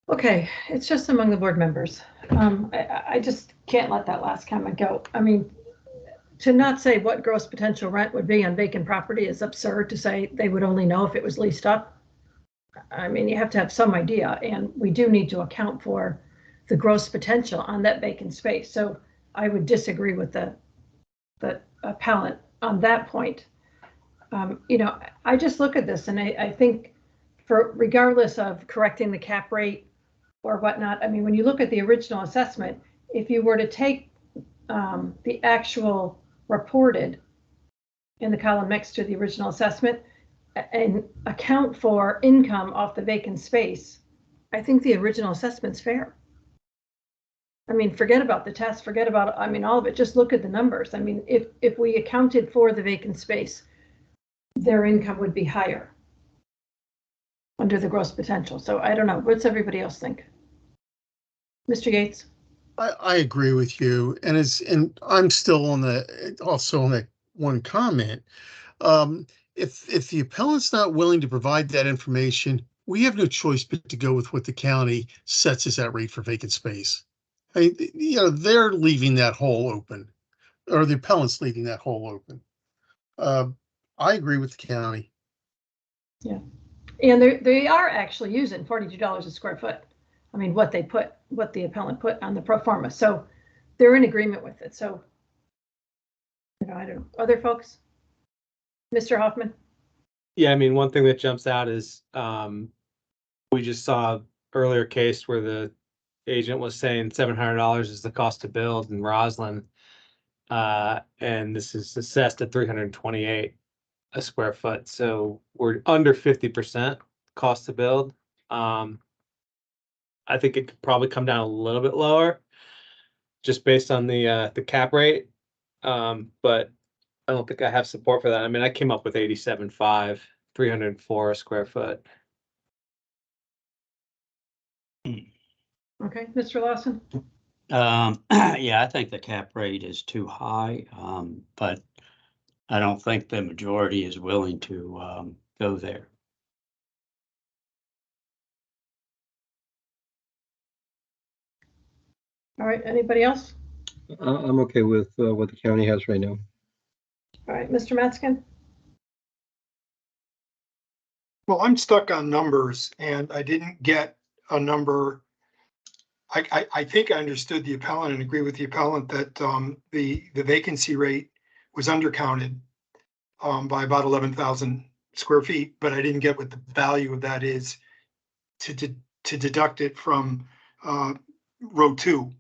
Okay, it's just among the board members. I just can't let that last comment go. I mean, to not say what gross potential rent would be on vacant property is absurd. To say they would only know if it was leased up. I mean, you have to have some idea, and we do need to account for the gross potential on that vacant space. So I would disagree with the appellant on that point. You know, I just look at this and I think for regardless of correcting the cap rate or whatnot, I mean, when you look at the original assessment, if you were to take the actual reported in the column next to the original assessment and account for income off the vacant space, I think the original assessment's fair. I mean, forget about the test, forget about, I mean, all of it, just look at the numbers. I mean, if we accounted for the vacant space, their income would be higher under the gross potential. So I don't know, what's everybody else think? Mr. Yates?
I agree with you, and I'm still on also on that one comment. If the appellant's not willing to provide that information, we have no choice but to go with what the county sets as that rate for vacant space. I mean, you know, they're leaving that hole open, or the appellant's leaving that hole open. I agree with the county.
Yeah, and they are actually using $42 a square foot. I mean, what the appellant put on the pro forma. So they're in agreement with it. So, you know, I don't know. Other folks? Mr. Hoffman?
Yeah, I mean, one thing that jumps out is we just saw earlier case where the agent was saying $700 is the cost to build in Roslyn. And this is assessed at 328 a square foot. So we're under 50% cost to build. I think it could probably come down a little bit lower just based on the cap rate. But I don't think I have support for that. I mean, I came up with 87.5, 304 a square foot.
Okay, Mr. Lawson?
Yeah, I think the cap rate is too high, but I don't think the majority is willing to go there.
All right, anybody else?
I'm okay with what the county has right now.
All right, Mr. Matzkin?
Well, I'm stuck on numbers and I didn't get a number. I think I understood the appellant and agree with the appellant that the vacancy rate was undercounted by about 11,000 square feet, but I didn't get what the value of that is to deduct it from row 2.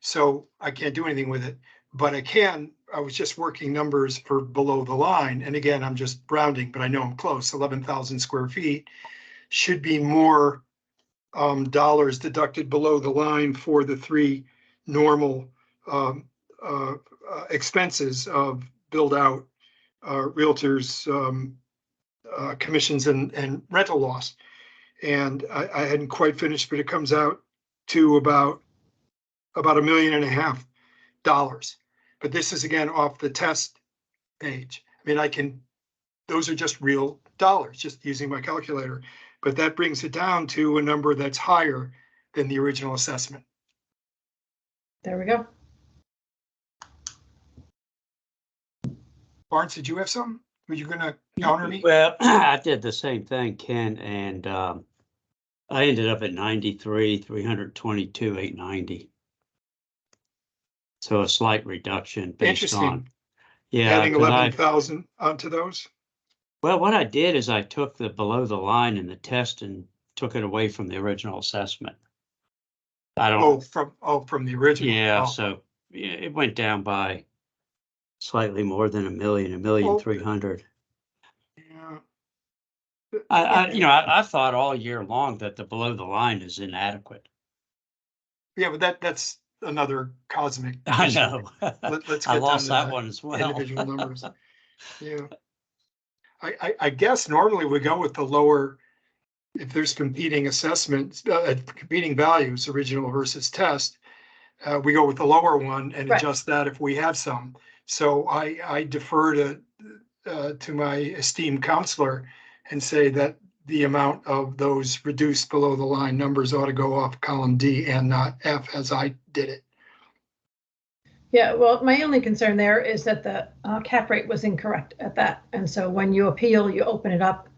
So I can't do anything with it, but I was just working numbers for below the line. And again, I'm just rounding, but I know I'm close. 11,000 square feet should be more dollars deducted below the line for the 3 normal expenses of build out, realtors, commissions and rental loss. And I hadn't quite finished, but it comes out to about $1.5 million. But this is again off the test page. I mean, those are just real dollars, just using my calculator. But that brings it down to a number that's higher than the original assessment.
There we go.
Barnes, did you have something? Were you gonna counter me?
Well, I did the same thing, Ken, and I ended up at 93, 322, 890. So a slight reduction based on, yeah.
Adding 11,000 onto those?
Well, what I did is I took the below the line in the test and took it away from the original assessment. I don't.
From the original.
Yeah,
Oh.
so it went down by slightly more than $1 million, $1,300,000.
Yeah.
I thought all year long that the below the line is inadequate.
Yeah, but that's another cosmic.
I
issue.
know.
Let's
I
get
lost
down to
that one as well.
Individual numbers. Yeah. I guess normally we go with the lower, if there's competing assessments, competing values, original versus test, we go with the lower one and
Right.
adjust that if we have some. So I defer to my esteemed counselor and say that the amount of those reduced below the line numbers ought to go off column D and not F as I did it.
Yeah, well, my only concern there is that the cap rate was incorrect at that. And so when you appeal, you open it up.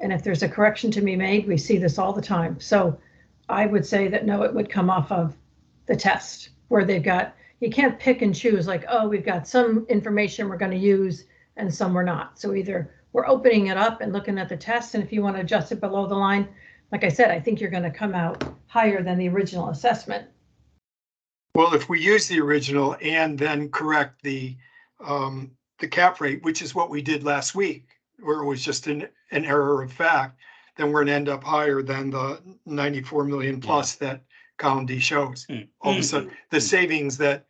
And if there's a correction to be made, we see this all the time. So I would say that no, it would come off of the test where they've got, you can't pick and choose like, oh, we've got some information we're going to use and some we're not. So either we're opening it up and looking at the test. And if you want to adjust it below the line, like I said, I think you're going to come out higher than the original assessment.
Well, if we use the original and then correct the cap rate, which is what we did last week, where it was just an error of fact, then we're going to end up higher than the 94 million plus that column D shows. All of a sudden, the savings that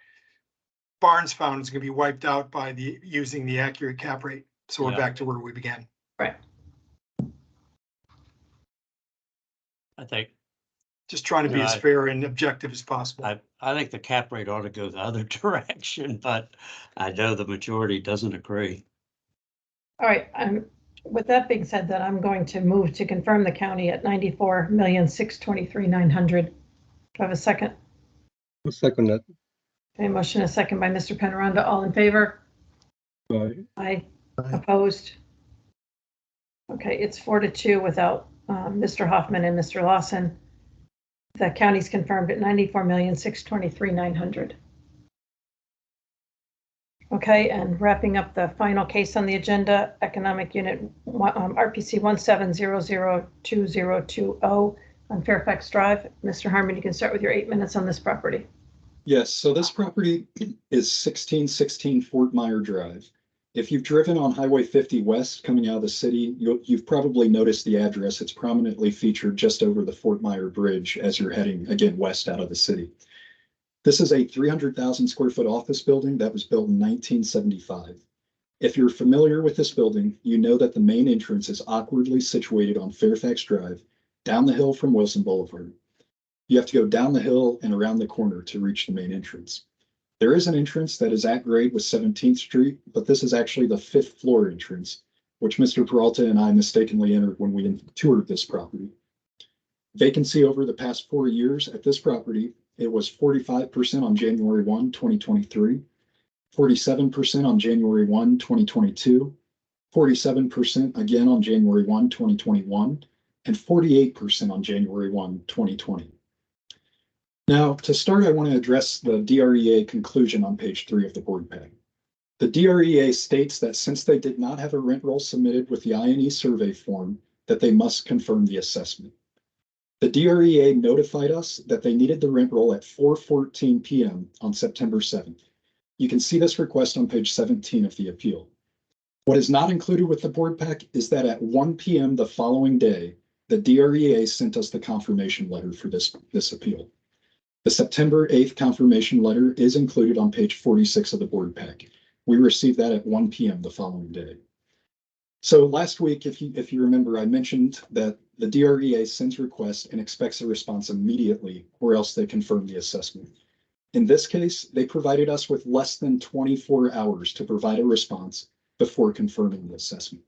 Barnes found is going to be wiped out by using the accurate cap rate. So we're back to where we began.
Right.
I think.
Just trying to be as fair and objective as possible.
I think the cap rate ought to go the other direction, but I know the majority doesn't agree.
All right. With that being said, that I'm going to move to confirm the county at 94,623,900. Do I have a second?
I'll second that.
Okay, motion a second by Mr. Penaranda. All in favor?
Aye.
Aye. Opposed? Okay, it's 4-2 without Mr. Hoffman and Mr. Lawson. The county's confirmed at 94,623,900. Okay, and wrapping up the final case on the agenda, Economic Unit RPC 17002020 on Fairfax Drive. Mr. Harmon, you can start with your 8 minutes on this property.
Yes, so this property is 1616 Fort Myer Drive. If you've driven on Highway 50 West coming out of the city, you've probably noticed the address. It's prominently featured just over the Fort Myer Bridge as you're heading again west out of the city. This is a 300,000 square foot office building that was built in 1975. If you're familiar with this building, you know that the main entrance is awkwardly situated on Fairfax Drive, down the hill from Wilson Boulevard. You have to go down the hill and around the corner to reach the main entrance. There is an entrance that is at grade with 17th Street, but this is actually the 5th floor entrance, which Mr. Peralta and I mistakenly entered when we toured this property. Vacancy over the past 4 years at this property, it was 45% on January 1, 2023, 47% on January 1, 2022, 47% again on January 1, 2021, and 48% on January 1, 2020. Now, to start, I want to address the DREA conclusion on page 3 of the board pack. The DREA states that since they did not have a rent roll submitted with the INE survey form, that they must confirm the assessment. The DREA notified us that they needed the rent roll at 4:14 p.m. on September 7th. You can see this request on page 17 of the appeal. What is not included with the board pack is that at 1 p.m. the following day, the DREA sent us the confirmation letter for this appeal. The September 8th confirmation letter is included on page 46 of the board pack. We received that at 1 p.m. the following day. So last week, if you remember, I mentioned that the DREA sends requests and expects a response immediately, or else they confirm the assessment. In this case, they provided us with less than 24 hours to provide a response before confirming the assessment.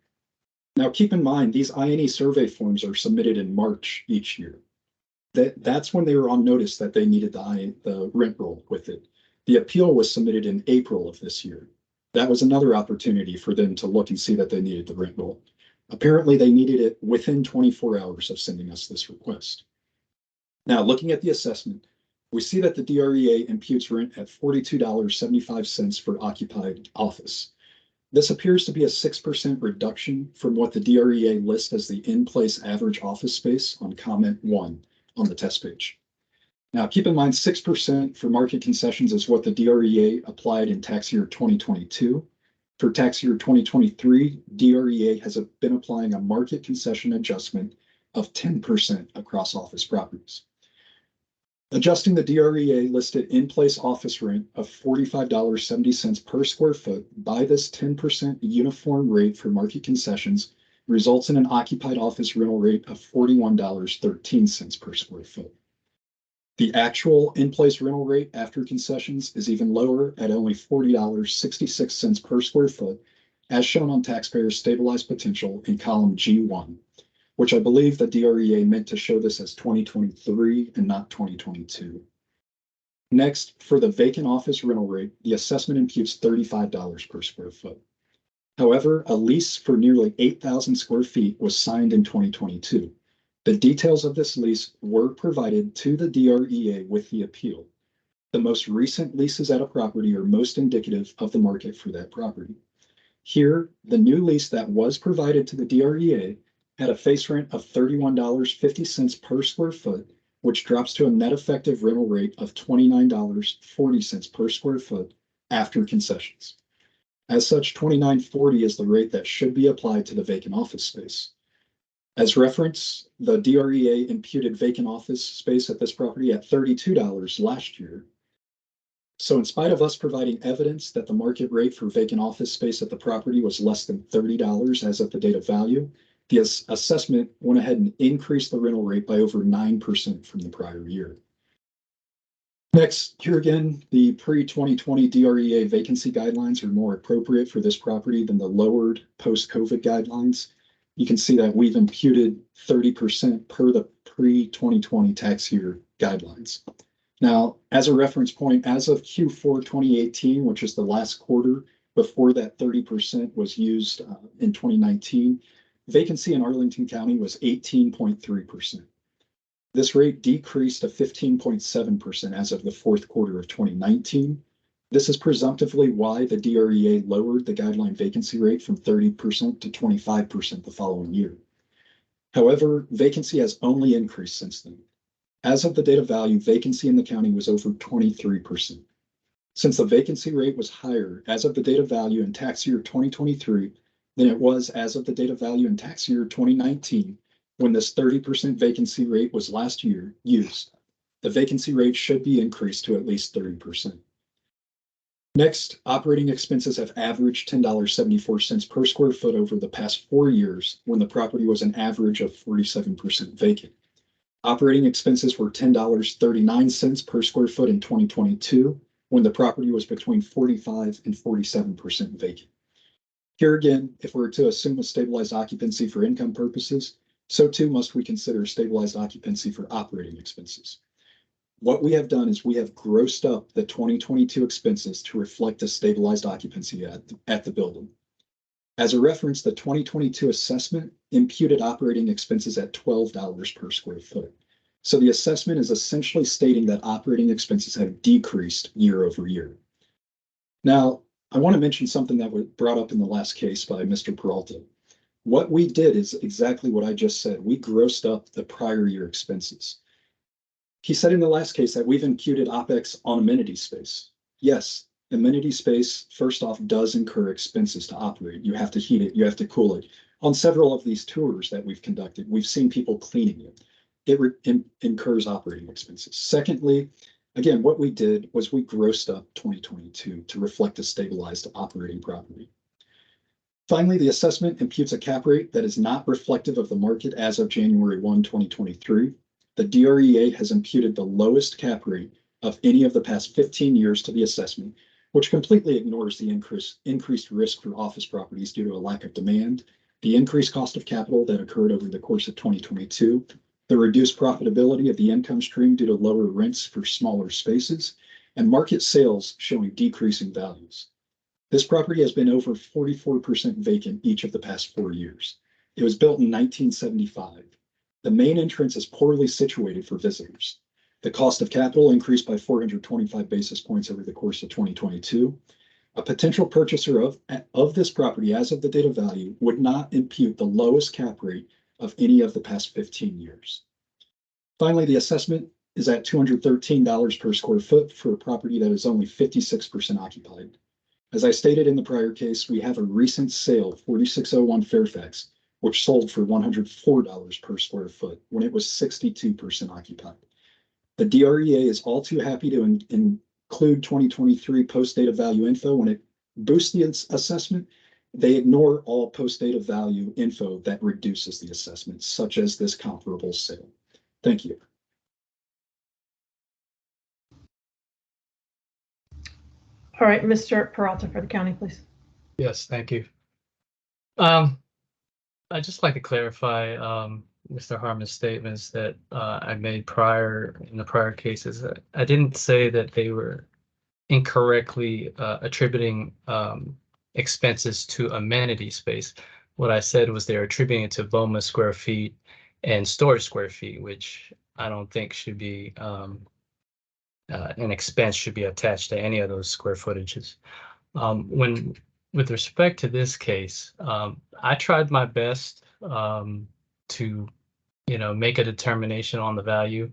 Now, keep in mind, these INE survey forms are submitted in March each year. That's when they were on notice that they needed the rent roll with it. The appeal was submitted in April of this year. That was another opportunity for them to look and see that they needed the rent roll. Apparently, they needed it within 24 hours of sending us this request. Now, looking at the assessment, we see that the DREA imputes rent at $42.75 for occupied office. This appears to be a 6% reduction from what the DREA lists as the in-place average office space on comment 1 on the test page. Now, keep in mind 6% for market concessions is what the DREA applied in tax year 2022. For tax year 2023, DREA has been applying a market concession adjustment of 10% across office properties. Adjusting the DREA listed in-place office rent of $45.70 per square foot by this 10% uniform rate for market concessions results in an occupied office rental rate of $41.13 per square foot. The actual in-place rental rate after concessions is even lower at only $40.66 per square foot, as shown on taxpayers' stabilized potential in column G1, which I believe the DREA meant to show this as 2023 and not 2022. Next, for the vacant office rental rate, the assessment imputes $35 per square foot. However, a lease for nearly 8,000 square feet was signed in 2022. The details of this lease were provided to the DREA with the appeal. The most recent leases at a property are most indicative of the market for that property. Here, the new lease that was provided to the DREA had a face rent of $31.50 per square foot, which drops to a net effective rental rate of $29.40 per square foot after concessions. As such, $29.40 is the rate that should be applied to the vacant office space. As reference, the DREA imputed vacant office space at this property at $32 last year. So in spite of us providing evidence that the market rate for vacant office space at the property was less than $30 as of the date of value, the assessment went ahead and increased the rental rate by over 9% from the prior year. Next, here again, the pre-2020 DREA vacancy guidelines are more appropriate for this property than the lowered post-COVID guidelines. You can see that we've imputed 30% per the pre-2020 tax year guidelines. Now, as a reference point, as of Q4 2018, which is the last quarter before that 30% was used in 2019, vacancy in Arlington County was 18.3%. This rate decreased to 15.7% as of the fourth quarter of 2019. This is presumptively why the DREA lowered the guideline vacancy rate from 30% to 25% the following year. However, vacancy has only increased since then. As of the date of value, vacancy in the county was over 23%. Since the vacancy rate was higher as of the date of value in tax year 2023 than it was as of the date of value in tax year 2019, when this 30% vacancy rate was last year used, the vacancy rate should be increased to at least 30%. Next, operating expenses have averaged $10.74 per square foot over the past 4 years when the property was an average of 47% vacant. Operating expenses were $10.39 per square foot in 2022 when the property was between 45 and 47% vacant. Here again, if we're to assume a stabilized occupancy for income purposes, so too must we consider stabilized occupancy for operating expenses. What we have done is we have grossed up the 2022 expenses to reflect a stabilized occupancy at the building. As a reference, the 2022 assessment imputed operating expenses at $12 per square foot. So the assessment is essentially stating that operating expenses have decreased year over year. Now, I want to mention something that was brought up in the last case by Mr. Peralta. What we did is exactly what I just said. We grossed up the prior year expenses. He said in the last case that we've imputed OPEX on amenity space. Yes, amenity space, first off, does incur expenses to operate. You have to heat it, you have to cool it. On several of these tours that we've conducted, we've seen people cleaning it. It incurs operating expenses. Secondly, again, what we did was we grossed up 2022 to reflect a stabilized operating property. Finally, the assessment imputes a cap rate that is not reflective of the market as of January 1, 2023. The DREA has imputed the lowest cap rate of any of the past 15 years to the assessment, which completely ignores the increased risk for office properties due to a lack of demand, the increased cost of capital that occurred over the course of 2022, the reduced profitability of the income stream due to lower rents for smaller spaces, and market sales showing decreasing values. This property has been over 44% vacant each of the past 4 years. It was built in 1975. The main entrance is poorly situated for visitors. The cost of capital increased by 425 basis points over the course of 2022. A potential purchaser of this property as of the date of value would not impute the lowest cap rate of any of the past 15 years. Finally, the assessment is at $213 per square foot for a property that is only 56% occupied. As I stated in the prior case, we have a recent sale, 4601 Fairfax, which sold for $104 per square foot when it was 62% occupied. The DREA is all too happy to include 2023 post-date of value info when it boosts the assessment. They ignore all post-date of value info that reduces the assessment, such as this comparable sale. Thank you.
All right, Mr. Peralta for the county, please.
Yes, thank you. I'd just like to clarify Mr. Harmon's statements that I made prior in the prior cases. I didn't say that they were incorrectly attributing expenses to amenity space. What I said was they're attributing it to BOMA square feet and storage square feet, which I don't think should be an expense should be attached to any of those square footages. With respect to this case, I tried my best to, make a determination on the value.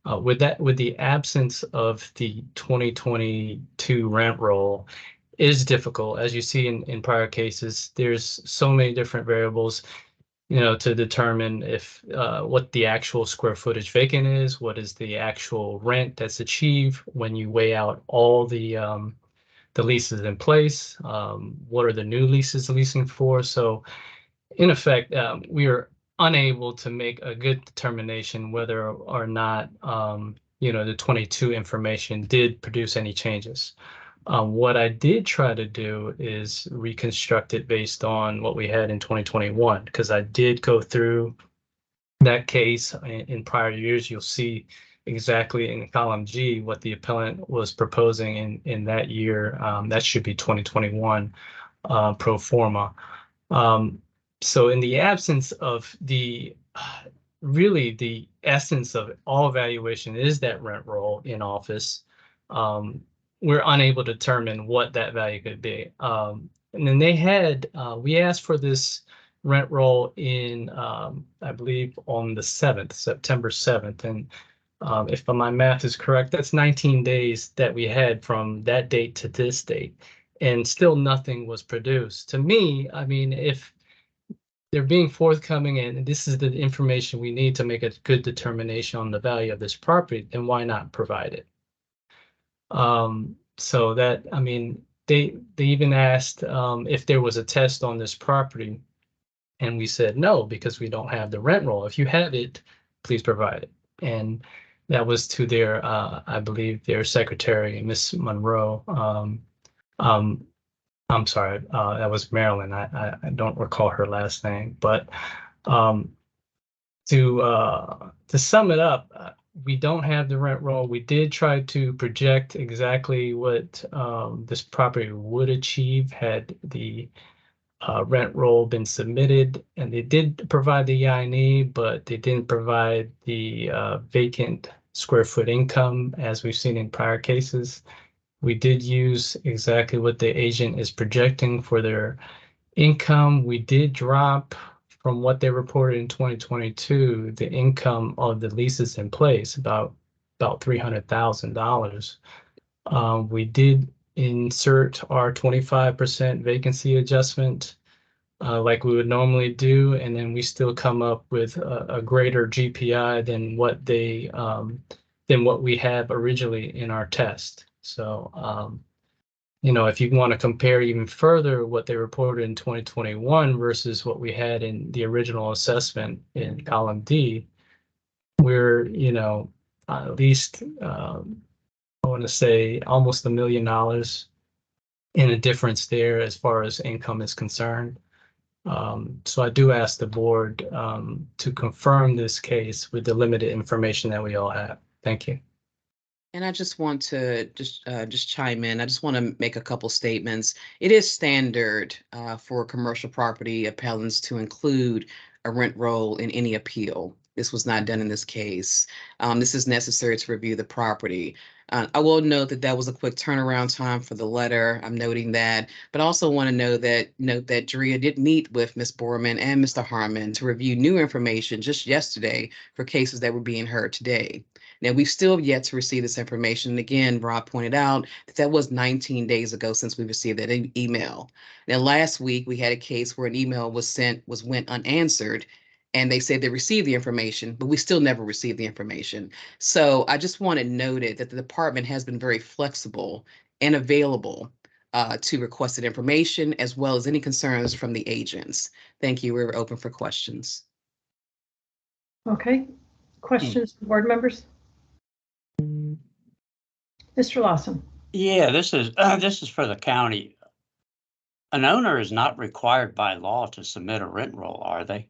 With the absence of the 2022 rent roll, it is difficult. As you see in prior cases, there's so many different variables, to determine if what the actual square footage vacant is, what is the actual rent that's achieved when you weigh out all the leases in place, what are the new leases leasing for. So in effect, we are unable to make a good determination whether or not, the 22 information did produce any changes. What I did try to do is reconstruct it based on what we had in 2021, because I did go through that case in prior years. You'll see exactly in column G what the appellant was proposing in that year. That should be 2021 pro forma. So in the absence of really the essence of all valuation is that rent roll in office, we're unable to determine what that value could be. And then we asked for this rent roll in, I believe on the 7th, September 7th. And if my math is correct, that's 19 days that we had from that date to this date, and still nothing was produced. To me, I mean, if they're being forthcoming and this is the information we need to make a good determination on the value of this property, then why not provide it? So that, I mean, they even asked if there was a test on this property, and we said no, because we don't have the rent roll. If you have it, please provide it. And that was to their, I believe, their secretary, Miss Monroe. I'm sorry, that was Marilyn. I don't recall her last name, but to sum it up, we don't have the rent roll. We did try to project exactly what this property would achieve had the rent roll been submitted, and they did provide the EINE, but they didn't provide the vacant square foot income as we've seen in prior cases. We did use exactly what the agent is projecting for their income. We did drop from what they reported in 2022, the income of the leases in place, about $300,000. We did insert our 25% vacancy adjustment like we would normally do, and then we still come up with a greater GPI than what we have originally in our test. So, if you want to compare even further what they reported in 2021 versus what we had in the original assessment in column D, we're, at least, I want to say almost $1 million in a difference there as far as income is concerned. So I do ask the board to confirm this case with the limited information that we all have. Thank you.
And I just want to just chime in. I just want to make a couple statements. It is standard for commercial property appellants to include a rent roll in any appeal. This was not done in this case. This is necessary to review the property. I will note that was a quick turnaround time for the letter. I'm noting that, but I also want to note that Drea did meet with Ms. Borman and Mr. Harmon to review new information just yesterday for cases that were being heard today. Now, we've still yet to receive this information. And again, Rob pointed out that was 19 days ago since we received that email. Now, last week, we had a case where an email went unanswered, and they said they received the information, but we still never received the information. So I just want to note it that the department has been very flexible and available to requested information, as well as any concerns from the agents. Thank you. We're open for questions.
Okay. Questions, board members? Mr. Lawson.
Yeah, this is for the county. An owner is not required by law to submit a rent roll, are they?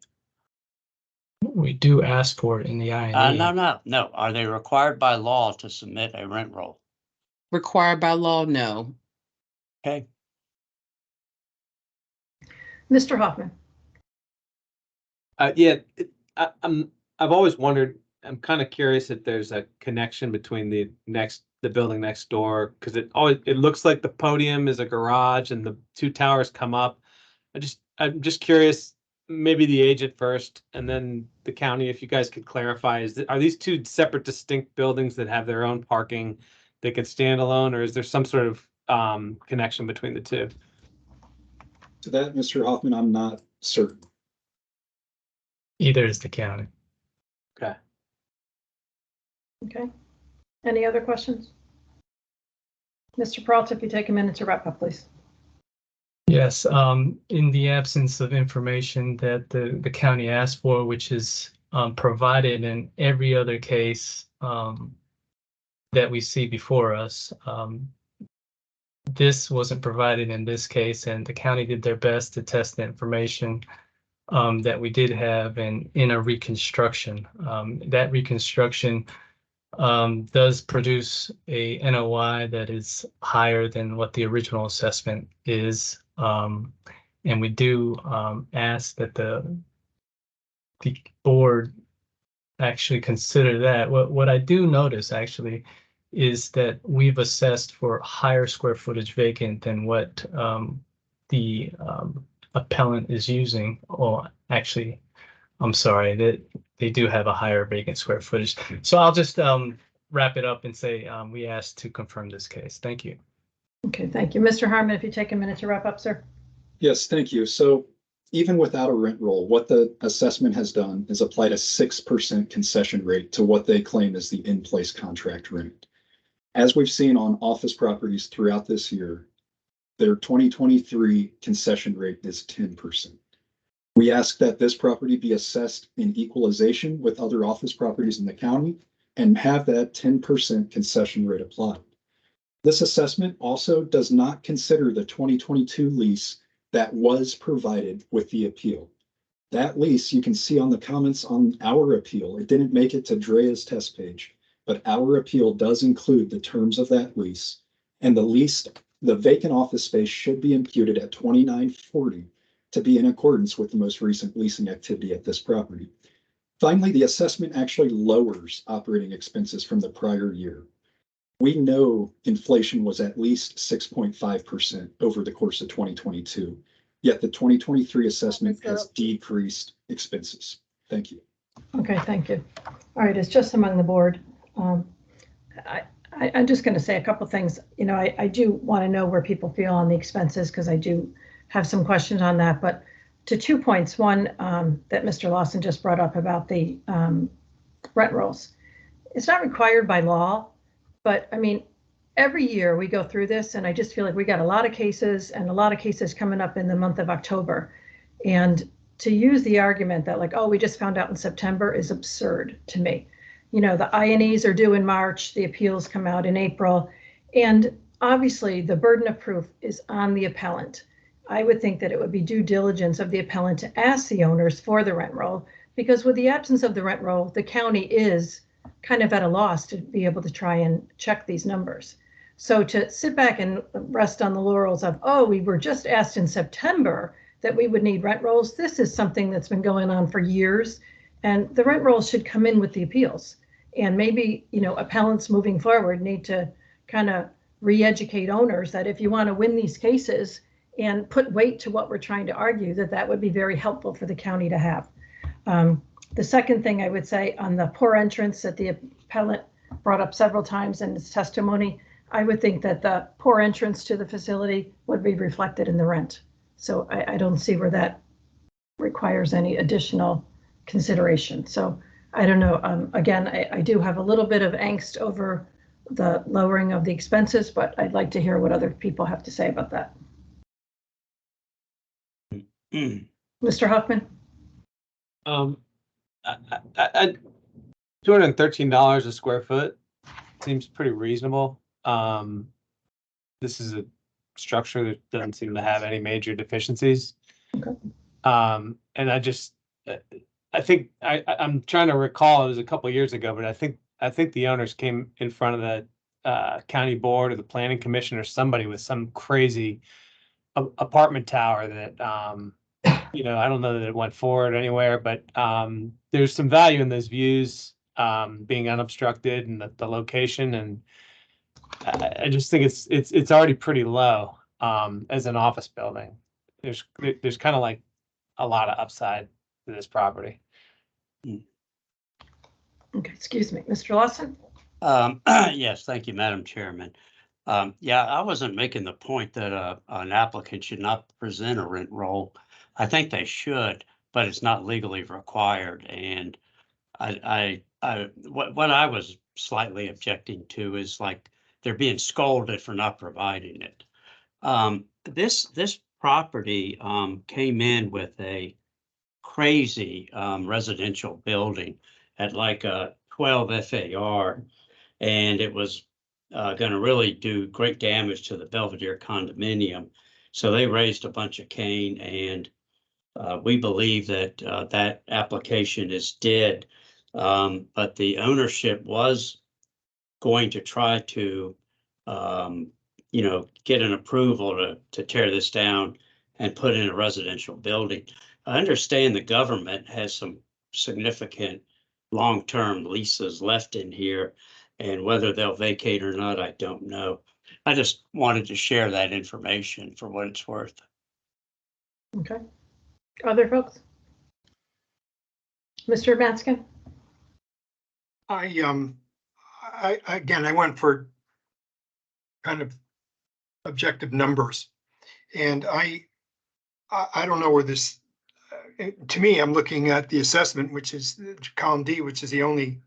We do ask for it in the INE.
No. Are they required by law to submit a rent roll?
Required by law? No.
Okay.
Mr. Hoffman.
Yeah, I've always wondered, I'm kind of curious if there's a connection between the building next door, because it looks like the podium is a garage and the two towers come up. I'm just curious, maybe the agent first and then the county, if you guys could clarify, are these two separate distinct buildings that have their own parking that can stand alone, or is there some sort of connection between the two?
To that, Mr. Hoffman, I'm not certain.
Either is the county.
Okay.
Okay. Any other questions? Mr. Peralta, if you take a minute to wrap up, please.
Yes, in the absence of information that the county asked for, which is provided in every other case that we see before us, this wasn't provided in this case, and the county did their best to test the information that we did have in a reconstruction. That reconstruction does produce a NOI that is higher than what the original assessment is. And we do ask that the board actually consider that. What I do notice actually is that we've assessed for higher square footage vacant than what the appellant is using. Or actually, I'm sorry, that they do have a higher vacant square footage. So I'll just wrap it up and say we asked to confirm this case. Thank you.
Okay, thank you. Mr. Harmon, if you take a minute to wrap up, sir.
Yes, thank you. So even without a rent roll, what the assessment has done is applied a 6% concession rate to what they claim is the in-place contract rent. As we've seen on office properties throughout this year, their 2023 concession rate is 10%. We ask that this property be assessed in equalization with other office properties in the county and have that 10% concession rate applied. This assessment also does not consider the 2022 lease that was provided with the appeal. That lease, you can see on the comments on our appeal, it didn't make it to Drea's test page, but our appeal does include the terms of that lease. And the vacant office space should be imputed at 2940 to be in accordance with the most recent leasing activity at this property. Finally, the assessment actually lowers operating expenses from the prior year. We know inflation was at least 6.5% over the course of 2022, yet the 2023 assessment has decreased expenses. Thank you.
Okay, thank you. All right, it's just among the board. I'm just going to say a couple things. You know, I do want to know where people feel on the expenses because I do have some questions on that. But to 2 points, one that Mr. Lawson just brought up about the rent rolls. It's not required by law, but I mean, every year we go through this and I just feel like we got a lot of cases and a lot of cases coming up in the month of October. And to use the argument that like, oh, we just found out in September is absurd to me. You know, the INEs are due in March, the appeals come out in April, and obviously the burden of proof is on the appellant. I would think that it would be due diligence of the appellant to ask the owners for the rent roll, because with the absence of the rent roll, the county is kind of at a loss to be able to try and check these numbers. So to sit back and rest on the laurels of, oh, we were just asked in September that we would need rent rolls, this is something that's been going on for years. And the rent rolls should come in with the appeals. And maybe, you know, appellants moving forward need to kind of re-educate owners that if you want to win these cases and put weight to what we're trying to argue, that would be very helpful for the county to have. The second thing I would say on the poor entrance that the appellant brought up several times in his testimony, I would think that the poor entrance to the facility would be reflected in the rent. So I don't see where that requires any additional consideration. So I don't know. Again, I do have a little bit of angst over the lowering of the expenses, but I'd like to hear what other people have to say about that. Mr. Huffman?
$213 a square foot seems pretty reasonable. this is a structure that doesn't seem to have any major deficiencies.
Okay.
And I think I'm trying to recall, it was a couple of years ago, but I think the owners came in front of the county board or the planning commission or somebody with some crazy apartment tower that, I don't know that it went forward anywhere, but there's some value in those views being unobstructed and the location. And I just think it's already pretty low as an office building. There's kind of like a lot of upside to this property.
Okay, excuse me, Mr. Lawson?
Yes, thank you, Madam Chairman. Yeah, I wasn't making the point that an applicant should not present a rent roll. I think they should, but it's not legally required. And what I was slightly objecting to is like they're being scolded for not providing it. This property came in with a crazy residential building at like a 12 FAR, and it was going to really do great damage to the Belvedere condominium. So they raised a bunch of cane, and we believe that that application is dead. But the ownership was going to try to, get an approval to tear this down and put in a residential building. I understand the government has some significant long-term leases left in here, and whether they'll vacate or not, I don't know. I just wanted to share that information for what it's worth.
Okay. Other folks? Mr. Matzkin?
I went for kind of objective numbers, and I don't know where this, to me, I'm looking at the assessment, which is column D, which is the only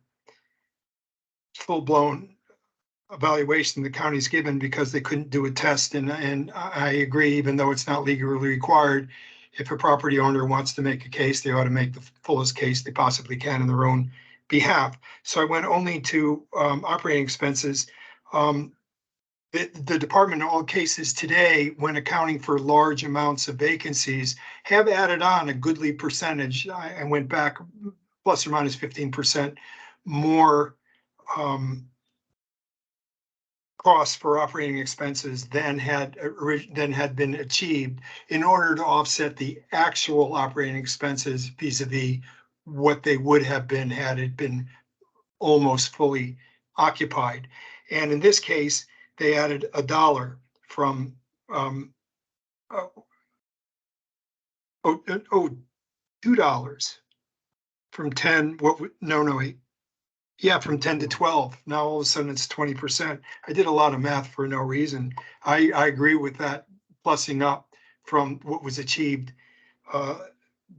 full-blown evaluation the county's given because they couldn't do a test. And I agree, even though it's not legally required, if a property owner wants to make a case, they ought to make the fullest case they possibly can in their own behalf. So I went only to operating expenses. The department in all cases today, when accounting for large amounts of vacancies, have added on a goodly percentage. I went back plus or minus 15% more costs for operating expenses than had been achieved in order to offset the actual operating expenses vis-a-vis what they would have been had it been almost fully occupied. And in this case, they added $1 from $2 from 10. From 10 to 12. Now all of a sudden it's 20%. I did a lot of math for no reason. I agree with that plussing up from what was achieved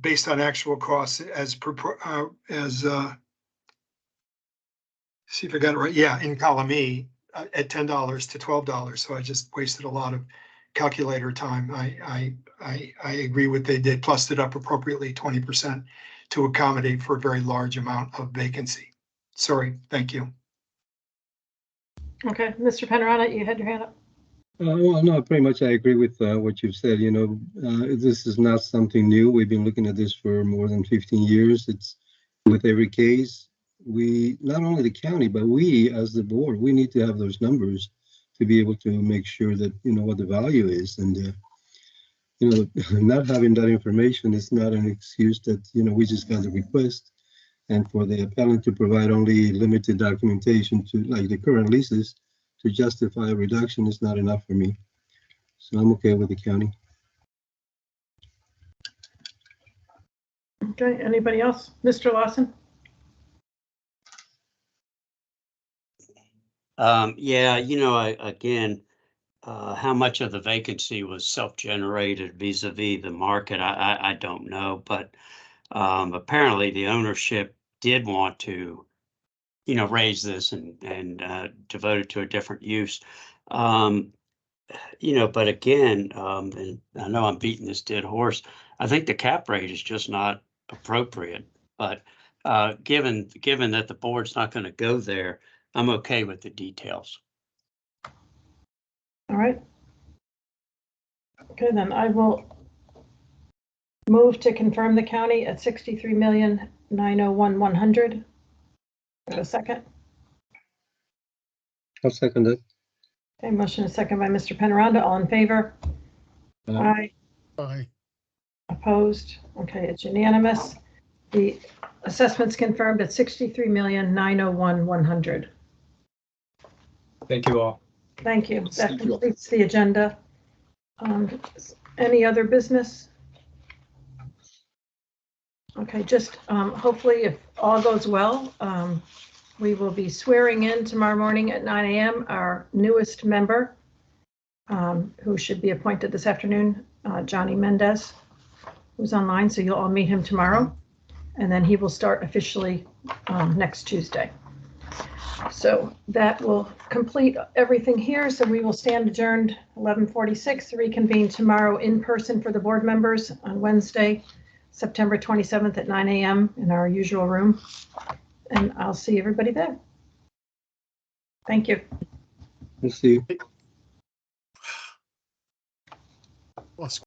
based on actual costs see if I got it right. Yeah, in column E at $10 to $12. So I just wasted a lot of calculator time. I agree with they did, plussed it up appropriately 20% to accommodate for a very large amount of vacancy. Sorry, thank you.
Okay, Mr. Panorama, you had your hand up.
Well, no, pretty much I agree with what you've said. This is not something new. We've been looking at this for more than 15 years. It's with every case. We, not only the county, but we as the board, we need to have those numbers to be able to make sure that, what the value is. And, not having that information is not an excuse that, we just got the request. And for the appellant to provide only limited documentation to, like the current leases, to justify a reduction is not enough for me. So I'm okay with the county.
Okay, anybody else? Mr. Lawson?
Again, how much of the vacancy was self-generated vis-a-vis the market, I don't know, but apparently the ownership did want to, raise this and devote it to a different use. But again, and I know I'm beating this dead horse, I think the cap rate is just not appropriate. But given that the board's not going to go there, I'm okay with the details.
All right. Okay, then I will move to confirm the county at 63,901,100. A second.
I'll second it.
Okay, motion is second by Mr. Penaranda. All in favor? Aye.
Aye.
Opposed? Okay, it's unanimous. The assessment's confirmed at 63,901,100.
Thank you all.
Thank you. That
Thank you all.
completes the agenda. Any other business? Okay, just hopefully if all goes well, we will be swearing in tomorrow morning at 9 a.m. our newest member, who should be appointed this afternoon, Johnny Mendez, who's online, so you'll all meet him tomorrow. And then he will start officially next Tuesday. So that will complete everything here. So we will stand adjourned 11:46, reconvene tomorrow in person for the board members on Wednesday, September 27th at 9 a.m. in our usual room. And I'll see everybody there. Thank you.
We'll see you.
Lost